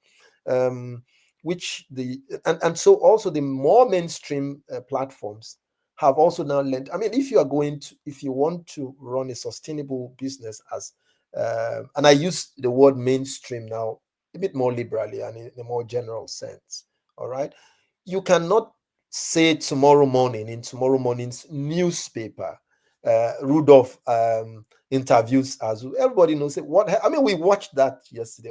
Which and so also the more mainstream platforms have also now learned. If you want to run a sustainable business as and I use the word mainstream now a bit more liberally and in a more general sense. All right. You cannot say tomorrow morning in tomorrow morning's newspaper, Rudolph interviews Azu. Everybody knows it. We watched that yesterday.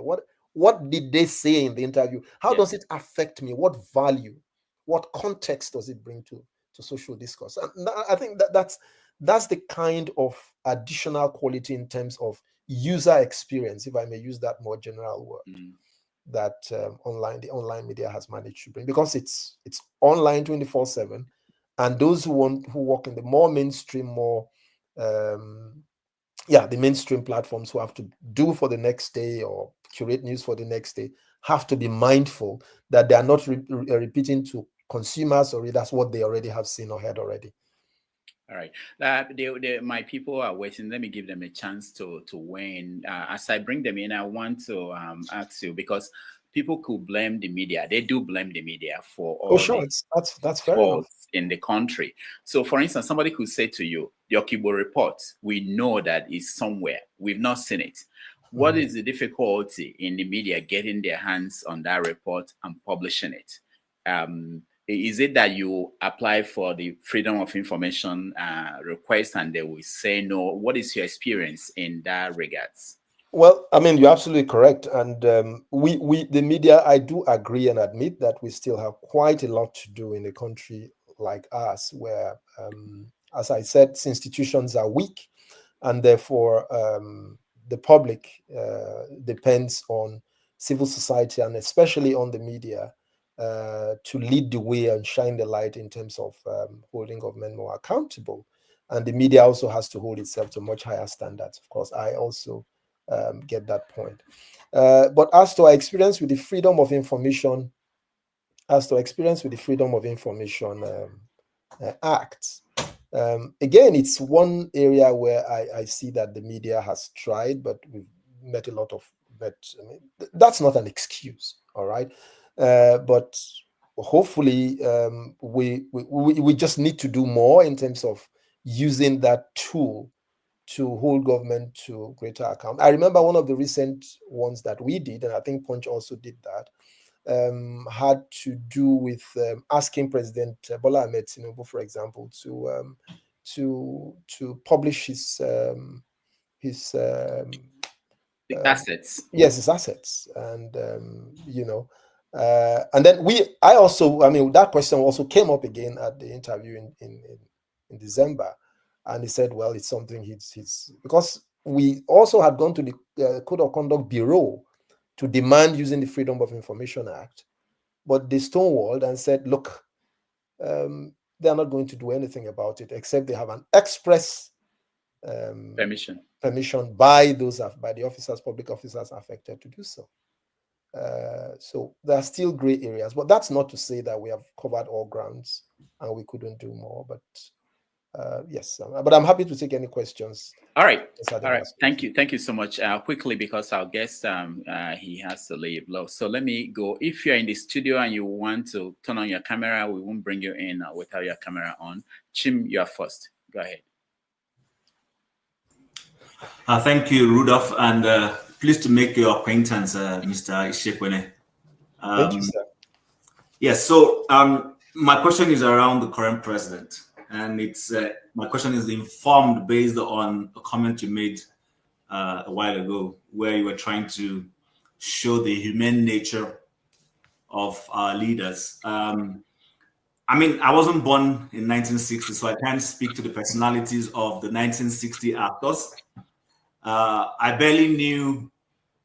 What did they say in the interview? How does it affect me? What value? What context does it bring to social discourse? And I think that's the kind of additional quality in terms of user experience, if I may use that more general word, that the online media has managed to bring, because it's online 24/7, and those who work in the more mainstream, the mainstream platforms, who have to do for the next day or curate news for the next day, have to be mindful that they are not repeating to consumers or readers what they already have seen or heard already. All right. My people are waiting. Let me give them a chance to weigh in. As I bring them in, I want to ask you, because people could blame the media. They do blame the media for all that's fair enough in the country. So, for instance, somebody could say to you, the Okibo report, we know that is somewhere. We've not seen it. What is the difficulty in the media getting their hands on that report and publishing it? Is it that you apply for the Freedom of Information request and they will say no? What is your experience in that regards? Well, you're absolutely correct. And the media, I do agree and admit that we still have quite a lot to do in a country like us, where, as I said, institutions are weak, and therefore the public depends on civil society and especially on the media to lead the way and shine the light in terms of holding government more accountable. And the media also has to hold itself to much higher standards. Of course, I also get that point. But as to our experience with the Freedom of Information, Act, again, it's one area where I see that the media has tried, but we've met a lot of. That's not an excuse, all right. But hopefully, we just need to do more in terms of using that tool to hold government to greater account. I remember one of the recent ones that we did, and I think Punch also did that, had to do with asking President Bola Ahmed Tinubu, for example, to publish his assets. Yes, his assets, and and then that question also came up again at the interview in December, and he said, well, it's something he's because we also had gone to the Code of Conduct Bureau to demand using the Freedom of Information Act, but they stonewalled and said, look, they are not going to do anything about it except they have an express permission by the officers, public officers affected to do so. So there are still gray areas, but that's not to say that we have covered all grounds and we couldn't do more. But yes, but I'm happy to take any questions. All right. Thank you so much. Quickly, because our guest he has to leave. So let me go. If you're in the studio and you want to turn on your camera, we won't bring you in without your camera on. Chim, you are first. Go ahead. Thank you, Rudolph, and pleased to make your acquaintance, Mr. Ishiekwene. Thank you, sir. Yes, so my question is around the current president, and it's my question is informed based on a comment you made a while ago, where you were trying to show the humane nature of our leaders. I mean, I wasn't born in 1960, so I can't speak to the personalities of the 1960 actors. I barely knew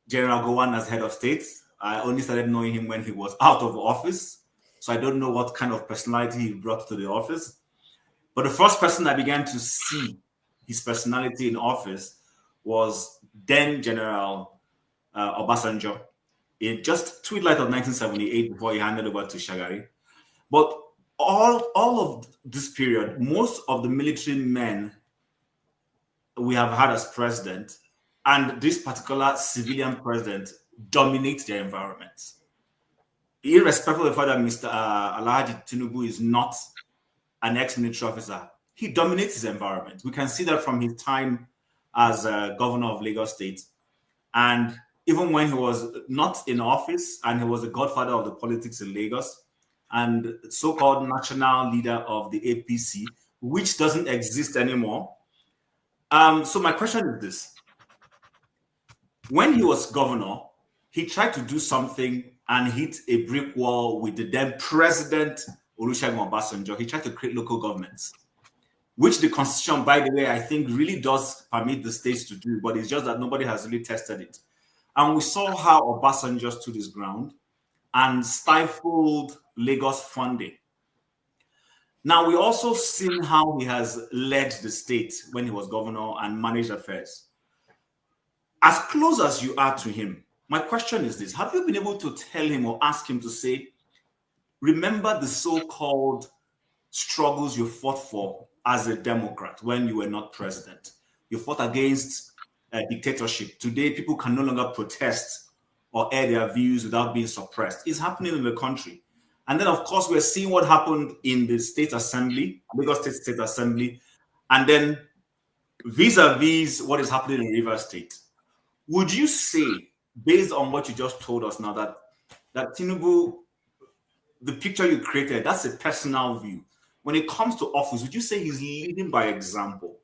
General Gowon as head of state. I only started knowing him when he was out of office. So I don't know what kind of personality he brought to the office. But the first person I began to see his personality in office was then General Obasanjo, in just twilight of 1978 before he handed over to Shagari. But all of this period, most of the military men we have had as president and this particular civilian president dominate their environments. Irrespective of the fact that Mr. Alhaji Tinubu is not an ex-military officer, he dominates his environment. We can see that from his time as governor of Lagos State. And even when he was not in office and he was the godfather of the politics in Lagos and so-called national leader of the APC, which doesn't exist anymore. So my question is this. When he was governor, he tried to do something and hit a brick wall with the then president, Olusegun Obasanjo. He tried to create local governments, which the constitution, by the way, I think really does permit the states to do, but it's just that nobody has really tested it. And we saw how Obasanjo stood his ground and stifled Lagos funding. Now, we also seen how he has led the state when he was governor and managed affairs. As close as you are to him, my question is this. Have you been able to tell him or ask him to say, remember the so-called struggles you fought for as a Democrat when you were not president? You fought against dictatorship. Today, people can no longer protest or air their views without being suppressed. It's happening in the country. And then, of course, we're seeing what happened in the State Assembly, Lagos State Assembly, and then vis-a-vis what is happening in Rivers State. Would you say, based on what you just told us now, that Tinubu, the picture you created, that's a personal view. When it comes to office, would you say he's leading by example?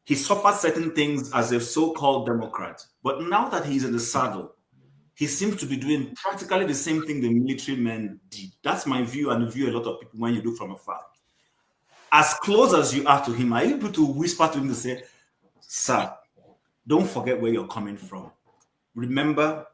He suffered certain things as a so-called Democrat, but now that he's in the saddle, he seems to be doing practically the same thing the military men did. That's my view and the view a lot of people when you look from afar. As close as you are to him, are you able to whisper to him to say, sir, don't forget where you're coming from. Remember,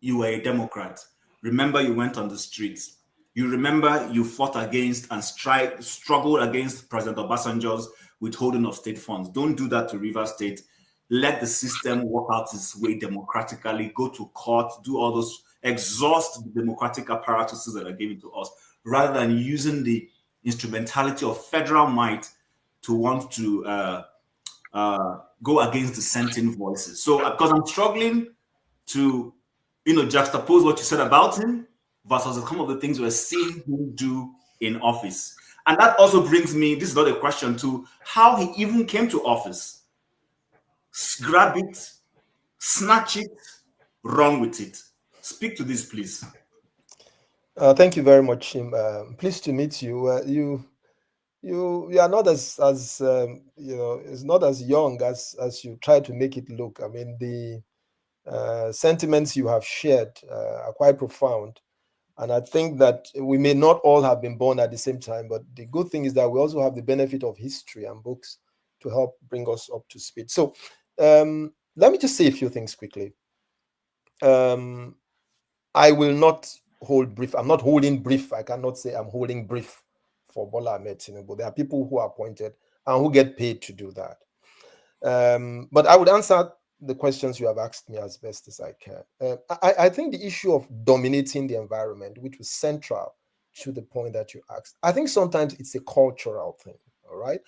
you were a Democrat. Remember, you went on the streets. You remember you fought against and struggled against President Obasanjo's withholding of state funds. Don't do that to Rivers State. Let the system work out its way democratically, go to court, do all those, exhaust the democratic apparatuses that are given to us, rather than using the instrumentality of federal might to want to go against dissenting voices. So, because I'm struggling to, juxtapose what you said about him versus some of the things we're seeing him do in office. And that also brings me, this is not a question, to how he even came to office. Grab it, snatch it, run with it. Speak to this, please. Thank you very much, Chim. Pleased to meet you. You are not as it's not as young as you try to make it look. I mean, the sentiments you have shared are quite profound. And I think that we may not all have been born at the same time, but the good thing is that we also have the benefit of history and books to help bring us up to speed. So let me just say a few things quickly. I will not hold brief. I'm not holding brief. I cannot say I'm holding brief for Bola Ahmed Tinubu. There are people who are appointed and who get paid to do that. But I would answer the questions you have asked me as best as I can. I think the issue of dominating the environment, which was central to the point that you asked, I think sometimes it's a cultural thing, all right?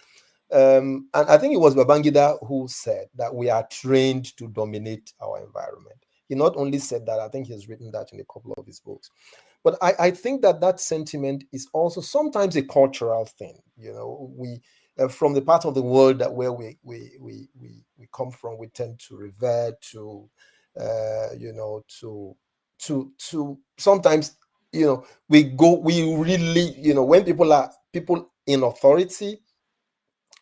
And I think it was Babangida who said that we are trained to dominate our environment. He not only said that, I think he's written that in a couple of his books. But I think that sentiment is also sometimes a cultural thing. You know, we from the part of the world that where we come from, we tend to revert to, you know, to sometimes, you know, we really, you know, when people in authority,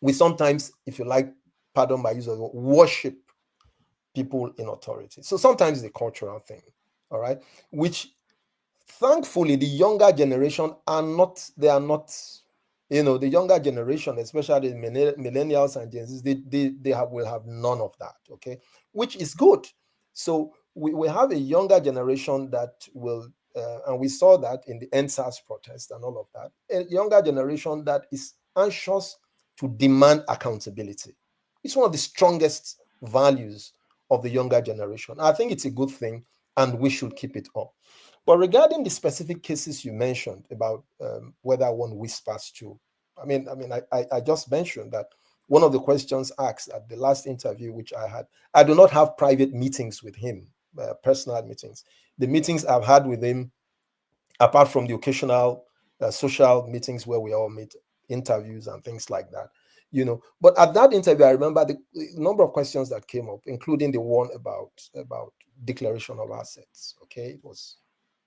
we sometimes, if you like, pardon my use of the word, worship people in authority. So sometimes it's a cultural thing, all right, which thankfully the younger generation are not, you know, the younger generation, especially the millennials and Gen Zs, they will have none of that, okay, which is good. So we have a younger generation that will, and we saw that in the NSAS protest and all of that, a younger generation that is anxious to demand accountability. It's one of the strongest values of the younger generation. I think it's a good thing, and we should keep it up. But regarding the specific cases you mentioned about whether one whispers to, I just mentioned that one of the questions asked at the last interview, which I had, I do not have private meetings with him, personal meetings. The meetings I've had with him, apart from the occasional social meetings where we all meet, interviews and things like that, you know. But at that interview, I remember the number of questions that came up, including the one about declaration of assets. Okay,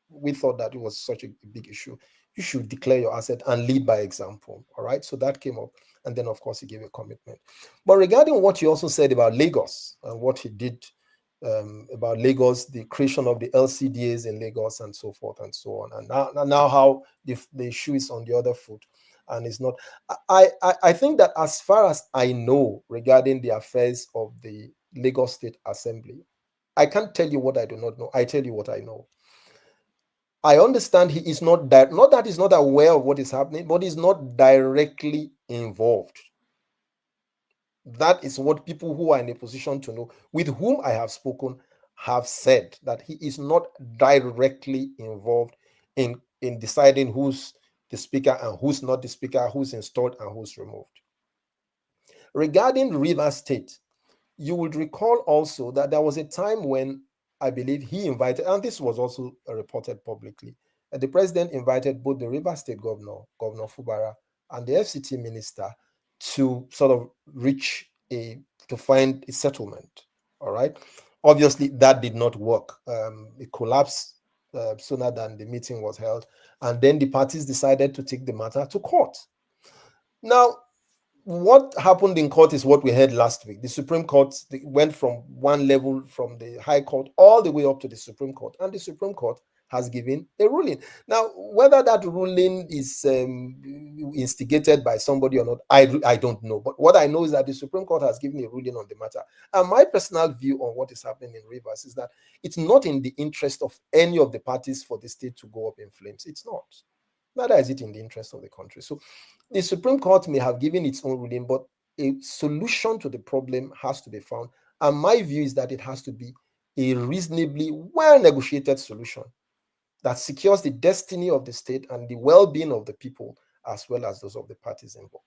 we thought that it was such a big issue. You should declare your asset and lead by example. All right, so that came up, and then of course he gave a commitment. But regarding what you also said about Lagos and what he did about Lagos, the creation of the LCDAs in Lagos and so forth and so on, and now how the issue is on the other foot, and it's not. I think that as far as I know regarding the affairs of the Lagos State Assembly, I can't tell you what I do not know. I tell you what I know. I understand he is not that, not that he's not aware of what is happening, but he's not directly involved. That is what people who are in a position to know, with whom I have spoken, have said, that he is not directly involved in deciding who's the speaker and who's not the speaker, who's installed and who's removed. Regarding Rivers State, you would recall also that there was a time when I believe he invited, and this was also reported publicly, the president invited both the Rivers State Governor Fubara, and the FCT minister to sort of to find a settlement. All right. Obviously, that did not work. It collapsed sooner than the meeting was held, and then the parties decided to take the matter to court. Now, what happened in court is what we heard last week. The Supreme Court went from one level, from the High Court, all the way up to the Supreme Court, and the Supreme Court has given a ruling. Now, whether that ruling is instigated by somebody or not, I don't know. But what I know is that the Supreme Court has given a ruling on the matter. And my personal view on what is happening in Rivers is that it's not in the interest of any of the parties for the state to go up in flames. It's not. Neither is it in the interest of the country. So the Supreme Court may have given its own ruling, but a solution to the problem has to be found. And my view is that it has to be a reasonably well-negotiated solution that secures the destiny of the state and the well-being of the people, as well as those of the parties involved.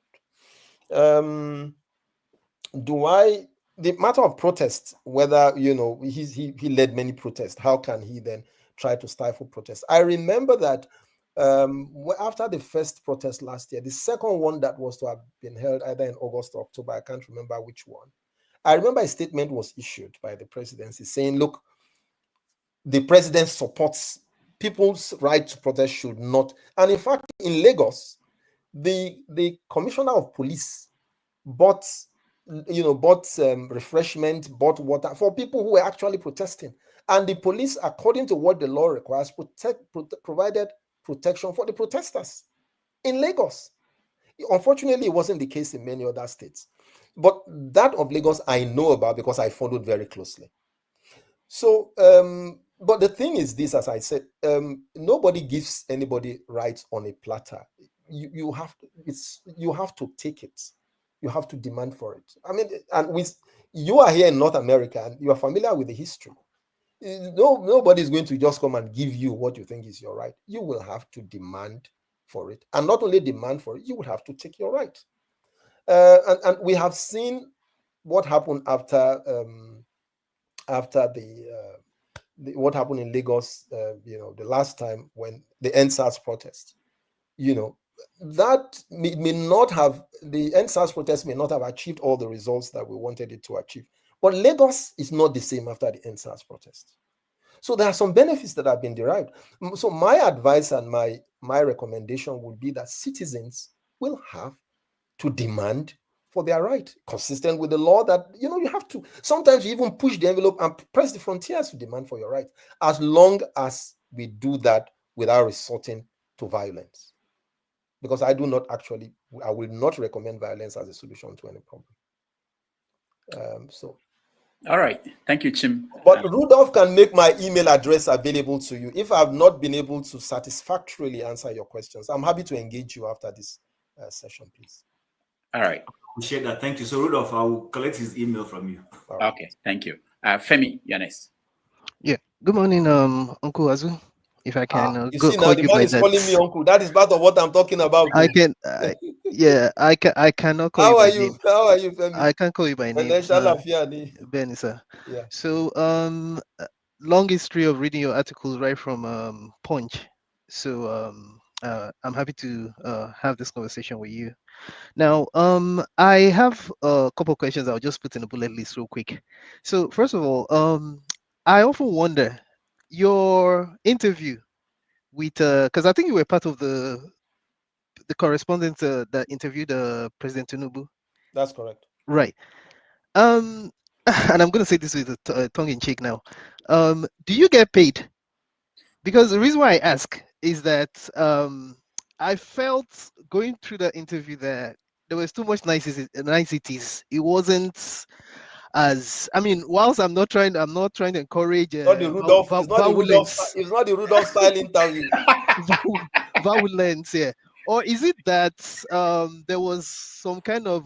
The matter of protest, whether, you know, he led many protests, how can he then try to stifle protests? I remember that after the first protest last year, the second one that was to have been held either in August or October, I can't remember which one. I remember a statement was issued by the presidency saying, look, the president supports people's right to protest should not. And in fact, in Lagos, the commissioner of police bought refreshment, bought water for people who were actually protesting. And the police, according to what the law requires, provided protection for the protesters in Lagos. Unfortunately, it wasn't the case in many other states. But that of Lagos, I know about because I followed very closely. So But the thing is this, as I said, nobody gives anybody rights on a platter. You have to take it. You have to demand for it. I mean, and you are here in North America and you are familiar with the history. Nobody is going to just come and give you what you think is your right. You will have to demand for it, and not only demand for it, you will have to take your right. And we have seen what happened after what happened in Lagos. The last time when the NSAS protest. That may not have, the NSAS protest may not have achieved all the results that we wanted it to achieve. But Lagos is not the same after the NSAS protest. So there are some benefits that have been derived. So my advice and my recommendation would be that citizens will have to demand for their right, consistent with the law that, you have to. Sometimes you even push the envelope and press the frontiers to demand for your right, as long as we do that without resorting to violence. Because I will not recommend violence as a solution to any problem. All right. Thank you, Chim. But Rudolph can make my email address available to you. If I've not been able to satisfactorily answer your questions, I'm happy to engage you after this session, please. All right. Appreciate that. Thank you. So Rudolph, I will collect his email from you. Right. Okay. Thank you. Femi, you're next. Yeah. Good morning, Uncle Azu. If I can call you by that. Calling me uncle. That is part of what I'm talking about. I can. I cannot call you by name. How are you, Femi? I can call you by name. Ben, sir. Yeah. So, long history of reading your articles right from Punch. So, I'm happy to have this conversation with you. Now, I have a couple of questions. I'll just put in a bullet list real quick. So, first of all, I often wonder your interview with because I think you were part of the correspondent that interviewed President Tinubu. That's correct. Right. And I'm going to say this with a tongue in cheek now. Do you get paid? Because the reason why I ask is that I felt going through the interview that there was too much niceties. It wasn't as, I mean, whilst I'm not trying to encourage it's not the Rudolph style interview. Violence, yeah. Or is it that there was some kind of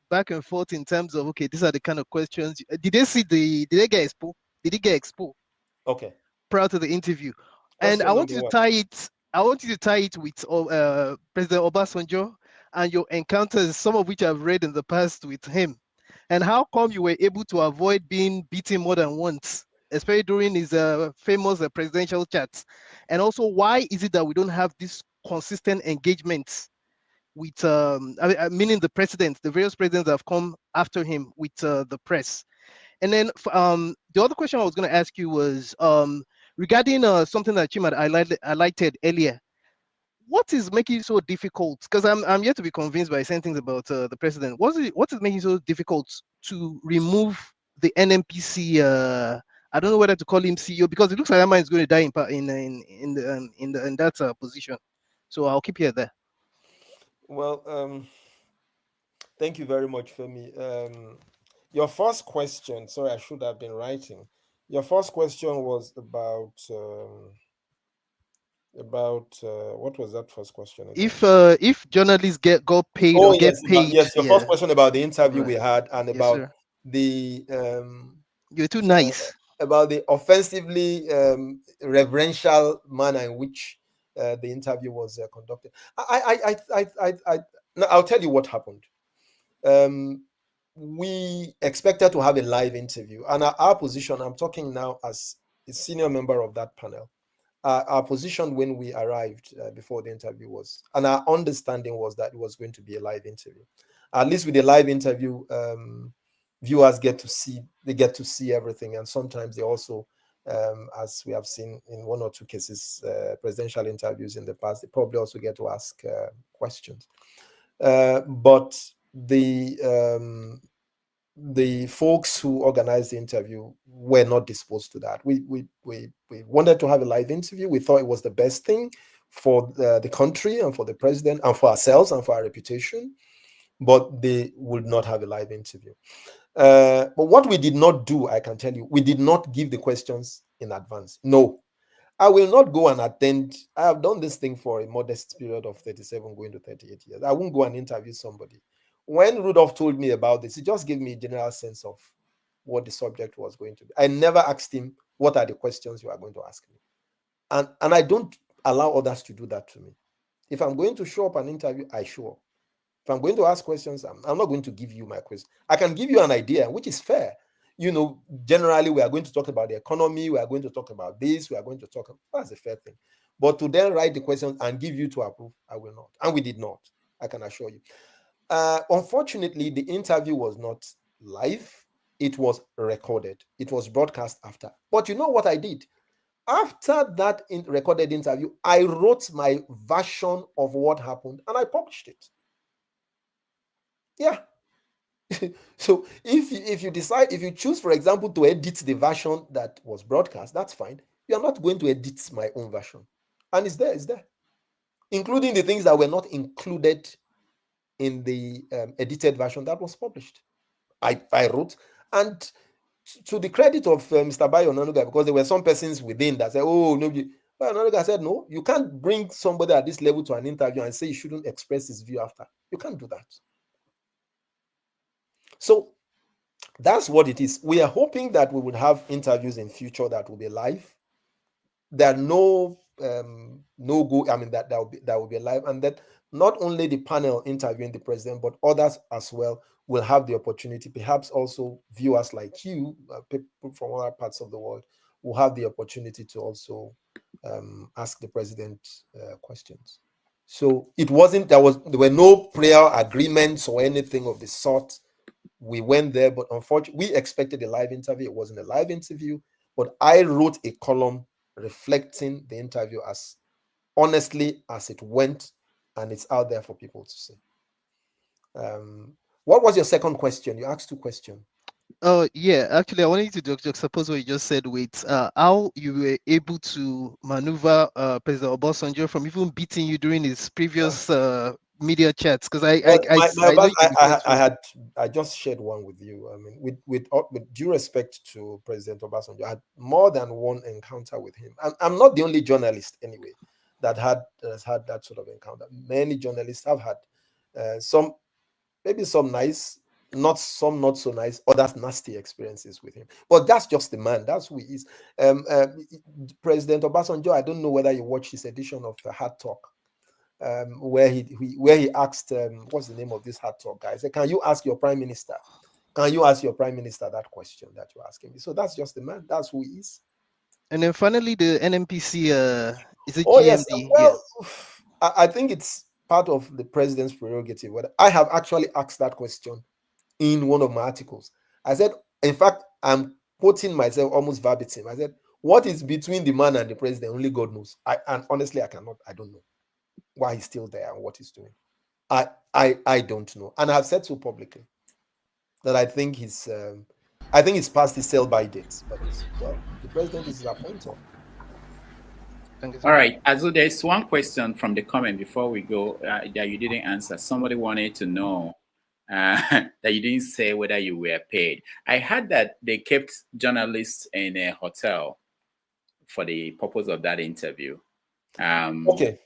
back and forth in terms of, okay, these are the kind of questions. Did they get exposed? Did it get exposed? Okay. Prior to the interview. And I want you to tie it with President Obasanjo and your encounters, some of which I've read in the past with him. And how come you were able to avoid being beaten more than once, especially during his famous presidential chats? And also, why is it that we don't have this consistent engagement with, meaning the various presidents that have come after him with the press? And then the other question I was going to ask you was regarding something that Chim had highlighted earlier. What is making it so difficult? Because I'm yet to be convinced by saying things about the president. What is making it so difficult to remove the NMPC? I don't know whether to call him CEO, because it looks like that man is going to die in that position. So I'll keep you there. Well, thank you very much, Femi. Your first question, sorry, I should have been writing. Your first question was about what was that first question again? If journalists got paid or get paid. Yes, your first question about the interview we had and about the you're too nice about the offensively reverential manner in which the interview was conducted. I'll tell you what happened. We expected to have a live interview, and our position, I'm talking now as a senior member of that panel, our position when we arrived before the interview was, and our understanding was that it was going to be a live interview. At least with a live interview, viewers get to see everything, and sometimes they also, as we have seen in one or two cases, presidential interviews in the past, they probably also get to ask questions. But the folks who organized the interview were not disposed to that. We wanted to have a live interview. We thought it was the best thing for the country and for the president and for ourselves and for our reputation, but they would not have a live interview. But what we did not do, I can tell you, we did not give the questions in advance. No, I will not go and attend. I have done this thing for a modest period of 37 going to 38 years. I won't go and interview somebody. When Rudolph told me about this, he just gave me a general sense of what the subject was going to be. I never asked him, what are the questions you are going to ask me? And I don't allow others to do that to me. If I'm going to show up an interview, I show up. If I'm going to ask questions, I'm not going to give you my question. I can give you an idea, which is fair. You know, generally, we are going to talk about the economy. We are going to talk about this. We are going to talk about, that's a fair thing. But to then write the questions and give you to approve, I will not. And we did not, I can assure you. Unfortunately, the interview was not live. It was recorded. It was broadcast after. But you know what I did? After that recorded interview, I wrote my version of what happened and I published it. Yeah. So if you decide, if you choose, for example, to edit the version that was broadcast, that's fine. You're not going to edit my own version. And it's there, including the things that were not included in the edited version that was published. I wrote, and to the credit of Mr. Bayo Onanuga, because there were some persons within that said, oh, no, but Onanuga said, no, you can't bring somebody at this level to an interview and say you shouldn't express his view after. You can't do that. So that's what it is. We are hoping that we would have interviews in future that will be live. There are no go. I mean that will be live, and that not only the panel interviewing the president, but others as well will have the opportunity. Perhaps also viewers like you, people from other parts of the world, will have the opportunity to also ask the president questions. So it wasn't. There were no prior agreements or anything of the sort. We went there, but unfortunately, we expected a live interview. It wasn't a live interview, but I wrote a column reflecting the interview as honestly as it went, and it's out there for people to see. What was your second question? You asked two questions. Oh, yeah. Actually, I wanted you to juxtapose what you just said with how you were able to maneuver President Obasanjo from even beating you during his previous media chats. Because I just shared one with you. I mean, with due respect to President Obasanjo, I had more than one encounter with him. I'm not the only journalist anyway that has had that sort of encounter. Many journalists have had some nice, not so nice, others nasty experiences with him. But that's just the man. That's who he is. President Obasanjo, I don't know whether you watched his edition of Hard Talk, where he asked, what's the name of this Hard Talk guy? He said, can you ask your prime minister? Can you ask your prime minister that question that you're asking me? So that's just the man. That's who he is. And then finally, the NMPC, is it GMD? Yes. Well, yeah. I think it's part of the president's prerogative. I have actually asked that question in one of my articles. I said, in fact, I'm quoting myself almost verbatim. I said, what is between the man and the president? Only God knows. And honestly, I don't know why he's still there and what he's doing. I don't know. And I've said so publicly that I think he's past his sell-by dates. But well, the president is his appointer. All right, Azu, there's one question from the comment before we go that you didn't answer. Somebody wanted to know that you didn't say whether you were paid. I heard that they kept journalists in a hotel for the purpose of that interview. Okay.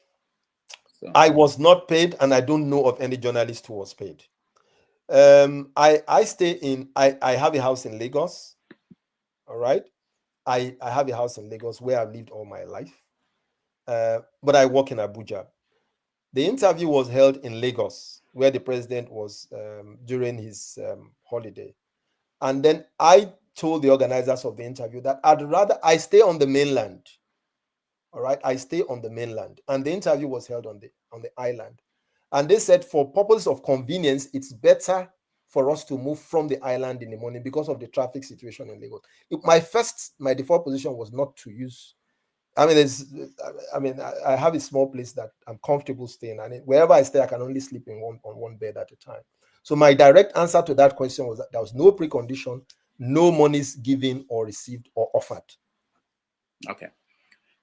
So. I was not paid, and I don't know of any journalist who was paid. I stay in, I have a house in Lagos. All right. I have a house in Lagos where I've lived all my life. But I work in Abuja. The interview was held in Lagos, where the president was during his holiday. And then I told the organizers of the interview that I'd rather I stay on the mainland. All right, I stay on the mainland, and the interview was held on the island. And they said, for purpose of convenience, it's better for us to move from the island in the morning because of the traffic situation in Lagos. My default position was not to use. I have a small place that I'm comfortable staying, and wherever I stay, I can only sleep on one bed at a time. So my direct answer to that question was that there was no precondition, no monies given or received or offered. Okay.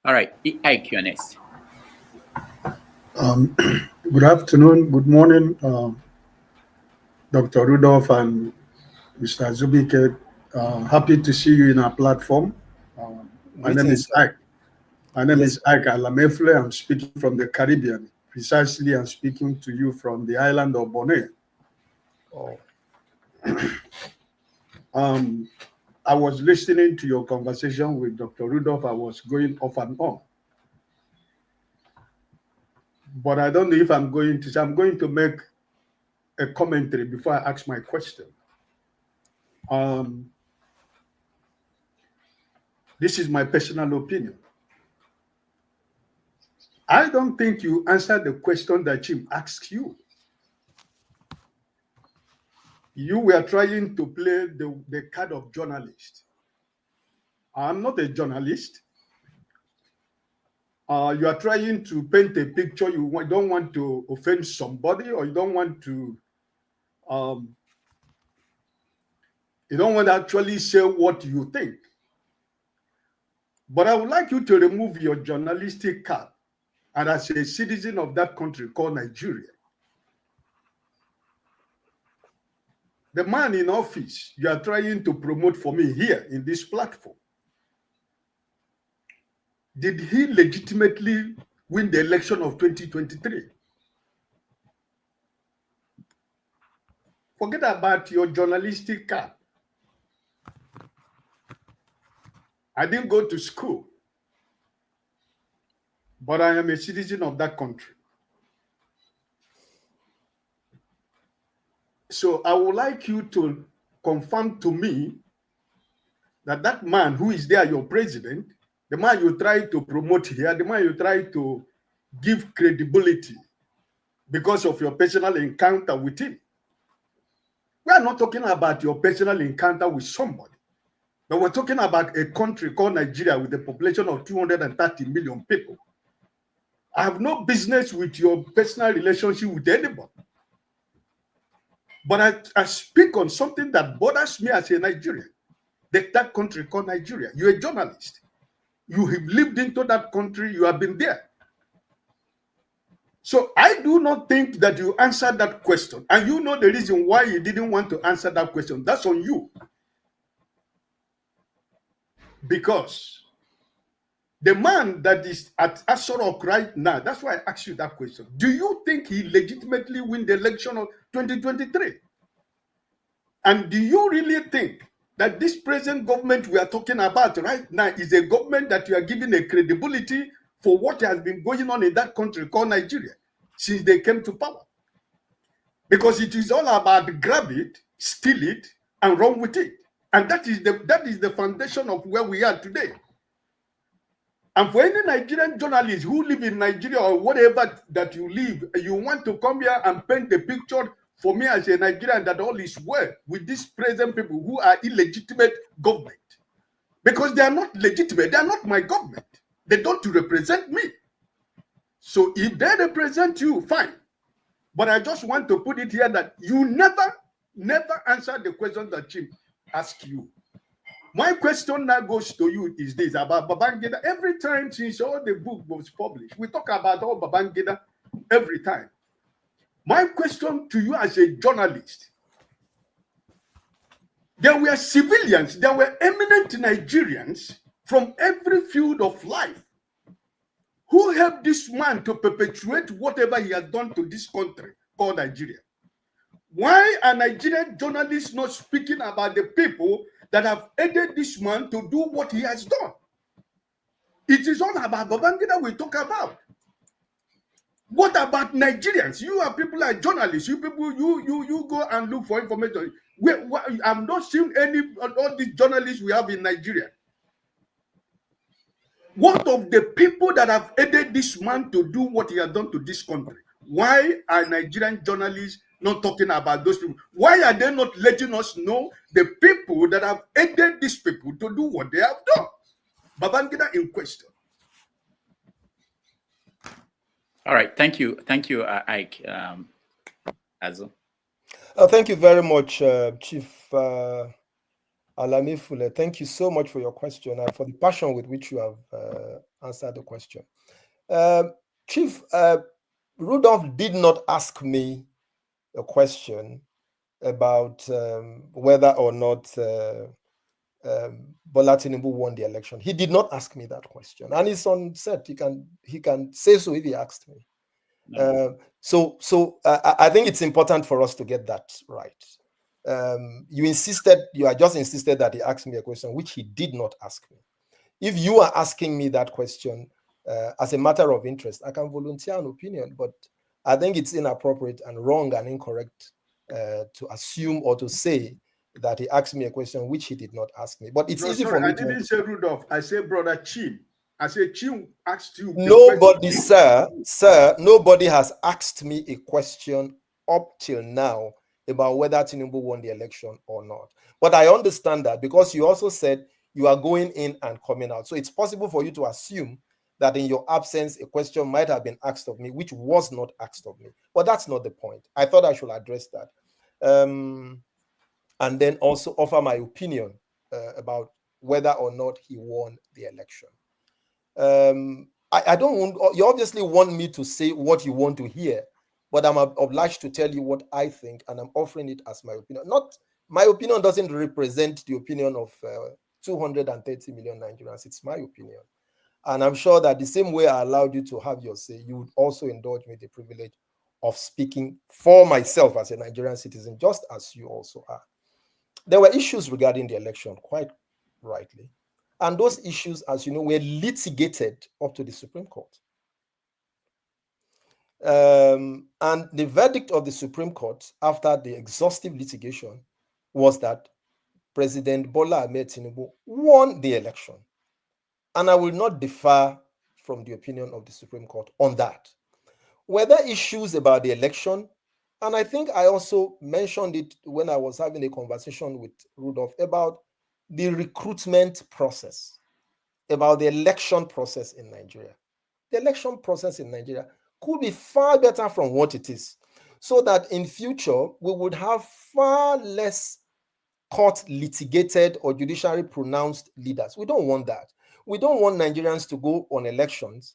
All right, IQ next. Good afternoon, good morning, Dr. Rudolph and Mr. Azubuike. Happy to see you in our platform. My name is Ike. My name is Ike Alamefle. I'm speaking from the Caribbean. Precisely, I'm speaking to you from the island of Bonaire. Oh. I was listening to your conversation with Dr. Rudolph. I was going off and on. But I don't know if I'm going to. So I'm going to make a commentary before I ask my question. This is my personal opinion. I don't think you answered the question that Jim asked you. You were trying to play the card of journalist. I'm not a journalist. You are trying to paint a picture. You don't want to offend somebody, or you don't want to actually say what you think. But I would like you to remove your journalistic cap, and as a citizen of that country called Nigeria, the man in office you are trying to promote for me here in this platform, did he legitimately win the election of 2023? Forget about your journalistic cap. I didn't go to school, but I am a citizen of that country. So I would like you to confirm to me that that man who is there, your president, the man you try to promote here, the man you try to give credibility because of your personal encounter with him. We are not talking about your personal encounter with somebody, but we're talking about a country called Nigeria with a population of 230 million people. I have no business with your personal relationship with anybody. But I speak on something that bothers me as a Nigerian. That country called Nigeria. You're a journalist. You have lived into that country. You have been there. So I do not think that you answered that question. And you know the reason why you didn't want to answer that question. That's on you. Because the man that is at Asorok right now, that's why I asked you that question. Do you think he legitimately win the election of 2023? And do you really think that this present government we are talking about right now is a government that you are giving a credibility for what has been going on in that country called Nigeria since they came to power? Because it is all about grab it, steal it, and run with it. And that is the foundation of where we are today. And for any Nigerian journalist who live in Nigeria or whatever that you live, you want to come here and paint the picture for me as a Nigerian that all is well with these present people who are illegitimate government. Because they are not legitimate. They are not my government. They don't represent me. So if they represent you, fine. But I just want to put it here that you never answered the question that Jim asked you. My question now goes to you is this about Babangida. Every time since all the book was published, we talk about all Babangida every time. My question to you as a journalist, there were civilians, there were eminent Nigerians from every field of life who helped this man to perpetuate whatever he has done to this country called Nigeria. Why are Nigerian journalists not speaking about the people that have aided this man to do what he has done? It is all about Babangida we talk about. What about Nigerians? You are people like journalists. You people, you go and look for information. I've not seen any all these journalists we have in Nigeria. What of the people that have aided this man to do what he has done to this country? Why are Nigerian journalists not talking about those people? Why are they not letting us know the people that have aided these people to do what they have done? Babangida in question. All right, thank you, Ike. Azu. Thank you very much, Chief Alamefule. Thank you so much for your question and for the passion with which you have answered the question. Chief Rudolph did not ask me a question about whether or not Bola Tinubu won the election. He did not ask me that question, and it's on set. He can say so if he asked me. No. I think it's important for us to get that right. You just insisted that he asked me a question which he did not ask me. If you are asking me that question as a matter of interest, I can volunteer an opinion, but I think it's inappropriate and wrong and incorrect to assume or to say that he asked me a question which he did not ask me. But it's easy for me I didn't say Rudolph. I said Brother Chin. I said Chin asked you. Nobody, sir, nobody has asked me a question up till now about whether Tinubu won the election or not. But I understand that because you also said you are going in and coming out. So it's possible for you to assume that in your absence, a question might have been asked of me, which was not asked of me. But that's not the point. I thought I should address that. And then also offer my opinion about whether or not he won the election. I don't want, you obviously want me to say what you want to hear, but I'm obliged to tell you what I think, and I'm offering it as my opinion. My opinion doesn't represent the opinion of 230 million Nigerians. It's my opinion. And I'm sure that the same way I allowed you to have your say, you would also indulge me the privilege of speaking for myself as a Nigerian citizen, just as you also are. There were issues regarding the election, quite rightly. And those issues, as you know, were litigated up to the Supreme Court. And the verdict of the Supreme Court after the exhaustive litigation was that President Bola Ahmed Tinubu won the election. And I will not differ from the opinion of the Supreme Court on that. Were there issues about the election? And I think I also mentioned it when I was having a conversation with Rudolph about the recruitment process, about the election process in Nigeria. The election process in Nigeria could be far better from what it is, so that in future we would have far less court litigated or judiciary pronounced leaders. We don't want that. We don't want Nigerians to go on elections,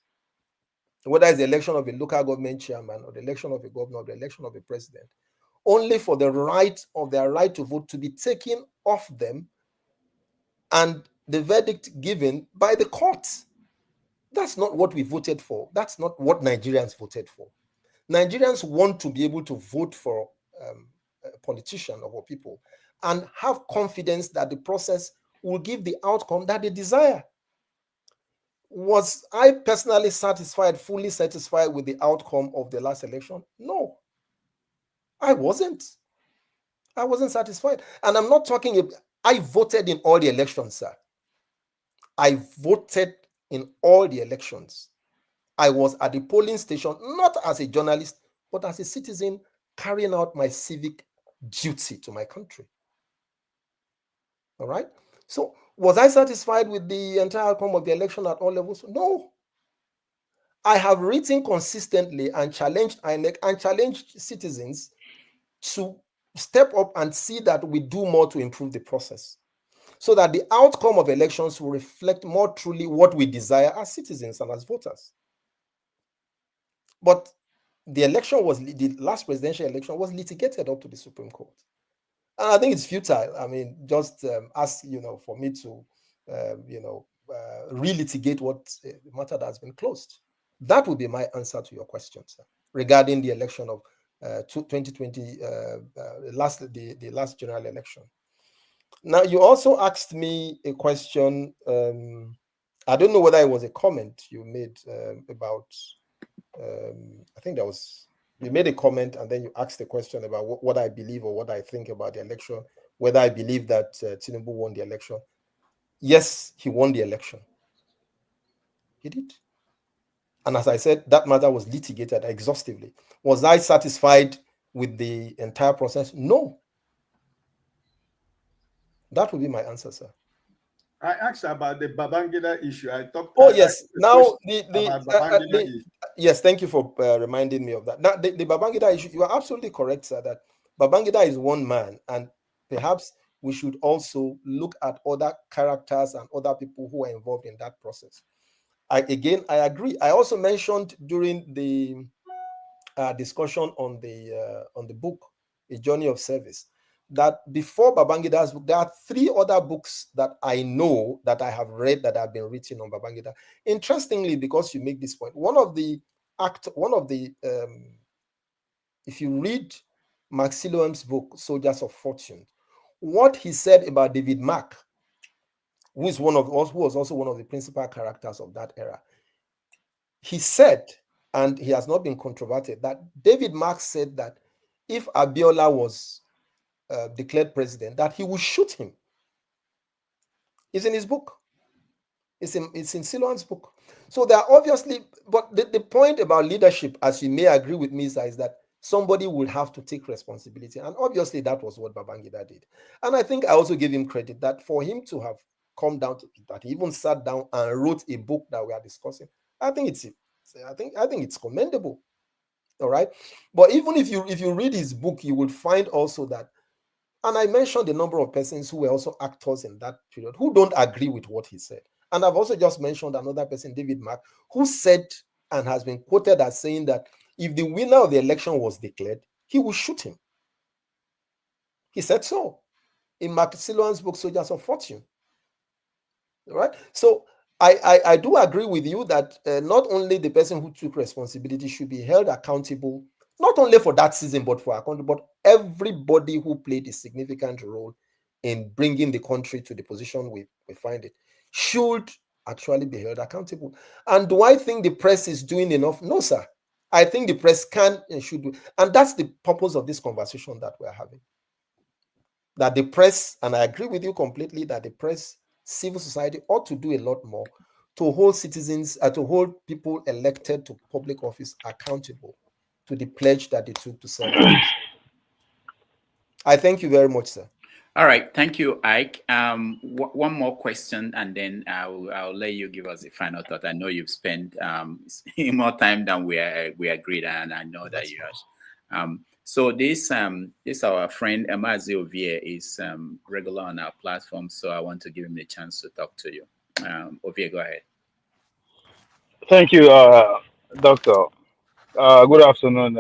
whether it's the election of a local government chairman or the election of a governor or the election of a president, only for the right of their right to vote to be taken off them and the verdict given by the courts. That's not what we voted for. That's not what Nigerians voted for. Nigerians want to be able to vote for a politician or people and have confidence that the process will give the outcome that they desire. Was I personally satisfied, fully satisfied with the outcome of the last election? No, I wasn't. I wasn't satisfied. And I'm not talking, I voted in all the elections, sir. I voted in all the elections. I was at the polling station, not as a journalist, but as a citizen carrying out my civic duty to my country. All right? So was I satisfied with the entire outcome of the election at all levels? No. I have written consistently and challenged INEC and challenged citizens to step up and see that we do more to improve the process, so that the outcome of elections will reflect more truly what we desire as citizens and as voters. But the last presidential election was litigated up to the Supreme Court. And I think it's futile. I mean, just ask, for me to, relitigate what the matter that has been closed. That would be my answer to your question, sir, regarding the election of 2020, the last general election. Now, you also asked me a question. I don't know whether it was a comment you made about, I think you made a comment and then you asked a question about what I believe or what I think about the election, whether I believe that Tinubu won the election. Yes, he won the election. He did. And as I said, that matter was litigated exhaustively. Was I satisfied with the entire process? No. That would be my answer, sir. I asked about the Babangida issue. Yes. Now, yes, thank you for reminding me of that. Now, the Babangida issue, you are absolutely correct, sir, that Babangida is one man, and perhaps we should also look at other characters and other people who are involved in that process. I agree. I also mentioned during the discussion on the book, A Journey of Service, that before Babangida's book, there are 3 other books that I know that I have read that have been written on Babangida. Interestingly, because you make this point, if you read Maxiloem's book, Soldiers of Fortune, what he said about David Mack, who was also one of the principal characters of that era, he said, and he has not been controverted, that David Mack said that if Abiola was declared president, that he would shoot him. It's in his book. It's in Siloam's book. So there are obviously, but the point about leadership, as you may agree with me, is that somebody will have to take responsibility. And obviously that was what Babangida did. And I think I also give him credit that for him to have come down to it, that he even sat down and wrote a book that we are discussing, I think it's commendable. All right. But even if you read his book, you will find also that, and I mentioned the number of persons who were also actors in that period who don't agree with what he said. And I've also just mentioned another person, David Mack, who said and has been quoted as saying that if the winner of the election was declared, he would shoot him. He said so in Mark Siloan's book, Soldiers of Fortune. All right. So I do agree with you that not only the person who took responsibility should be held accountable, not only for that season, but everybody who played a significant role in bringing the country to the position we find it should actually be held accountable. And do I think the press is doing enough? No, sir. I think the press can and should do. And that's the purpose of this conversation that we're having. That the press, and I agree with you completely, that the press, civil society ought to do a lot more to hold citizens, to hold people elected to public office accountable to the pledge that they took to serve. I thank you very much, sir. All right, thank you, Ike. One more question, and then I'll let you give us the final thought. I know you've spent more time than we agreed, and I know that you have. So this our friend Mazi Ovie is regular on our platform, so I want to give him the chance to talk to you. Ovie, go ahead. Thank you, Doctor. Good afternoon,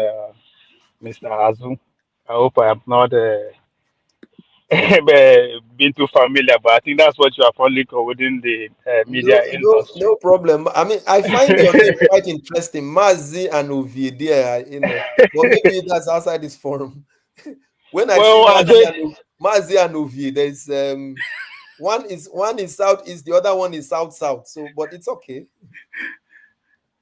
Mr. Azu. I hope I am not been too familiar, but I think that's what you are probably within the media industry. No problem. I mean, I find your name quite interesting, Mazi and Ovie. There, but maybe that's outside this forum. When I see Mazi and Ovie, there's one is southeast, the other one is south. So, but it's okay.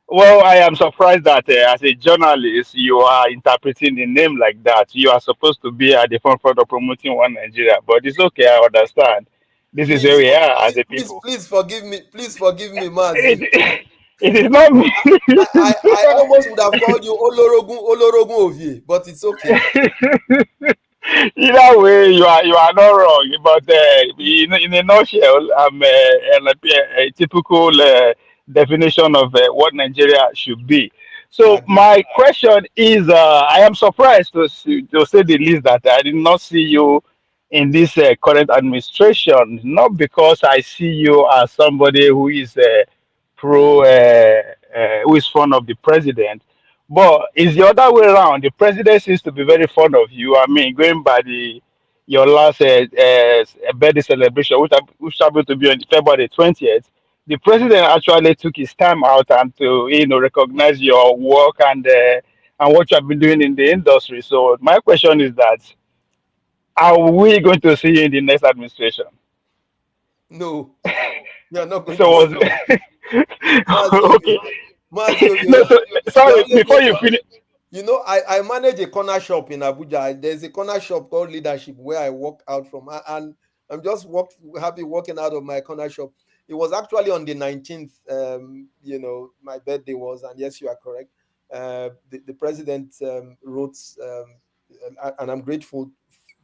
Well, I am surprised that as a journalist, you are interpreting the name like that. You are supposed to be at the forefront of promoting one Nigeria, but it's okay. I understand. This is where we are as a people. Please forgive me, Mazi. It is not me. I almost would have called you Olorogun Ovie, but it's okay. Either way, you are not wrong. But in a nutshell, I'm a typical definition of what Nigeria should be. So my question is, I am surprised to say the least that I did not see you in this current administration. Not because I see you as somebody who is who is fond of the president, but it's the other way around. The president seems to be very fond of you. I mean, going by your last birthday celebration, which happened to be on February 20th, the president actually took his time out and to recognize your work and what you have been doing in the industry. So my question is that, are we going to see you in the next administration? No, you're not going to see okay. No, sorry, before you finish. I manage a corner shop in Abuja. There's a corner shop called Leadership where I walk out from, and I'm just happy walking out of my corner shop. It was actually on the 19th, my birthday was, and yes, you are correct. The president wrote, and I'm grateful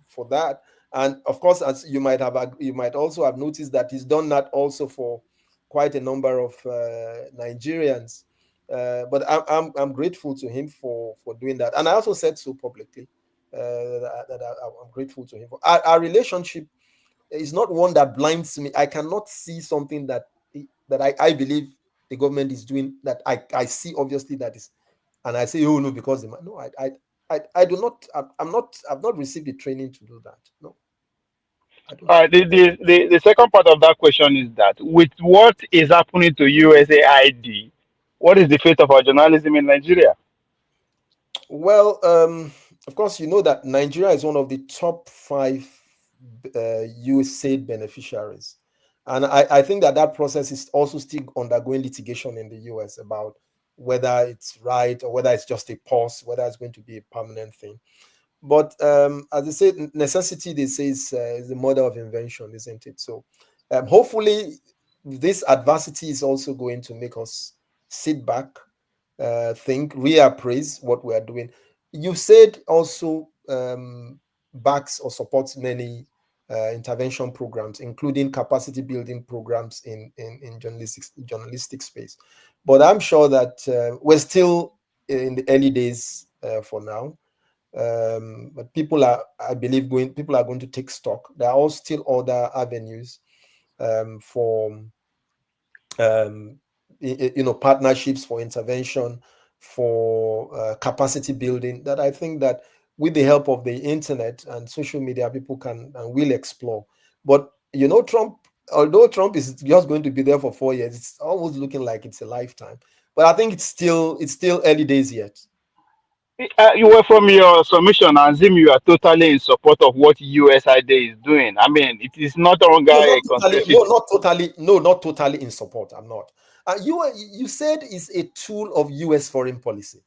for that. And of course, as you might also have noticed that he's done that also for quite a number of Nigerians. But I'm grateful to him for doing that. And I also said so publicly that I'm grateful to him. Our relationship is not one that blinds me. I cannot see something that I believe the government is doing that I see obviously that is, and I say, oh no, because no, I do not. I've not received the training to do that. No, I don't. All right. The second part of that question is that with what is happening to USAID, what is the fate of our journalism in Nigeria? Well, of course, you know that Nigeria is one of the top 5 USAID beneficiaries. And I think that process is also still undergoing litigation in the US about whether it's right or whether it's just a pause, whether it's going to be a permanent thing. But as I said, necessity, they say, is the mother of invention, isn't it? So hopefully this adversity is also going to make us sit back, think, reappraise what we are doing. You said also backs or supports many intervention programs, including capacity building programs in journalistic space. But I'm sure that we're still in the early days for now. But I believe people are going to take stock. There are also still other avenues for partnerships, for intervention, for capacity building, that I think that with the help of the internet and social media, people can and will explore. But although Trump is just going to be there for 4 years, it's almost looking like it's a lifetime. But I think it's still early days yet. You were from your submission, Azim, you are totally in support of what USAID is doing. I mean, it is not longer a conspiracy. Not totally in support. I'm not. You said it's a tool of US foreign policy.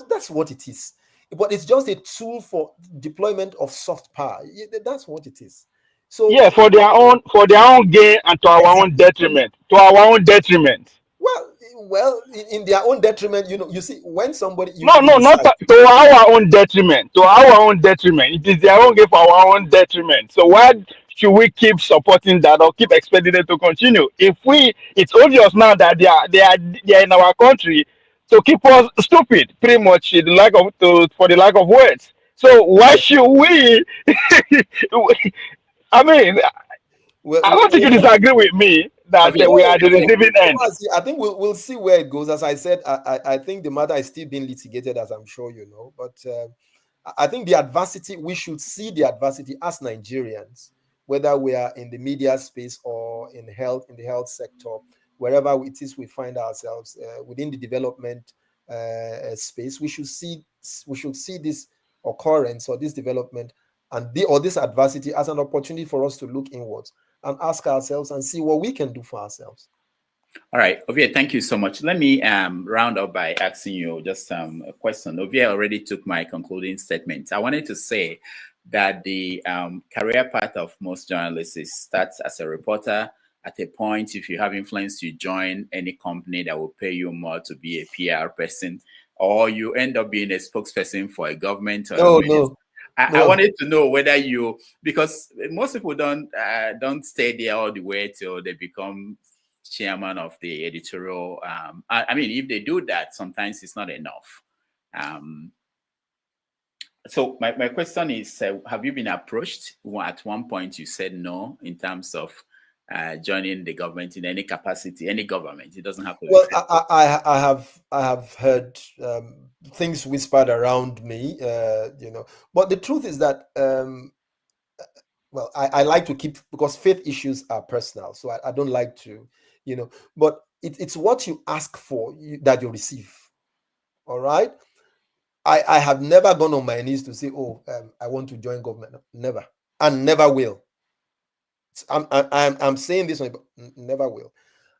That's what it is. But it's just a tool for deployment of soft power. That's what it is. So yeah, for their own gain and to our own detriment. To our own detriment. Well, in their own detriment, you see, when somebody not to our own detriment. To our own detriment. It is their own gain for our own detriment. So why should we keep supporting that or keep expecting them to continue? It's obvious now that they are in our country to keep us stupid, pretty much for the lack of words. So why should we? I mean, I don't think you disagree with me that we are the receiving end. I think we'll see where it goes. As I said, I think the matter is still being litigated, as I'm sure you know. But I think the adversity, we should see the adversity as Nigerians, whether we are in the media space or in the health sector, wherever it is we find ourselves within the development space. We should see this occurrence or this development or this adversity as an opportunity for us to look inwards and ask ourselves and see what we can do for ourselves. All right, Ovie, thank you so much. Let me round up by asking you just a question. Ovie already took my concluding statement. I wanted to say that the career path of most journalists starts as a reporter. At a point, if you have influence, you join any company that will pay you more to be a PR person, or you end up being a spokesperson for a government. Or I wanted to know whether because most people don't stay there all the way till they become chairman of the editorial. I mean, if they do that, sometimes it's not enough. So my question is, have you been approached? At one point, you said no in terms of joining the government in any capacity, any government. It doesn't have to. Well, I have heard things whispered around me, But the truth is that, I like to keep, because faith issues are personal, so I don't like to, But it's what you ask for that you receive. All right. I have never gone on my knees to say, I want to join government. Never, and never will. I'm saying this one, but never will.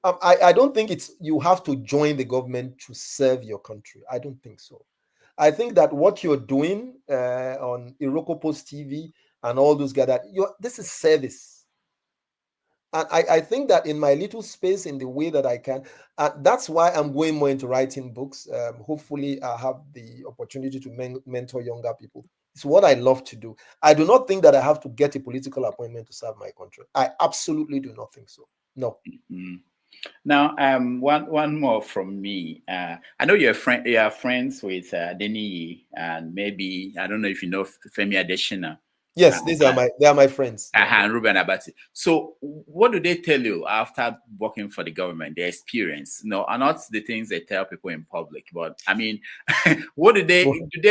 I don't think you have to join the government to serve your country. I don't think so. I think that what you're doing on Iroko Post TV and all those guys, this is service. And I think that in my little space, in the way that I can, that's why I'm going more into writing books. Hopefully, I have the opportunity to mentor younger people. It's what I love to do. I do not think that I have to get a political appointment to serve my country. I absolutely do not think so. No. Mm-hmm. Now, one more from me. I know you're friends with Deni, and maybe, I don't know if you know Femi Adesina, Yes, they are my friends. Ruben Abati. So what do they tell you after working for the government, their experience? No, are not the things they tell people in public, but I mean, what do they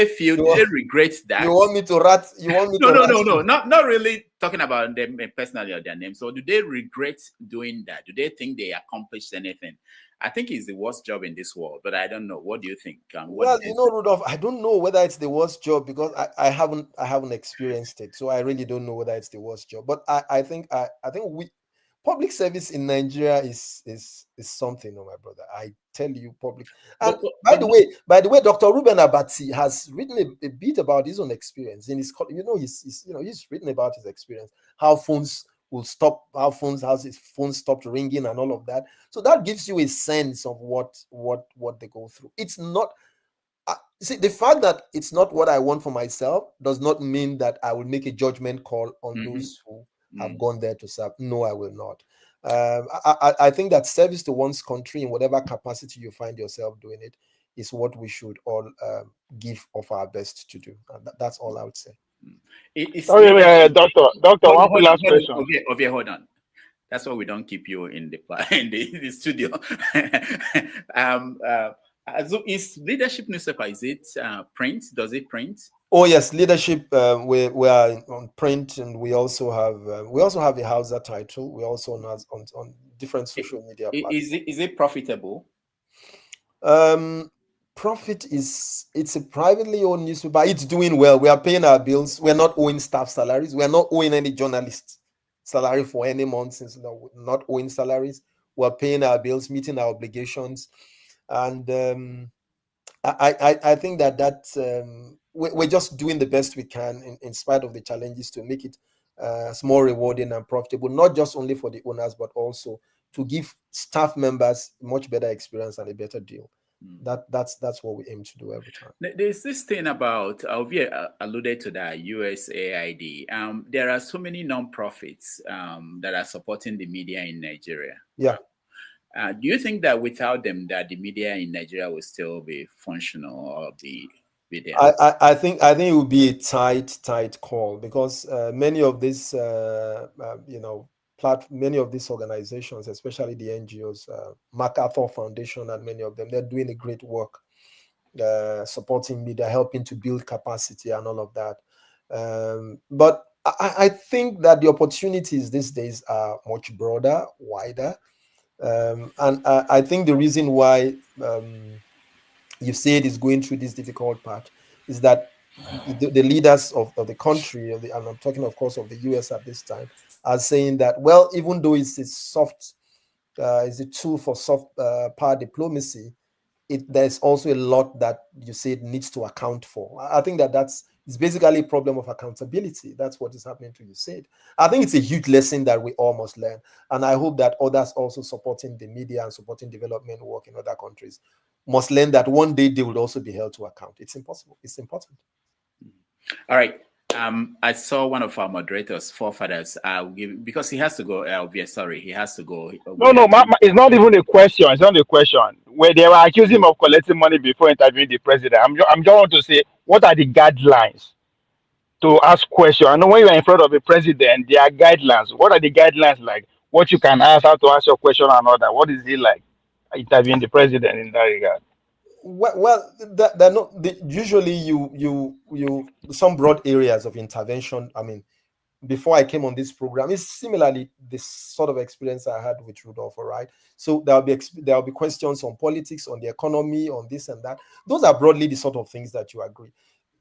feel? Do they regret that? You want me to rat? No, not really talking about them personally or their names. So do they regret doing that? Do they think they accomplished anything? I think it's the worst job in this world, but I don't know. What do you think? Well, Rudolph, I don't know whether it's the worst job because I haven't experienced it, so I really don't know whether it's the worst job. But I think public service in Nigeria is something, my brother. I tell you, public. And by the way, Dr. Ruben Abati has written a bit about his own experience in his. He's written about his experience, how phones will stop, how his phone stopped ringing and all of that. So that gives you a sense of what they go through. It's not see, the fact that it's not what I want for myself does not mean that I will make a judgment call on those who have gone there to serve. No, I will not. I think that service to one's country in whatever capacity you find yourself doing it is what we should all give of our best to do. And that's all I would say. Doctor, one last question. Okay, hold on. That's why we don't keep you in the studio. So is Leadership newspaper, is it print? Does it print? Oh yes, Leadership. We are on print, and we also have a Hausa title. We also on different social media platforms. Is it profitable? Profit it's a privately owned newspaper. It's doing well. We are paying our bills. We're not owing staff salaries. We're not owing any journalists salary for any month since we're not owing salaries. We're paying our bills, meeting our obligations, and I think that we're just doing the best we can in spite of the challenges to make it more rewarding and profitable, not just only for the owners but also to give staff members much better experience and a better deal. That's what we aim to do every time. There's this thing about Ovie alluded to that USAID. There are so many non-profits that are supporting the media in Nigeria. Yeah. Do you think that without them, that the media in Nigeria will still be functional or be there? I think it would be a tight call because many of these many of these organizations, especially the NGOs, MacArthur Foundation, and many of them, they're doing a great work supporting media, helping to build capacity and all of that. But I think that the opportunities these days are much broader, wider. And I think the reason why you say it is going through this difficult part is that the leaders of the country, and I'm talking, of course, of the US at this time, are saying that, well, even though it's a tool for soft power diplomacy, there's also a lot that you say it needs to account for. I think it's basically a problem of accountability. That's what is happening to USAID. I think it's a huge lesson that we all must learn. And I hope that others also supporting the media and supporting development work in other countries must learn that one day they will also be held to account. It's impossible. It's important. All right. I saw one of our moderators, forefathers, because he has to go. He has to go. No, it's not even a question. It's not a question. Where they were accusing him of collecting money before interviewing the president. I'm just want to say, what are the guidelines to ask questions? I know when you are in front of a president, there are guidelines. What are the guidelines like? What you can ask, how to ask your question and all that. What is it like interviewing the president in that regard? Well, they're not. Usually, you some broad areas of intervention. I mean, before I came on this program, it's similarly this sort of experience I had with Rudolph. Right. So there'll be questions on politics, on the economy, on this and that. Those are broadly the sort of things that you agree.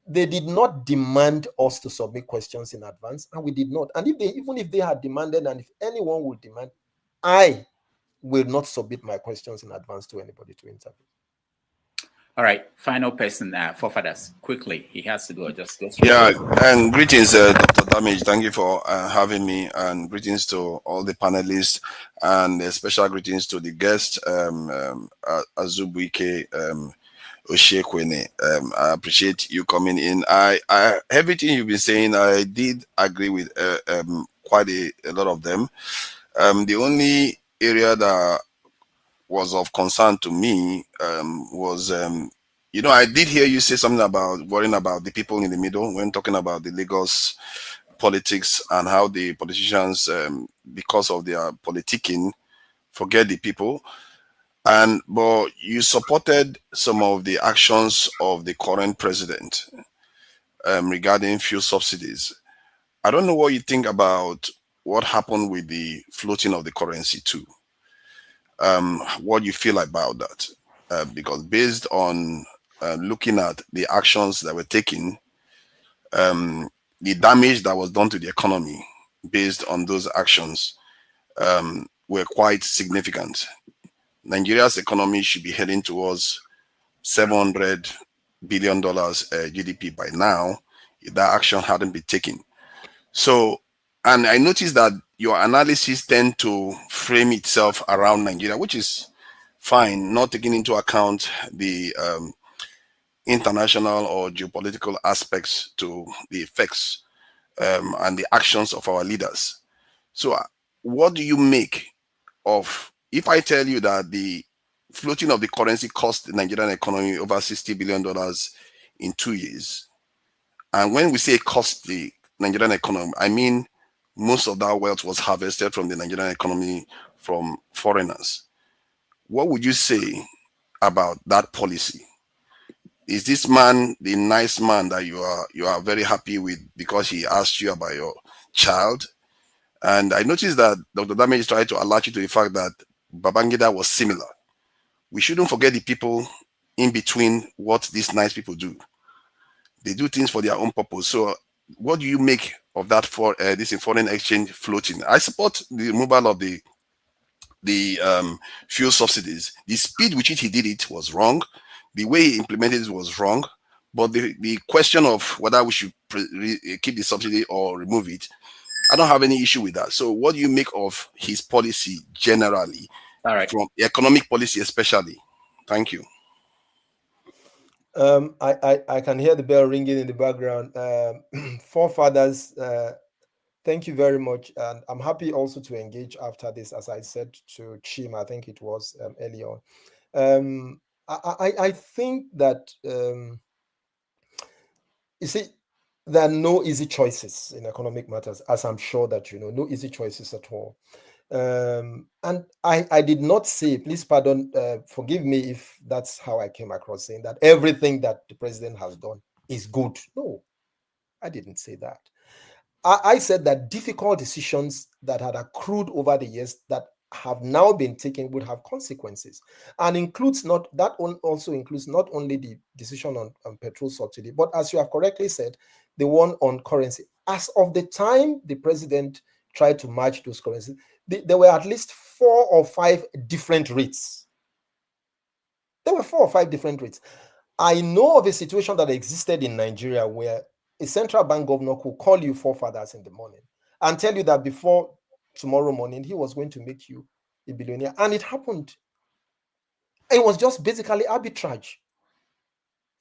They did not demand us to submit questions in advance, and we did not. And even if they had demanded, and if anyone would demand, I will not submit my questions in advance to anybody to interview. All right, final person, forefathers, quickly. He has to go. Just go. Yeah, and greetings, Dr. Damage. Thank you for having me, and greetings to all the panelists, and special greetings to the guest, Azubuike Ishiekwene. I appreciate you coming in. Everything you've been saying, I did agree with quite a lot of them. The only area that was of concern to me was, I did hear you say something about worrying about the people in the middle when talking about the Lagos politics and how the politicians, because of their politicking, forget the people. But you supported some of the actions of the current president regarding fuel subsidies. I don't know what you think about what happened with the floating of the currency too. What you feel about that? Because based on looking at the actions that were taken, the damage that was done to the economy based on those actions were quite significant. Nigeria's economy should be heading towards $700 billion GDP by now if that action hadn't been taken. So, and I noticed that your analysis tend to frame itself around Nigeria, which is fine, not taking into account the international or geopolitical aspects to the effects and the actions of our leaders. So what do you make of, if I tell you that the floating of the currency cost the Nigerian economy over $60 billion in 2 years, and when we say cost the Nigerian economy, I mean most of that wealth was harvested from the Nigerian economy from foreigners. What would you say about that policy? Is this man the nice man that you are very happy with because he asked you about your child? And I noticed that Dr. Damage tried to alert you to the fact that Babangida was similar. We shouldn't forget the people in between what these nice people do. They do things for their own purpose. So what do you make of that for this foreign exchange floating? I support the removal of the fuel subsidies. The speed with which he did it was wrong. The way he implemented it was wrong. But the question of whether we should keep the subsidy or remove it, I don't have any issue with that. So what do you make of his policy generally, from economic policy especially? Thank you. I can hear the bell ringing in the background. Forefathers, thank you very much. And I'm happy also to engage after this, as I said to Chim, I think it was early on. I think that, you see, there are no easy choices in economic matters, as I'm sure that you know, no easy choices at all. And I did not say, please pardon, forgive me if that's how I came across, saying that everything that the president has done is good. No, I didn't say that. I said that difficult decisions that had accrued over the years that have now been taken would have consequences, and also includes not only the decision on petrol subsidy, but as you have correctly said, the one on currency. As of the time the president tried to merge those currencies, there were at least 4 or 5 different rates. There were 4 or 5 different rates. I know of a situation that existed in Nigeria where a central bank governor could call you forefathers in the morning and tell you that before tomorrow morning he was going to make you a billionaire, and it happened. It was just basically arbitrage.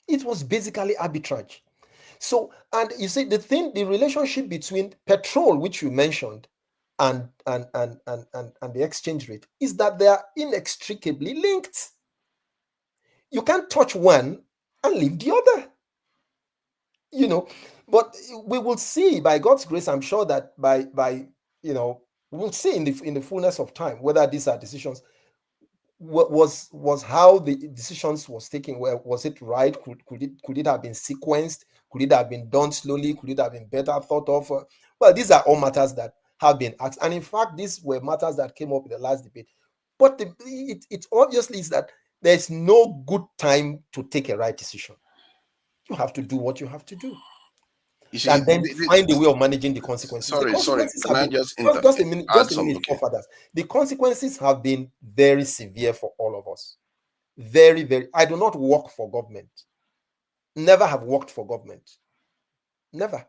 It was basically arbitrage. So, and you see, the relationship between petrol, which you mentioned, and the exchange rate is that they are inextricably linked. You can't touch one and leave the other. You know, but we will see, by God's grace, I'm sure that by we'll see in the fullness of time whether these are decisions. Was how the decisions was taken? Was it right? Could it have been sequenced? Could it have been done slowly? Could it have been better thought of? Well, these are all matters that have been asked, and in fact, these were matters that came up in the last debate. But it obviously is that there's no good time to take a right decision. You have to do what you have to do, and then find a way of managing the consequences. Sorry. Can I just a minute, forefathers. The consequences have been very severe for all of us. Very, very. I do not work for government. Never have worked for government. Never.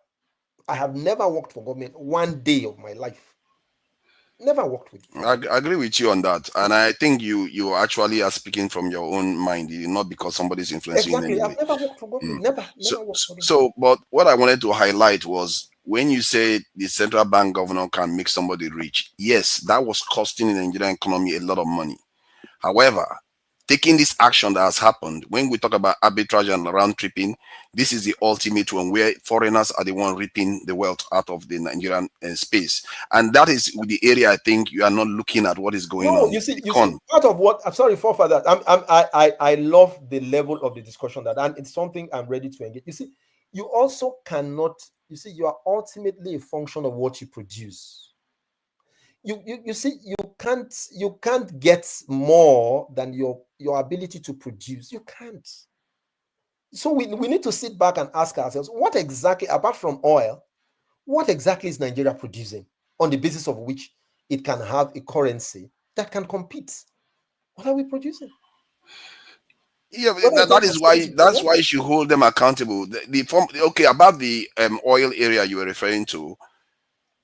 I have never worked for government one day of my life. Never worked with you. I agree with you on that, and I think you actually are speaking from your own mind, not because somebody's influencing you. Exactly. I've never worked for government. Never worked for government. So, but what I wanted to highlight was when you say the central bank governor can make somebody rich. Yes, that was costing the Nigerian economy a lot of money. However, taking this action that has happened, when we talk about arbitrage and round tripping, this is the ultimate one where foreigners are the one reaping the wealth out of the Nigerian space. And that is the area I think you are not looking at what is going on. You see, part of what I'm sorry for that. I love the level of the discussion and it's something I'm ready to engage. You see, you also cannot, you are ultimately a function of what you produce. You see, you can't get more than your ability to produce. You can't. So we need to sit back and ask ourselves, what exactly, apart from oil, what exactly is Nigeria producing on the basis of which it can have a currency that can compete? What are we producing? Yeah, that's why you should hold them accountable. Okay, about the oil area you were referring to,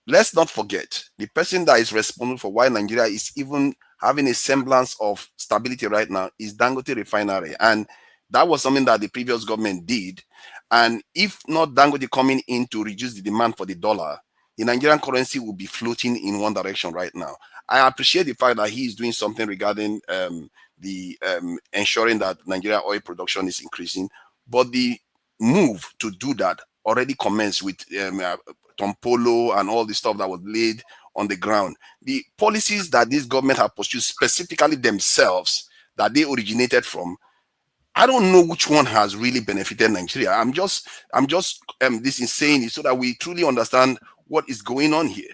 let's not forget the person that is responsible for why Nigeria is even having a semblance of stability right now is Dangote Refinery, and that was something that the previous government did. And if not Dangote coming in to reduce the demand for the dollar, the Nigerian currency will be floating in one direction right now. I appreciate the fact that he is doing something regarding ensuring that Nigeria oil production is increasing, but the move to do that already commenced with Tompolo and all the stuff that was laid on the ground. The policies that this government have pursued, specifically themselves, that they originated from, I don't know which one has really benefited Nigeria. I'm just this is saying it so that we truly understand what is going on here.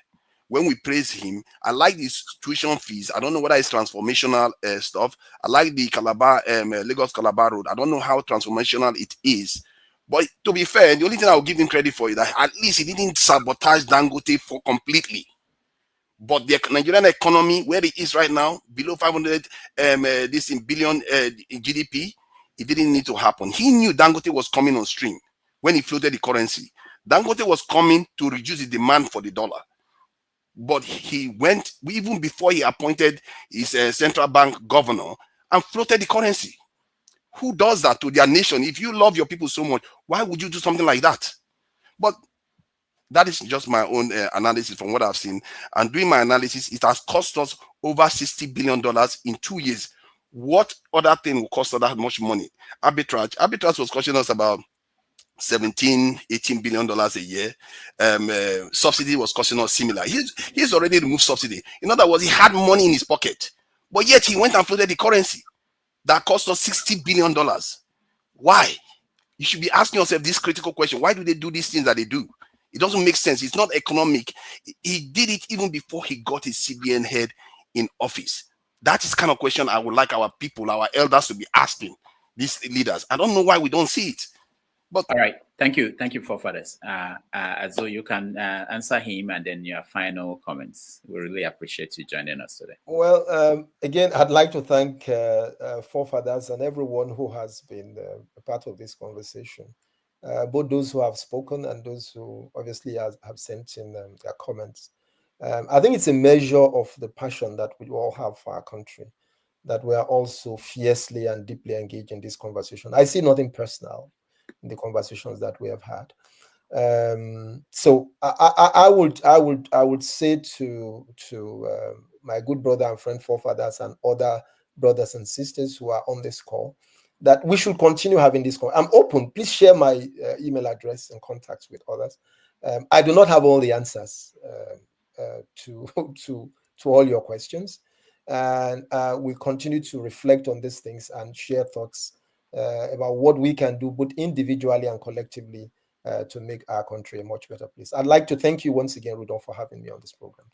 When we praise him, I like these tuition fees. I don't know whether it's transformational stuff. I like the Lagos Calabar road. I don't know how transformational it is. But to be fair, the only thing I will give him credit for is that at least he didn't sabotage Dangote for completely. But the Nigerian economy, where it is right now, below 500 billion in GDP, it didn't need to happen. He knew Dangote was coming on stream when he floated the currency. Dangote was coming to reduce the demand for the dollar. But he went, even before he appointed his central bank governor, and floated the currency. Who does that to their nation? If you love your people so much, why would you do something like that? But that is just my own analysis from what I've seen. And doing my analysis, it has cost us over $60 billion in 2 years. What other thing will cost us that much money? Arbitrage. Arbitrage was costing us about $17-18 billion a year. Subsidy was costing us similar. He's already removed subsidy. In other words, he had money in his pocket, but yet he went and floated the currency that cost us $60 billion. Why? You should be asking yourself this critical question. Why do they do these things that they do? It doesn't make sense. It's not economic. He did it even before he got his CBN head in office. That is the kind of question I would like our people, our elders, to be asking these leaders. I don't know why we don't see it. But all right, thank you, forefathers. So you can answer him and then your final comments. We really appreciate you joining us today. Well, again, I'd like to thank forefathers and everyone who has been a part of this conversation, both those who have spoken and those who obviously have sent in their comments. I think it's a measure of the passion that we all have for our country, that we are also fiercely and deeply engaged in this conversation. I see nothing personal in the conversations that we have had. So I would say to my good brother and friend forefathers and other brothers and sisters who are on this call, that we should continue having this call. I'm open. Please share my email address and contacts with others. I do not have all the answers to all your questions, and we continue to reflect on these things and share thoughts about what we can do both individually and collectively to make our country a much better place. I'd like to thank you once again, Rudolph, for having me on this program.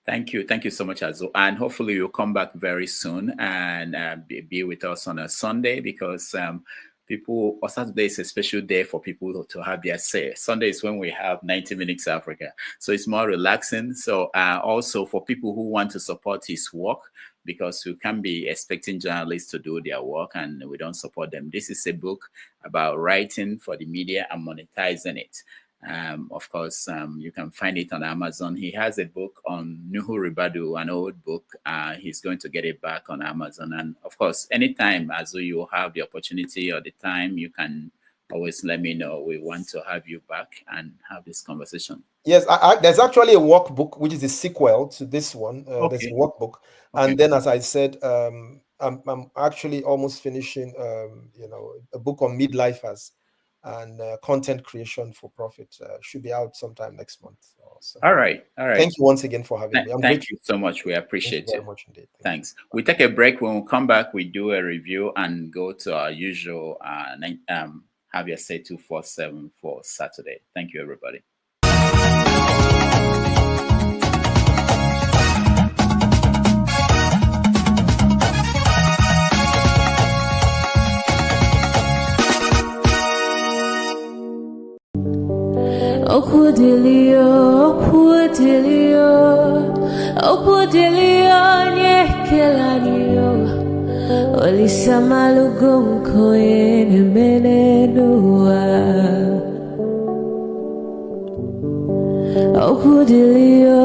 Thank you. Thank you so much, Azu. And hopefully you'll come back very soon and be with us on a Sunday, because Saturday is a special day for people to have their say. Sunday is when we have 90 Minutes Africa. So it's more relaxing. So also for people who want to support his work, because we can't be expecting journalists to do their work and we don't support them. This is a book about writing for the media and monetizing it. Of course, you can find it on Amazon. He has a book on Nuhu Ribadu, an old book. He's going to get it back on Amazon. And of course, anytime as you have the opportunity or the time, you can always let me know. We want to have you back and have this conversation. Yes, there's actually a workbook, which is a sequel to this one. Okay. There's a workbook. Okay. And then, as I said, I'm actually almost finishing, a book on midlifers and content creation for profit. Should be out sometime next month. So. All right. Thank you once again for having me. Thank you so much. We appreciate it. Very much indeed. Thanks. We take a break. When we come back, we do a review and go to our usual Have Your Say 247 for Saturday. Thank you, everybody. Okudilio nyekelaniyo Olisamalugo mkoyene menenua Okudilio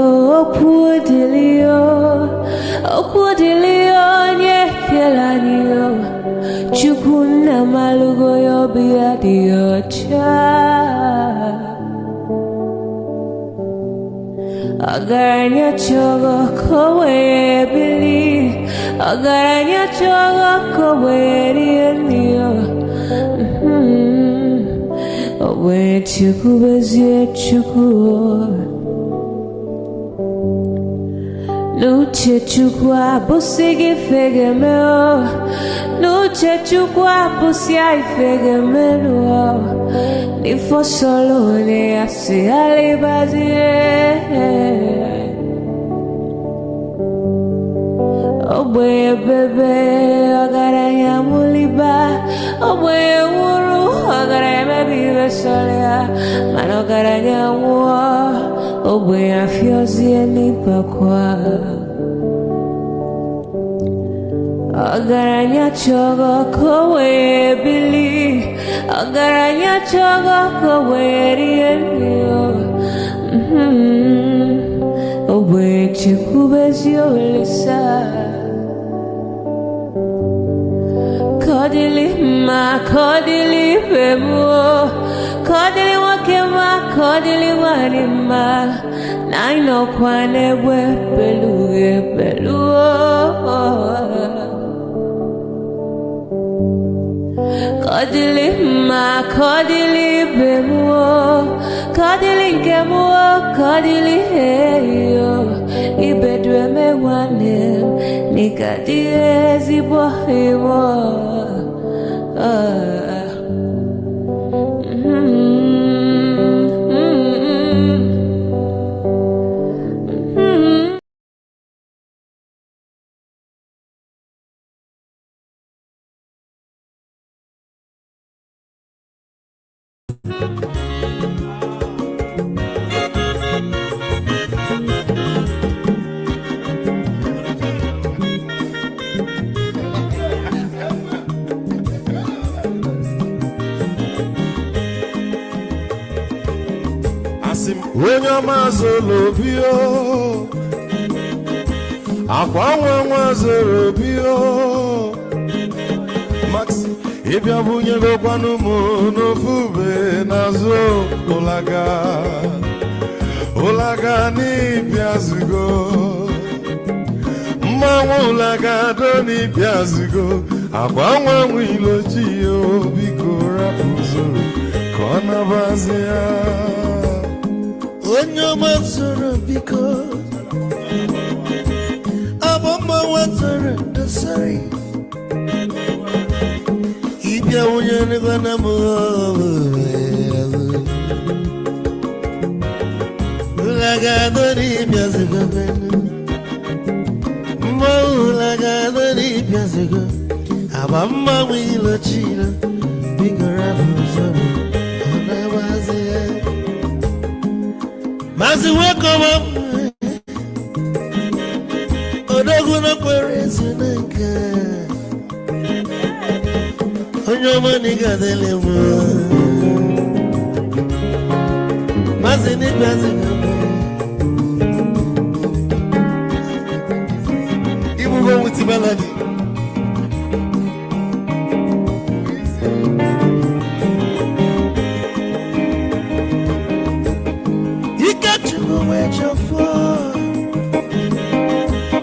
nyekelaniyo Chukuna malugo yobiadio cha Agaranya chogo kowe bili Agaranya chogo kowe rienio Owe chuku bezie chuku Nuche chukwa busigi fegemeo Nuche chukwa busia ifegemeo Nifo solo ne asi alibazie Oboye bebe agaranya muliba Oboye wuru agaranya mebi vesolea Mano agaranya mua Oboye afyozie nipakwa Agaranya chogo kowe bili Agaranya chogo kowe rienio Owe chikubezio lisa Kodili ma kodili bemo Kodili wakema kodili wanima Naino kwane we beluge beluo Kodili ma kodili bemo Kodili kemo kodili heyo Ibedwe me wane Nikadie zibo heyo Wenye mazolo bio Akwa mazolo bio Maxi Ibia bunye go kwanu mo no fube nazo Olaga ni piazugo Mma olaga do ni piazugo Akwa wilo chio biko rapuzo Kona bazia Onyo mazoro biko Abamba wazoro dasari Ibia unye nivana mo Ulaga dori biazigo Mo ulaga dori biazigo Abamba wilo chino Biko rafuzo Ona wazia Mazi weko Odogu no kwerezu naka Onyo maniga dele mo Mazi ni mazi Ibu go with melody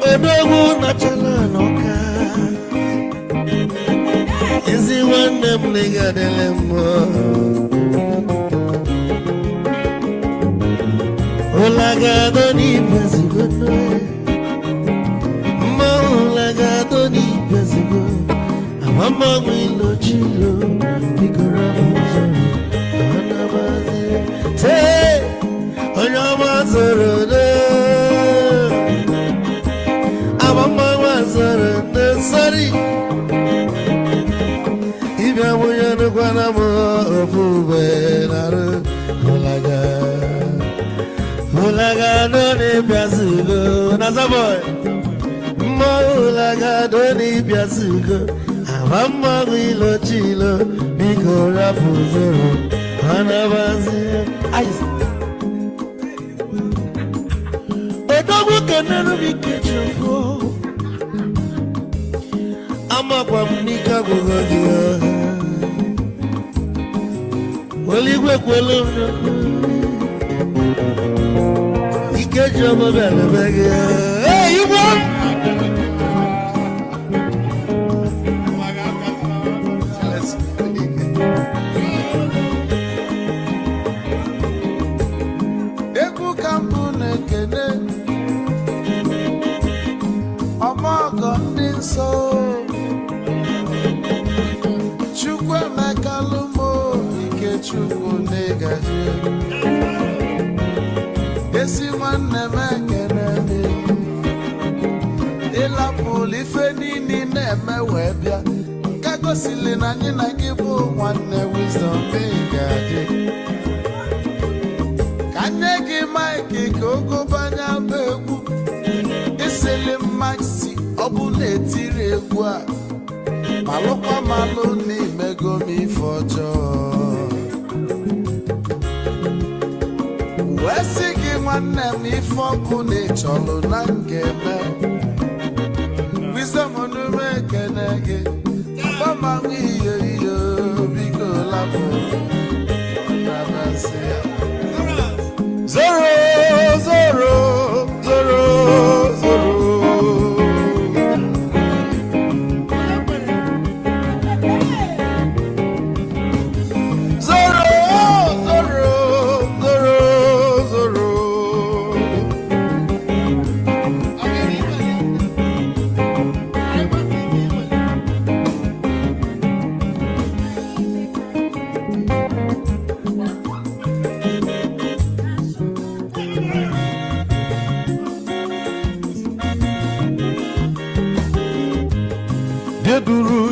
Odogu na chala noka m n'ịgadịle mma ụlagado n'ibezigo mma ụlagado n'ibezigo amammanwụ ilochilo bikoro ụzọ anabazi tee onye ọma zoro amammanwụ azoro sorry ibia mụnye nukwana m ofu ube narụ ụlagado n'ịbịazigo na zaboy mma ụlagado n'ịbịazigo amammanwụ ilochilo biko rapụ zoro anabazi odogwu kenere m ikechukwu amakwa m n'ike agwụgọ gị oligwe kwelu ike ji ọbọbịa lebe gị igbo egwu ka mbụ na-ekene ọmọgọ ndị nsọ Chukwu Emeka Lumo Ikechukwu na-egaji esi nwanne m ekene ịlapụlụ ife niile na-eme wee bịa nke gosili na anyị na gị bụ nwanne wisdom gaji ka nye gị maịkị ka ogobanya bụ egwu isili maxi ọ bụ na-etiri egwu a malụkwa malụ n'imego m ife ọjọọ wee sị gị nwanne m ife ọkụ na ịchọlụ na ngeme wisdom onume ekene gị gbamanwụ iyo iyo biko lapụ nabasị ya zoro zoro zoro zoro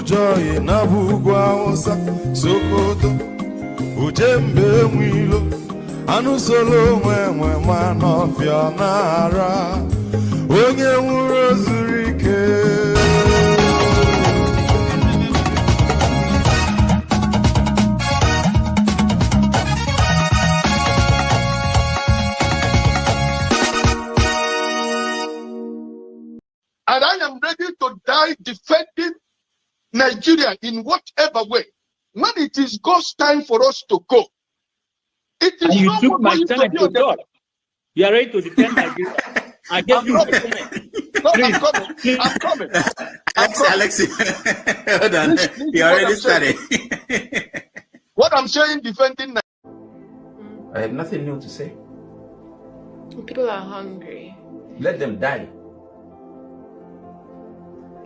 Joy na bugwa Hausa Sokoto Ujembe mwilo Anu solo mwe manofia nara Onye nwuro zurike And I am ready to die defending Nigeria in whatever way. When it is God's time for us to go, it is you not took my going time to God. You are ready to defend Nigeria. I gave you no, I'm coming. I'm coming. Alexi, hold on. You already started. What I'm saying, defending I have nothing new to say. People are hungry. Let them die.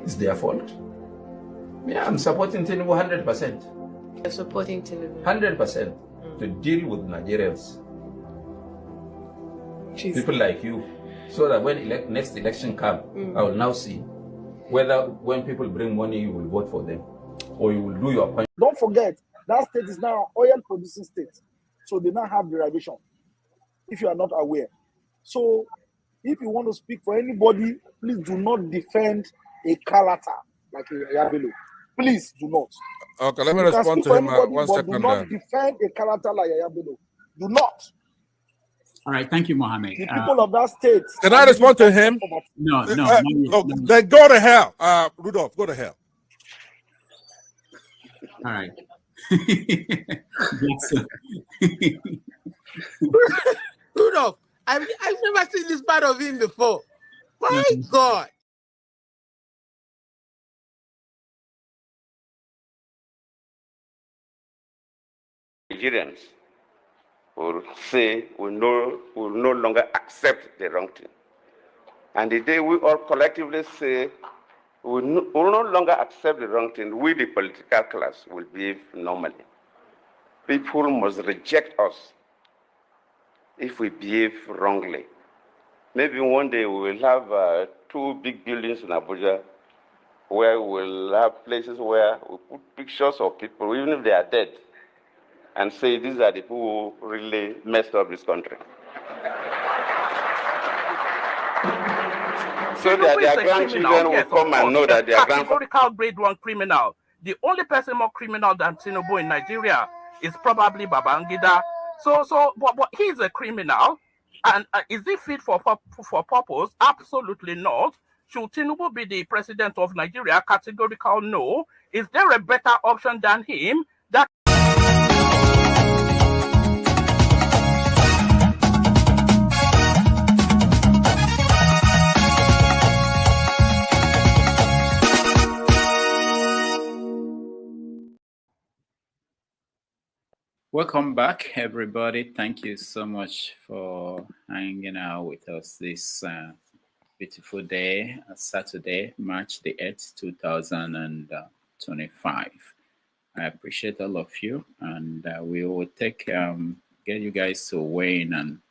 It's their fault. Yeah, I'm supporting Tinubu 100%. You're supporting Tinubu? 100% to deal with Nigerians. Jeez. People like you. So that when next election comes, I will now see whether when people bring money, you will vote for them or you will do your point. Don't forget, that state is now an oil producing state. So they now have derivation, if you are not aware. So if you want to speak for anybody, please do not defend a character like Yabelo. Please do not. Okay, let me respond to him 1 second. Do not defend a character like Yabelo. Do not. All right, thank you, Mohammed. The people of that state. Can I respond to him? No. Then go to hell. Rudolph, go to hell. All right. Rudolph, I've never seen this part of him before. My God. Nigerians will say will no longer accept the wrong thing. And the day we all collectively say we will no longer accept the wrong thing, we, the political class, will behave normally. People must reject us if we behave wrongly. Maybe one day we will have 2 big buildings in Abuja where we'll have places where we put pictures of people, even if they are dead, and say these are the people who really messed up this country. So that their grandchildren will come and know that their grandfather. Categorical grade 1 criminal. The only person more criminal than Tinubu in Nigeria is probably Babangida. But he's a criminal, and is he fit for purpose? Absolutely not. Should Tinubu be the president of Nigeria? Categorical no. Is there a better option than him? That Welcome back, everybody. Thank you so much for hanging out with us this beautiful day, Saturday, March the 8th, 2025. I appreciate all of you, and we will get you guys to weigh in on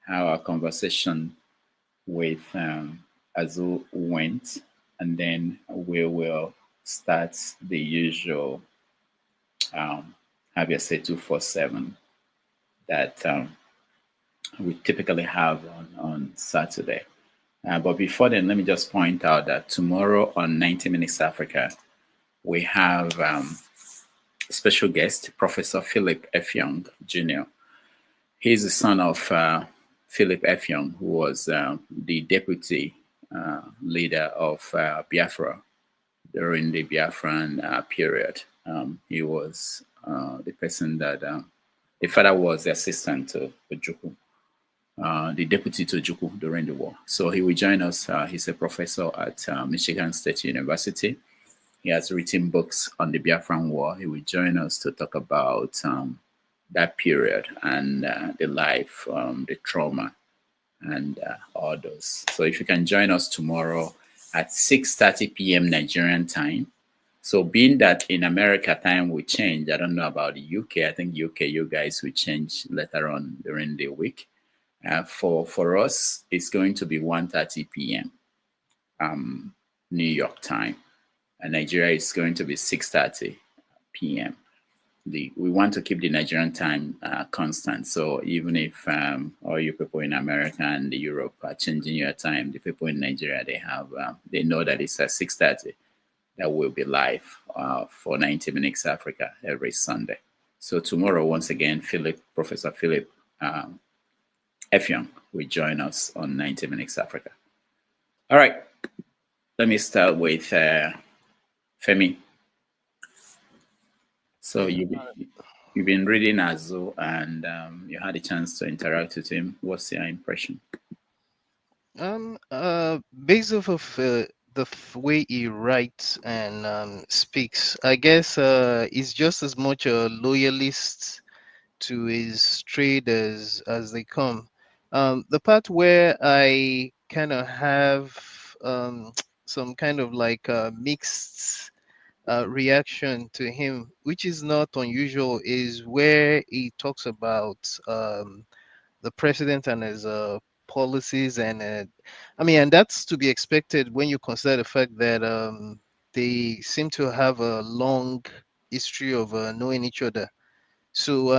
how our conversation with Azu went, and then we will start the usual have your say 247 that we typically have on Saturday. But before then, let me just point out that tomorrow on 90 Minutes Africa, we have a special guest, Professor Philip F. Young Jr. He's the son of Philip F. Young, who was the deputy leader of Biafra during the Biafran period. He was the person that the father was the assistant to Ojukwu, the deputy to Ojukwu during the war. So he will join us. He's a professor at Michigan State University. He has written books on the Biafran War. He will join us to talk about that period and the life, the trauma, and all those. So if you can join us tomorrow at 6:30 p.m. Nigerian time. So being that in America time will change, I don't know about the UK. I think UK, you guys will change later on during the week. For us, it's going to be 1:30 p.m. New York time. And Nigeria is going to be 6:30 p.m. We want to keep the Nigerian time constant. So even if all you people in America and Europe are changing your time, the people in Nigeria, they know that it's at 6:30. That will be live for 90 Minutes Africa every Sunday. So tomorrow, once again, Professor Philip F. Young will join us on 90 Minutes Africa. All right, let me start with Femi. So you've been reading Azu, and you had a chance to interact with him. What's your impression? Based off of the way he writes and speaks, I guess he's just as much a loyalist to his trade as they come. The part where I kind of have some kind of like mixed reaction to him, which is not unusual, is where he talks about the president and his policies, and and that's to be expected when you consider the fact that they seem to have a long history of knowing each other. So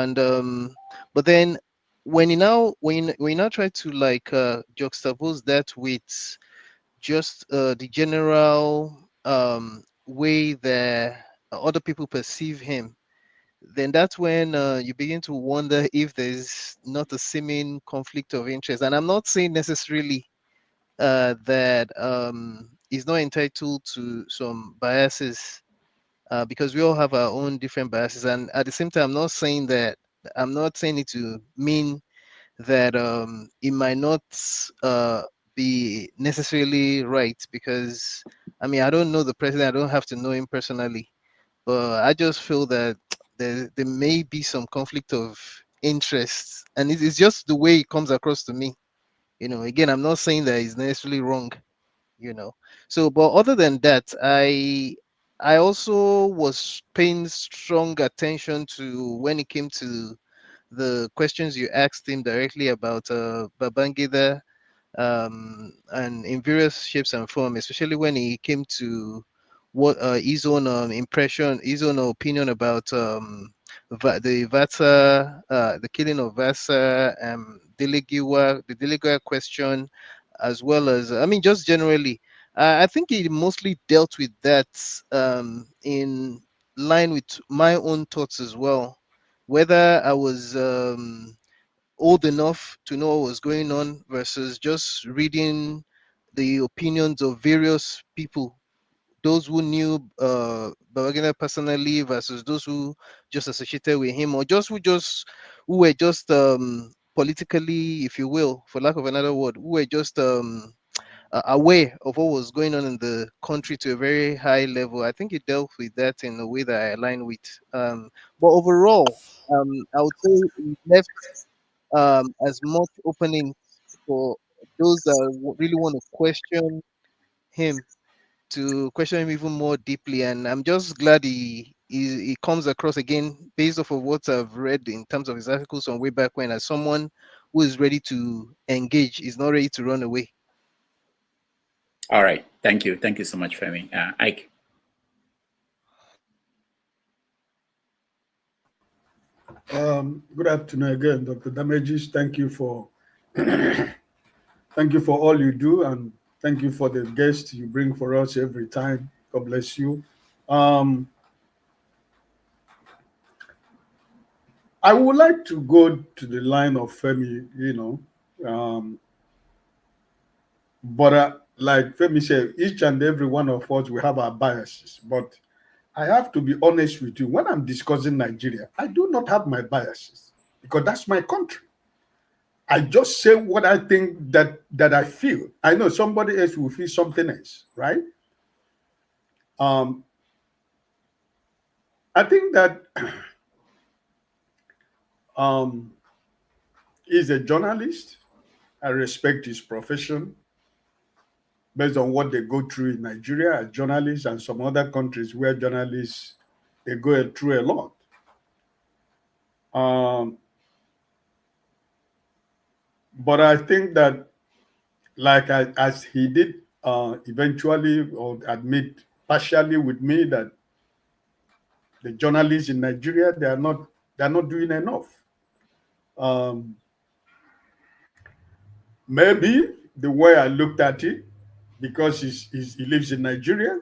but then when you now try to like juxtapose that with just the general way that other people perceive him, then that's when you begin to wonder if there's not a seeming conflict of interest. And I'm not saying necessarily that he's not entitled to some biases, because we all have our own different biases. And at the same time, I'm not saying it to mean that it might not be necessarily right, because I don't know the president, I don't have to know him personally, but I just feel that there may be some conflict of interest, and it's just the way it comes across to me. Again, I'm not saying that it's necessarily wrong. So, but other than that, I also was paying strong attention to when it came to the questions you asked him directly about Babangida, and in various shapes and forms, especially when he came to what his own impression, his own opinion about the Vata, the killing of Vasa, the Delegiwa question, as well as, I mean, just generally, I think he mostly dealt with that in line with my own thoughts as well. Whether I was old enough to know what was going on versus just reading the opinions of various people, those who knew Babangida personally versus those who just associated with him, or who were just politically, if you will, for lack of another word, who were just aware of what was going on in the country to a very high level. I think it dealt with that in a way that I align with. But overall, I would say it left as much opening for those that really want to him question him even more deeply. And I'm just glad he comes across again based off of what I've read in terms of his articles from way back when, as someone who is ready to engage, is not ready to run away. All right. Thank you. Thank you so much, Femi. Ike. Good afternoon again, Dr. Damages. Thank you for thank you for all you do, and thank you for the guests you bring for us every time. God bless you. I would like to go to the line of Femi, but like Femi said, each and every one of us, we have our biases. But I have to be honest with you. When I'm discussing Nigeria, I do not have my biases because that's my country. I just say what I think that I feel. I know somebody else will feel something else, right? I think that he's a journalist. I respect his profession based on what they go through in Nigeria as journalists and some other countries where journalists, they go through a lot. But I think that, like as he did eventually or admit partially with me, that the journalists in Nigeria, they're not doing enough. Maybe the way I looked at it, because he lives in Nigeria,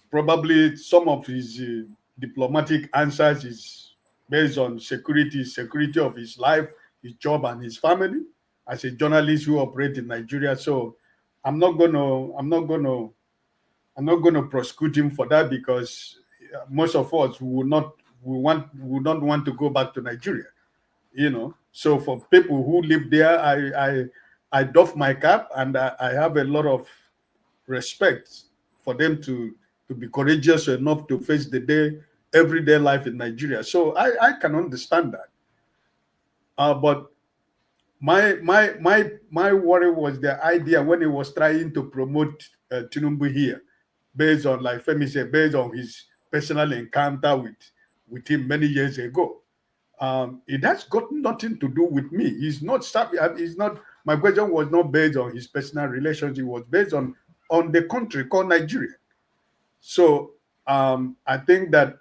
probably some of his diplomatic answers is based on security of his life, his job, and his family as a journalist who operates in Nigeria. So I'm not gonna prosecute him for that, because most of us would not want to go back to Nigeria, So for people who live there, I doff my cap, and I have a lot of respect for them to be courageous enough to face the everyday life in Nigeria. So I can understand that. But my worry was the idea when he was trying to promote Tinubu here, based on, like Femi said, based on his personal encounter with him many years ago. It has got nothing to do with me. He's not. My question was not based on his personal relationship. It was based on the country called Nigeria. So I think that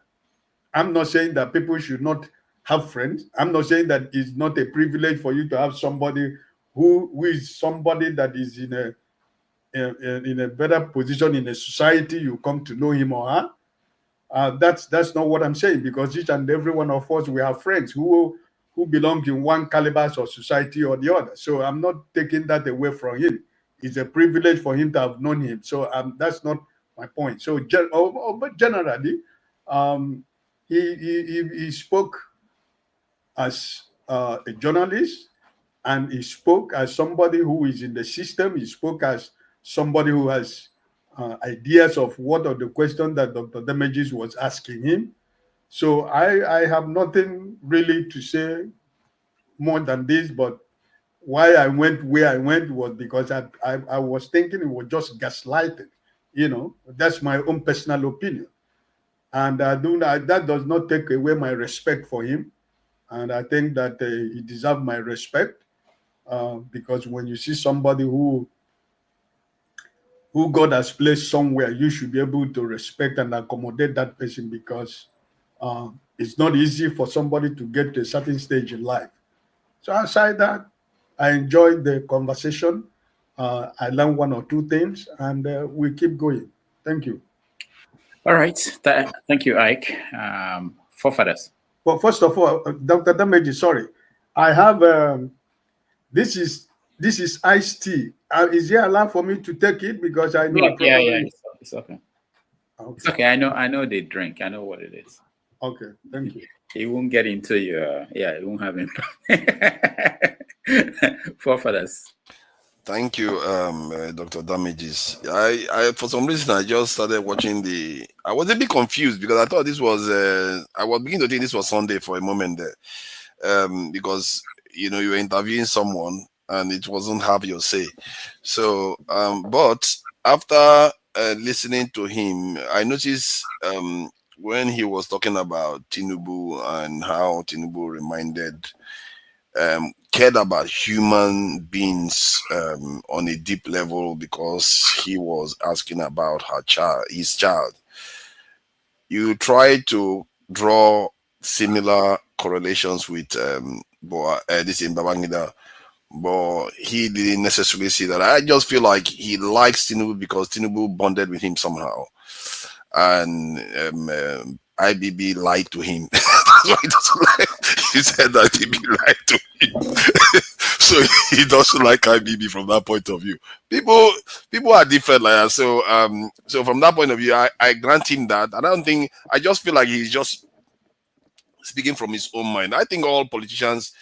I'm not saying that people should not have friends. I'm not saying that it's not a privilege for you to have somebody who is somebody that is in a better position in a society. You come to know him or her. That's not what I'm saying, because each and every one of us, we have friends who belong in one caliber of society or the other. So I'm not taking that away from him. It's a privilege for him to have known him. So that's not my point. So but generally, he spoke as a journalist, and he spoke as somebody who is in the system. He spoke as somebody who has ideas of what are the questions that Dr. Damages was asking him. So I have nothing really to say more than this, but why I went where I went was because I was thinking it was just gaslighting. You know, that's my own personal opinion. And that does not take away my respect for him. And I think that he deserves my respect because when you see somebody who God has placed somewhere, you should be able to respect and accommodate that person because it's not easy for somebody to get to a certain stage in life. So outside that, I enjoyed the conversation. I learned one or two things, and we keep going. Thank you. All right. Thank you, Ike. Forefathers. Well, first of all, Dr. Dameji, sorry. I have this is iced tea. Is it allowed for me to take it? Because I know Yeah. probably... It's okay. Okay. It's okay. I know they drink. I know what it is. Okay, thank you. It won't get into your, it won't have impact. Forefathers. Thank you, Dr. Damages. I for some reason I just started watching I was a bit confused because I thought this was I was beginning to think this was Sunday for a moment there, because you were interviewing someone and it wasn't have your say. So, but after listening to him, I noticed when he was talking about Tinubu and how Tinubu cared about human beings on a deep level because he was asking about his child. You try to draw similar correlations with this in Babangida, but he didn't necessarily see that. I just feel like he likes Tinubu because Tinubu bonded with him somehow, and IBB lied to him. That's why he doesn't like. He said that IBB lied to him, so he doesn't like IBB from that point of view. People are different, like that. So from that point of view, I grant him that. I just feel like he's just speaking from his own mind. I think all politicians,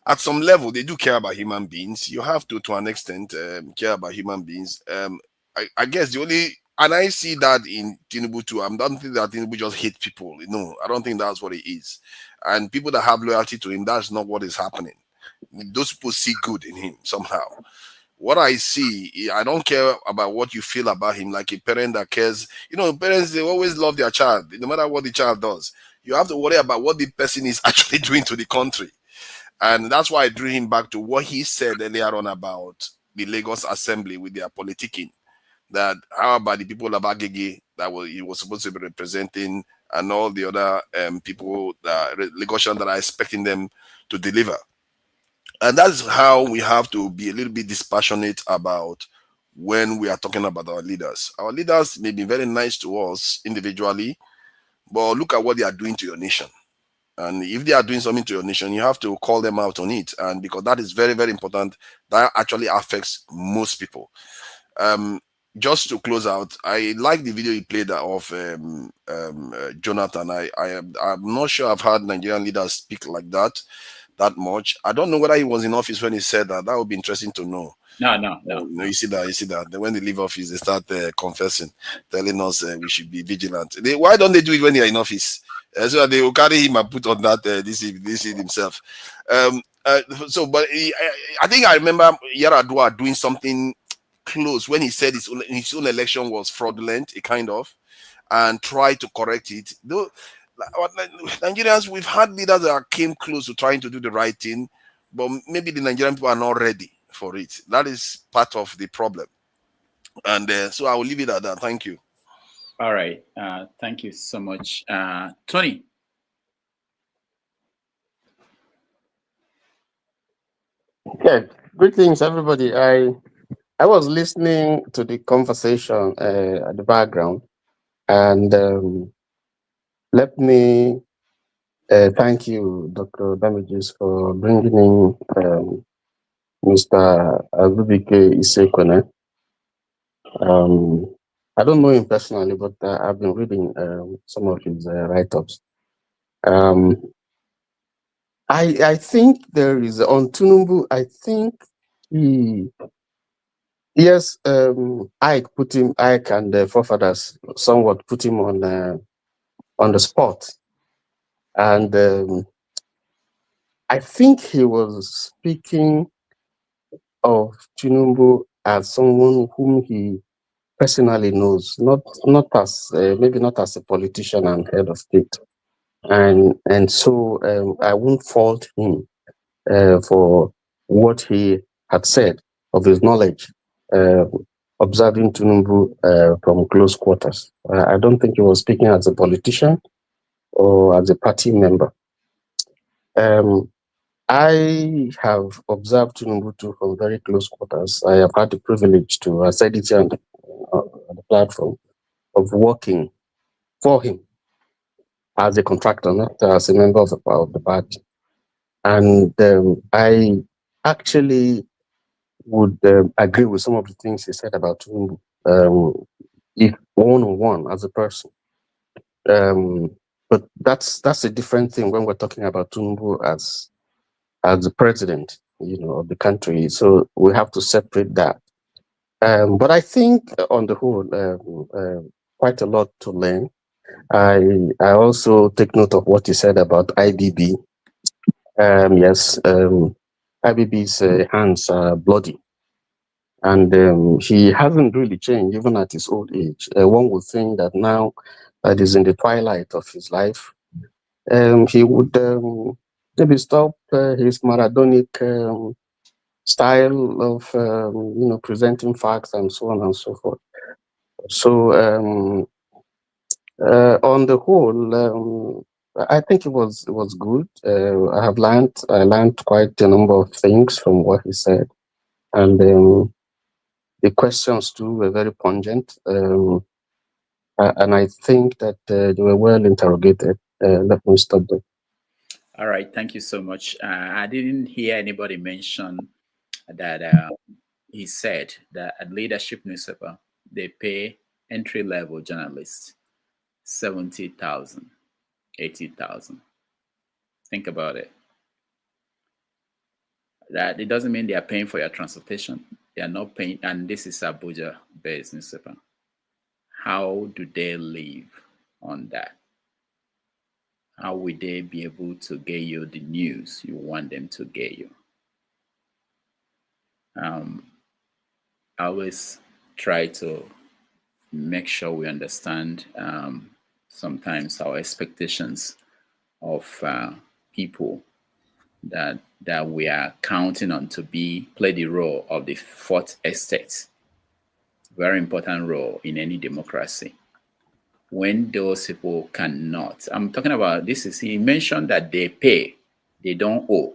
at some level, they do care about human beings. You have to an extent, care about human beings. I guess and I see that in Tinubu too. I don't think that Tinubu just hate people. No, I don't think that's what it is. And people that have loyalty to him, that's not what is happening. Those people see good in him somehow. What I see, I don't care about what you feel about him, like a parent that cares. Parents, they always love their child, no matter what the child does. You have to worry about what the person is actually doing to the country. And that's why I drew him back to what he said earlier on about the Lagos Assembly with their politicking. That how about the people of Agege that he was supposed to be representing, and all the other people, Lagosians that are expecting them to deliver. And that's how we have to be a little bit dispassionate about when we are talking about our leaders. Our leaders may be very nice to us individually, but look at what they are doing to your nation. And if they are doing something to your nation, you have to call them out on it. And because that is very, very important, that actually affects most people. Just to close out, I like the video you played of Jonathan. I'm not sure I've heard Nigerian leaders speak like that much. I don't know whether he was in office when he said that. That would be interesting to know. No. You see that. When they leave office, they start confessing, telling us we should be vigilant. Why don't they do it when they're in office? So that they will carry him and put on that this himself. But I think I remember Yaradua doing something close when he said his own election was fraudulent, and tried to correct it. Though Nigerians, we've had leaders that came close to trying to do the right thing, but maybe the Nigerian people are not ready for it. That is part of the problem. And so I will leave it at that. Thank you. All right. Thank you so much. Tony. Okay. Greetings, everybody. I was listening to the conversation at the background, and let me thank you, Dr. Damages, for bringing in Mr. Azubuike Ishiekwene. I don't know him personally, but I've been reading some of his write-ups. I think there is on Tinubu. I think Ike and the forefathers somewhat put him on on the spot. And I think he was speaking of Tinubu as someone whom he personally knows, not as maybe not as a politician and head of state, and so I won't fault him for what he had said of his knowledge, observing Tinubu from close quarters. I don't think he was speaking as a politician or as a party member. I have observed Tinubu too from very close quarters. I have had the privilege to, I said it here on the platform, of working for him as a contractor, not as a member of the party. And I actually would agree with some of the things he said about Tinubu, if one-on-one as a person. But that's a different thing when we're talking about Tinubu as the president, of the country. So we have to separate that. But I think on the whole, quite a lot to learn. I also take note of what you said about IBB. Yes, IBB's hands are bloody, and he hasn't really changed even at his old age. One would think that now that he's in the twilight of his life, he would maybe stop his Maradonic style of presenting facts and so on and so forth. So on the whole, I think it was good. I learned quite a number of things from what he said, and the questions too were very pungent, and I think that they were well interrogated. Let me stop there. All right, thank you so much. I didn't hear anybody mention that he said that at Leadership newspaper, they pay entry-level journalists 70,000, 80,000. Think about it. That it doesn't mean they are paying for your transportation. They are not paying, and this is Abuja-based newspaper. How do they live on that? How will they be able to get you the news you want them to get you? I always try to make sure we understand sometimes our expectations of people that we are counting on to play the role of the fourth estate. Very important role in any democracy. When those people cannot, I'm talking about this is, he mentioned that they pay, they don't owe.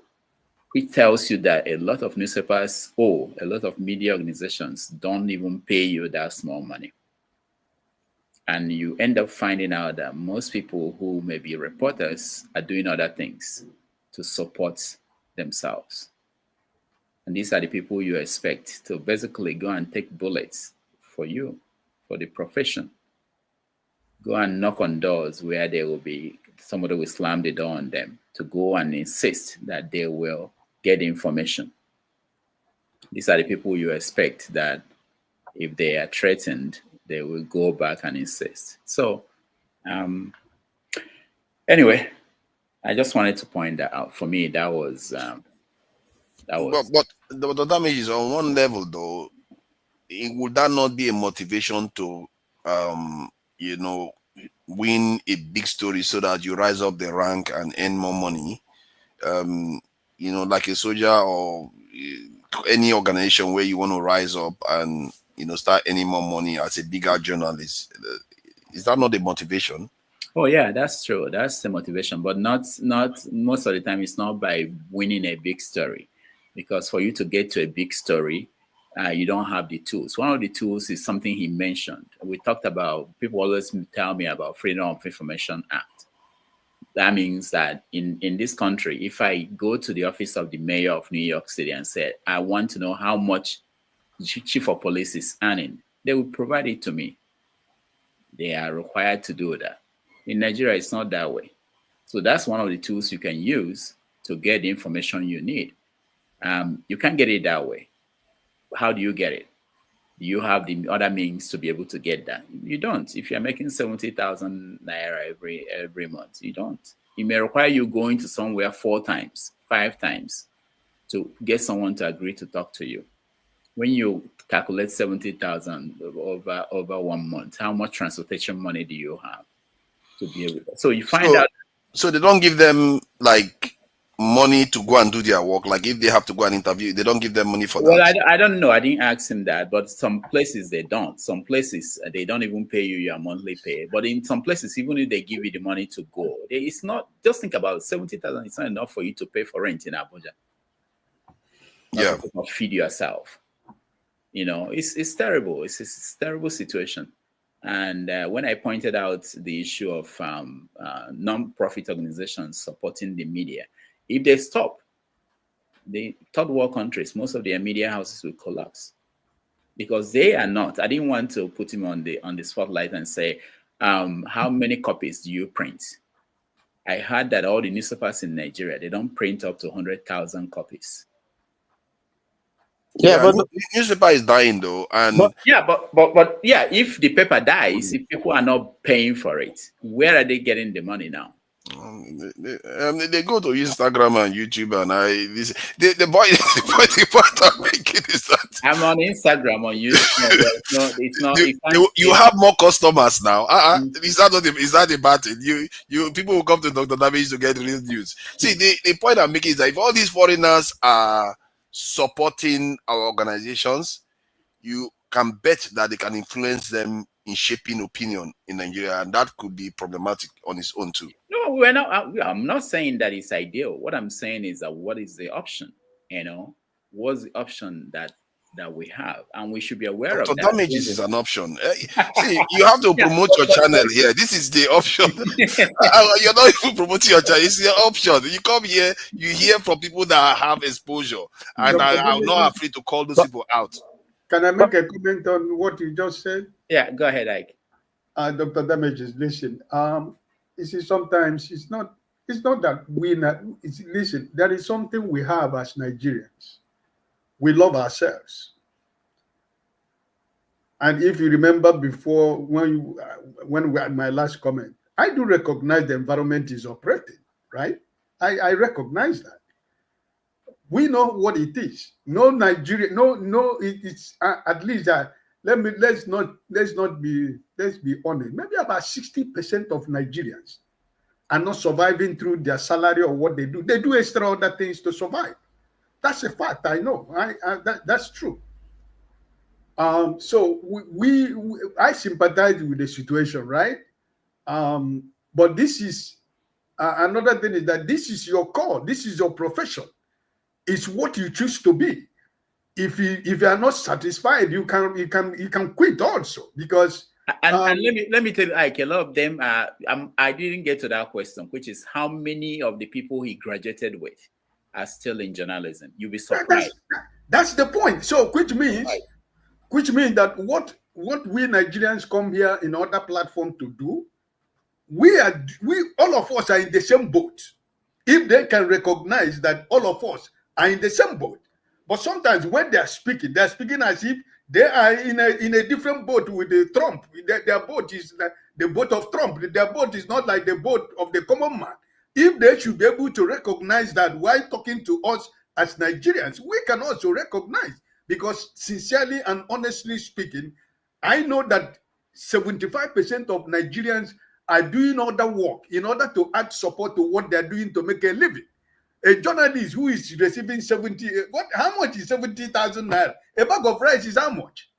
It tells you that a lot of newspapers owe, a lot of media organizations don't even pay you that small money. And you end up finding out that most people who may be reporters are doing other things to support themselves. And these are the people you expect to basically go and take bullets for you, for the profession. Go and knock on doors where somebody will slam the door on them to go and insist that they will get information. These are the people you expect that if they are threatened, they will go back and insist. So anyway, I just wanted to point that out. For me, that was. But the damage is on one level, though. Would that not be a motivation to, win a big story so that you rise up the rank and earn more money? Like a soldier or any organization where you want to rise up and start earning more money as a bigger journalist. Is that not the motivation? Oh yeah, that's true. That's the motivation, but not most of the time. It's not by winning a big story, because for you to get to a big story, you don't have the tools. One of the tools is something he mentioned. We talked about, people always tell me about Freedom of Information Act. That means that in this country, if I go to the office of the mayor of New York City and say, I want to know how much the chief of police is earning, they will provide it to me. They are required to do that. In Nigeria, it's not that way. So that's one of the tools you can use to get the information you need. You can't get it that way. How do you get it? you have the other means to be able to get that? You don't. If you're making 70,000 naira every month, you don't. It may require you going to somewhere 4 times, 5 times to get someone to agree to talk to you. When you calculate 70,000 over 1 month, how much transportation money do you have to be able to? So you find out. So they don't give them like money to go and do their work. Like if they have to go and interview, they don't give them money for that. Well, I don't know. I didn't ask him that, but some places they don't. Some places they don't even pay you your monthly pay. But in some places, even if they give you the money to go, it's not. Just think about 70,000. It's not enough for you to pay for rent in Abuja. Yeah, not feed yourself. You know, it's terrible. It's a terrible situation. And when I pointed out the issue of non-profit organizations supporting the media, if they stop, the third world countries, most of their media houses will collapse because they are not. I didn't want to put him on the spotlight and say, how many copies do you print? I heard that all the newspapers in Nigeria, they don't print up to 100,000 copies. Yeah, but the newspaper is dying though, and but yeah, if the paper dies, if people are not paying for it, where are they getting the money now? They go to Instagram and YouTube, and the point I'm making is that I'm on Instagram, on YouTube. It's not. You have more customers now. Is that a bad thing? You people who come to Dr. Damage to get real news. See, the point I'm making is that if all these foreigners are supporting our organizations, you can bet that they can influence them in shaping opinion in Nigeria, and that could be problematic on its own too. No, we're not. I'm not saying that it's ideal. What I'm saying is that what is the option? You know, what's the option that we have, and we should be aware of that. Damages is an option. See, you have to promote your channel here. This is the option. You're not even promoting your channel. It's your option. You come here, you hear from people that have exposure, and I'm not afraid to call those people out. Can I make a comment on what you just said? Yeah, go ahead, Ike. Dr. Damages, listen. You see, sometimes it's not that listen, there is something we have as Nigerians. We love ourselves. And if you remember before, when we had my last comment, I do recognize the environment is operating, right? I recognize that. We know what it is. No Nigeria, it's at least let's be honest. Maybe about 60% of Nigerians are not surviving through their salary or what they do. They do extra other things to survive. That's a fact. I know. That's true. So I sympathize with the situation, right? But this is another thing is that this is your call. This is your profession. It's what you choose to be. If you are not satisfied, you can quit also, because. And let me tell you, Ike, a lot of them I didn't get to that question, which is how many of the people he graduated with are still in journalism. You'll be surprised. That's the point. So which means that what we Nigerians come here in other platform to do, we all of us are in the same boat. If they can recognize that all of us are in the same boat. But sometimes when they're speaking as if they are in a different boat with the Trump. Their boat is like the boat of Trump. Their boat is not like the boat of the common man. If they should be able to recognize that while talking to us as Nigerians, we can also recognize, because sincerely and honestly speaking, I know that 75% of Nigerians are doing other work in order to add support to what they're doing to make a living. A journalist who is receiving how much is 70,000 naira? A bag of rice is how much?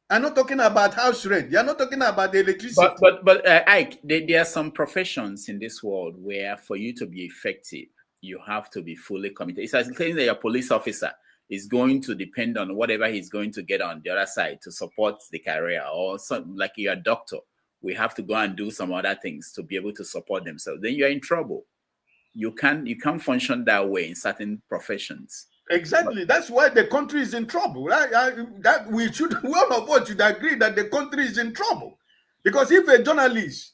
I'm not talking about house rent. You're not talking about the electricity. But Ike, there are some professions in this world where for you to be effective, you have to be fully committed. It's like saying that your police officer is going to depend on whatever he's going to get on the other side to support the career, or something like you're a doctor. We have to go and do some other things to be able to support themselves. Then you're in trouble. You can't function that way in certain professions. Exactly. That's why the country is in trouble. That we should, all of us should agree that the country is in trouble. Because if a journalist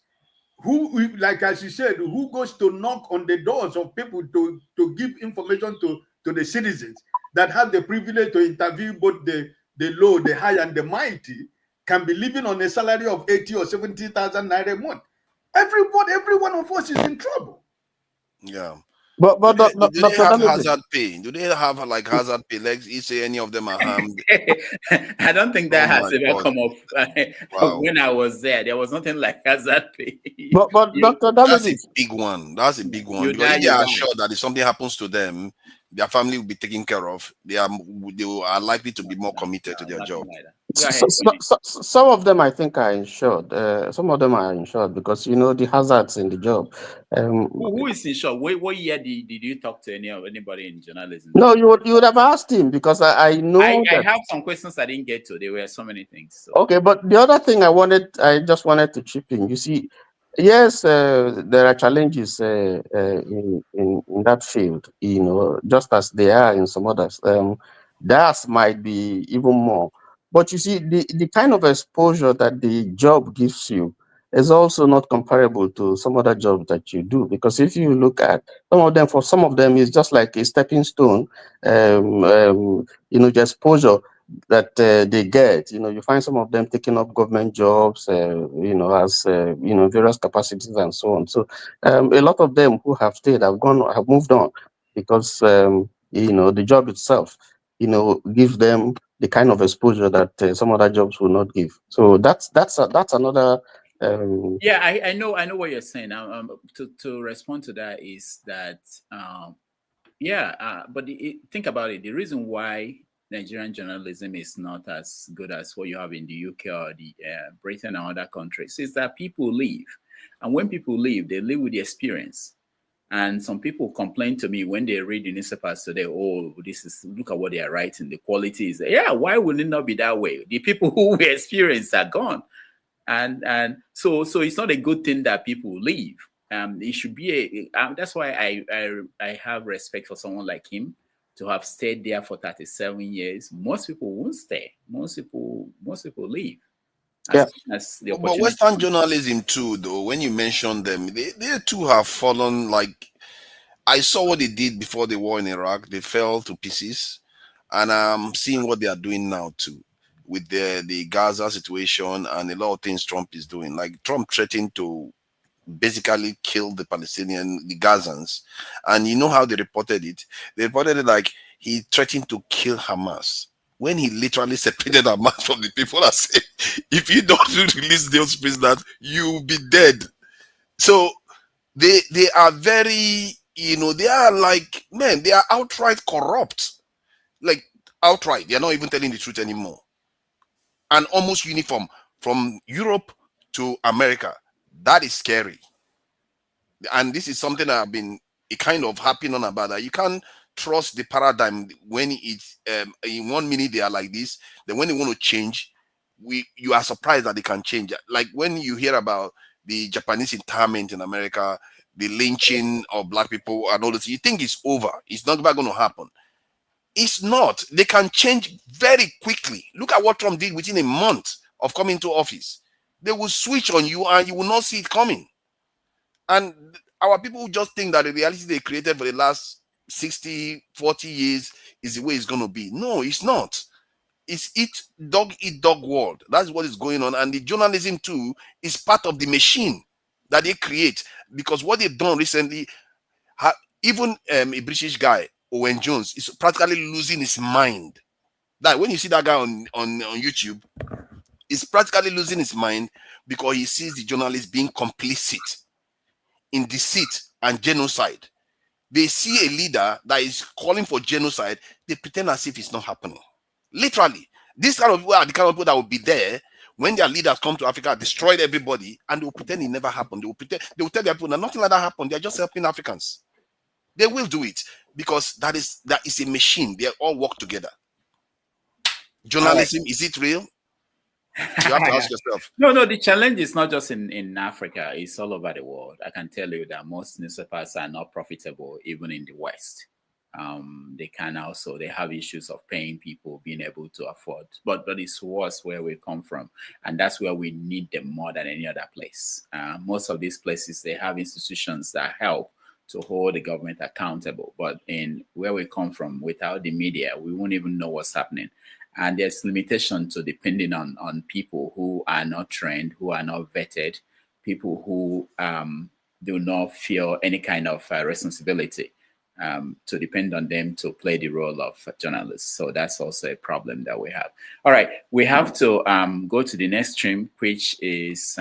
who, like as you said, who goes to knock on the doors of people to give information to the citizens that have the privilege to interview both the the low, the high, and the mighty can be living on a salary of 80 or 70,000 naira a month. Every one of us is in trouble. Yeah. But do they Dr. have Damage, hazard pay? Do they have like hazard pay? Like you say any of them are harmed? I don't think that Oh has my ever God. come up. Wow. When I was there was nothing like hazard pay. but Dr. That's a Damage, big one. That's a big one. You Because die, if they you are die. sure that if something happens to them, their family will be taken care of. They are likely to be more committed to their job. Go ahead, some of them I think are insured. Some of them are insured because the hazards in the job. Who is insured? What year did you talk to anybody in journalism? No, you would have asked him because I know I that. have some questions I didn't get to. There were so many things. So. Okay, but the other thing I just wanted to chip in. You see, yes, there are challenges in that field. Just as there are in some others. Theirs might be even more. But you see, the kind of exposure that the job gives you is also not comparable to some other jobs that you do. Because if you look at for some of them, it's just like a stepping stone. The exposure that they get. You find some of them taking up government jobs, as various capacities and so on. So a lot of them who have stayed have moved on because the job itself, gives them the kind of exposure that some other jobs will not give. So that's another. Yeah, I know what you're saying. To respond to that is that but think about it. The reason why Nigerian journalism is not as good as what you have in the UK or the Britain and other countries is that people leave, and when people leave, they leave with the experience. And some people complain to me when they read the newspapers today, look at what they are writing, the quality is there. Yeah, why would it not be that way? The people who were experienced are gone. And so it's not a good thing that people leave. It should be that's why I have respect for someone like him to have stayed there for 37 years. Most people won't stay. Most people leave. Yeah. But Western journalism too, though, when you mention them, they too have fallen. Like, I saw what they did before the war in Iraq. They fell to pieces. And I'm seeing what they are doing now too, with the Gaza situation and a lot of things Trump is doing. Like, Trump threatened to basically kill the Gazans. And you know how they reported it? They reported it like he threatened to kill Hamas, when he literally separated Hamas from the people and said, if you don't release those prisoners, you'll be dead. So they are very, they are like, man, they are outright corrupt. Like, outright. They are not even telling the truth anymore. And almost uniform from Europe to America. That is scary. And this is something that I've been kind of harping on about, that you can't trust the paradigm when it's in 1 minute they are like this, then when they want to change, you are surprised that they can change. Like when you hear about the Japanese internment in America, the lynching of black people and all this, you think it's over. It's not ever going to happen. It's not. They can change very quickly. Look at what Trump did within a month of coming to office. They will switch on you and you will not see it coming. And our people just think that the reality they created for the last 60, 40 years is the way it's going to be. No, it's not. It's eat dog world. That's what is going on. And the journalism too is part of the machine that they create. Because what they've done recently, even a British guy, Owen Jones, is practically losing his mind. That when you see that guy on YouTube, he's practically losing his mind because he sees the journalists being complicit in deceit and genocide. They see a leader that is calling for genocide, they pretend as if it's not happening. Literally, this kind of people are the kind of people that will be there when their leaders come to Africa, destroyed everybody, and they will pretend it never happened. They will tell their people that nothing like that happened. They're just helping Africans. They will do it because that is a machine. They all work together. Journalism, is it real? You have to ask yourself. No, the challenge is not just in Africa, it's all over the world. I can tell you that most newspapers are not profitable, even in the West. They have issues of paying people, being able to afford, but it's worse where we come from. And that's where we need them more than any other place. Most of these places, they have institutions that help to hold the government accountable. But in where we come from, without the media, we won't even know what's happening. And there's limitation to depending on people who are not trained, who are not vetted, people who do not feel any kind of responsibility to depend on them to play the role of journalists. So that's also a problem that we have. All right, we have to go to the next stream, which is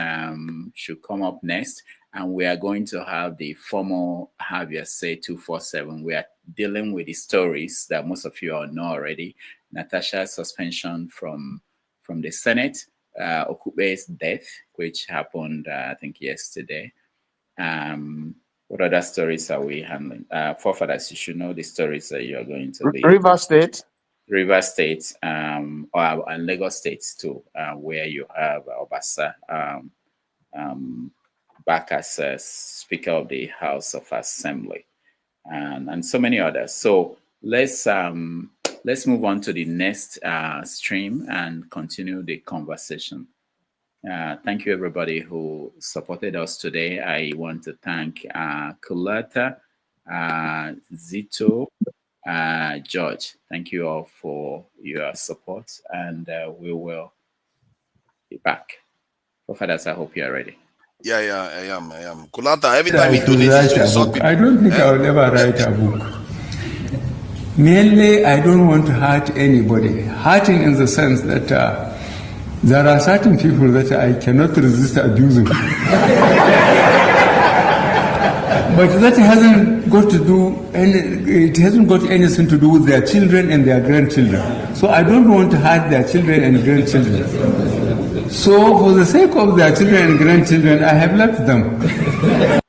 should come up next. And we are going to have the formal Have Your Say 247. We are dealing with the stories that most of you all know already. Natasha's suspension from the Senate, Okupe's death, which happened, I think, yesterday. What other stories are we handling? Forefathers, you should know the stories that you are going to lead. River State. River State, and Lagos State too, where you have Obasa back as Speaker of the House of Assembly, and so many others. So let's move on to the next stream and continue the conversation. Thank you, everybody who supported us today. I want to thank Kulata, Zito, George. Thank you all for your support, and we will be back. Profiles, I hope you are ready. Yeah, I am. Kulata, every time you do this, I don't think I will ever write a book. Mainly, I don't want to hurt anybody. Hurting in the sense that there are certain people that I cannot resist abusing. But that hasn't got to do it hasn't got anything to do with their children and their grandchildren. So I don't want to hurt their children and grandchildren. So for the sake of their children and grandchildren, I have left them.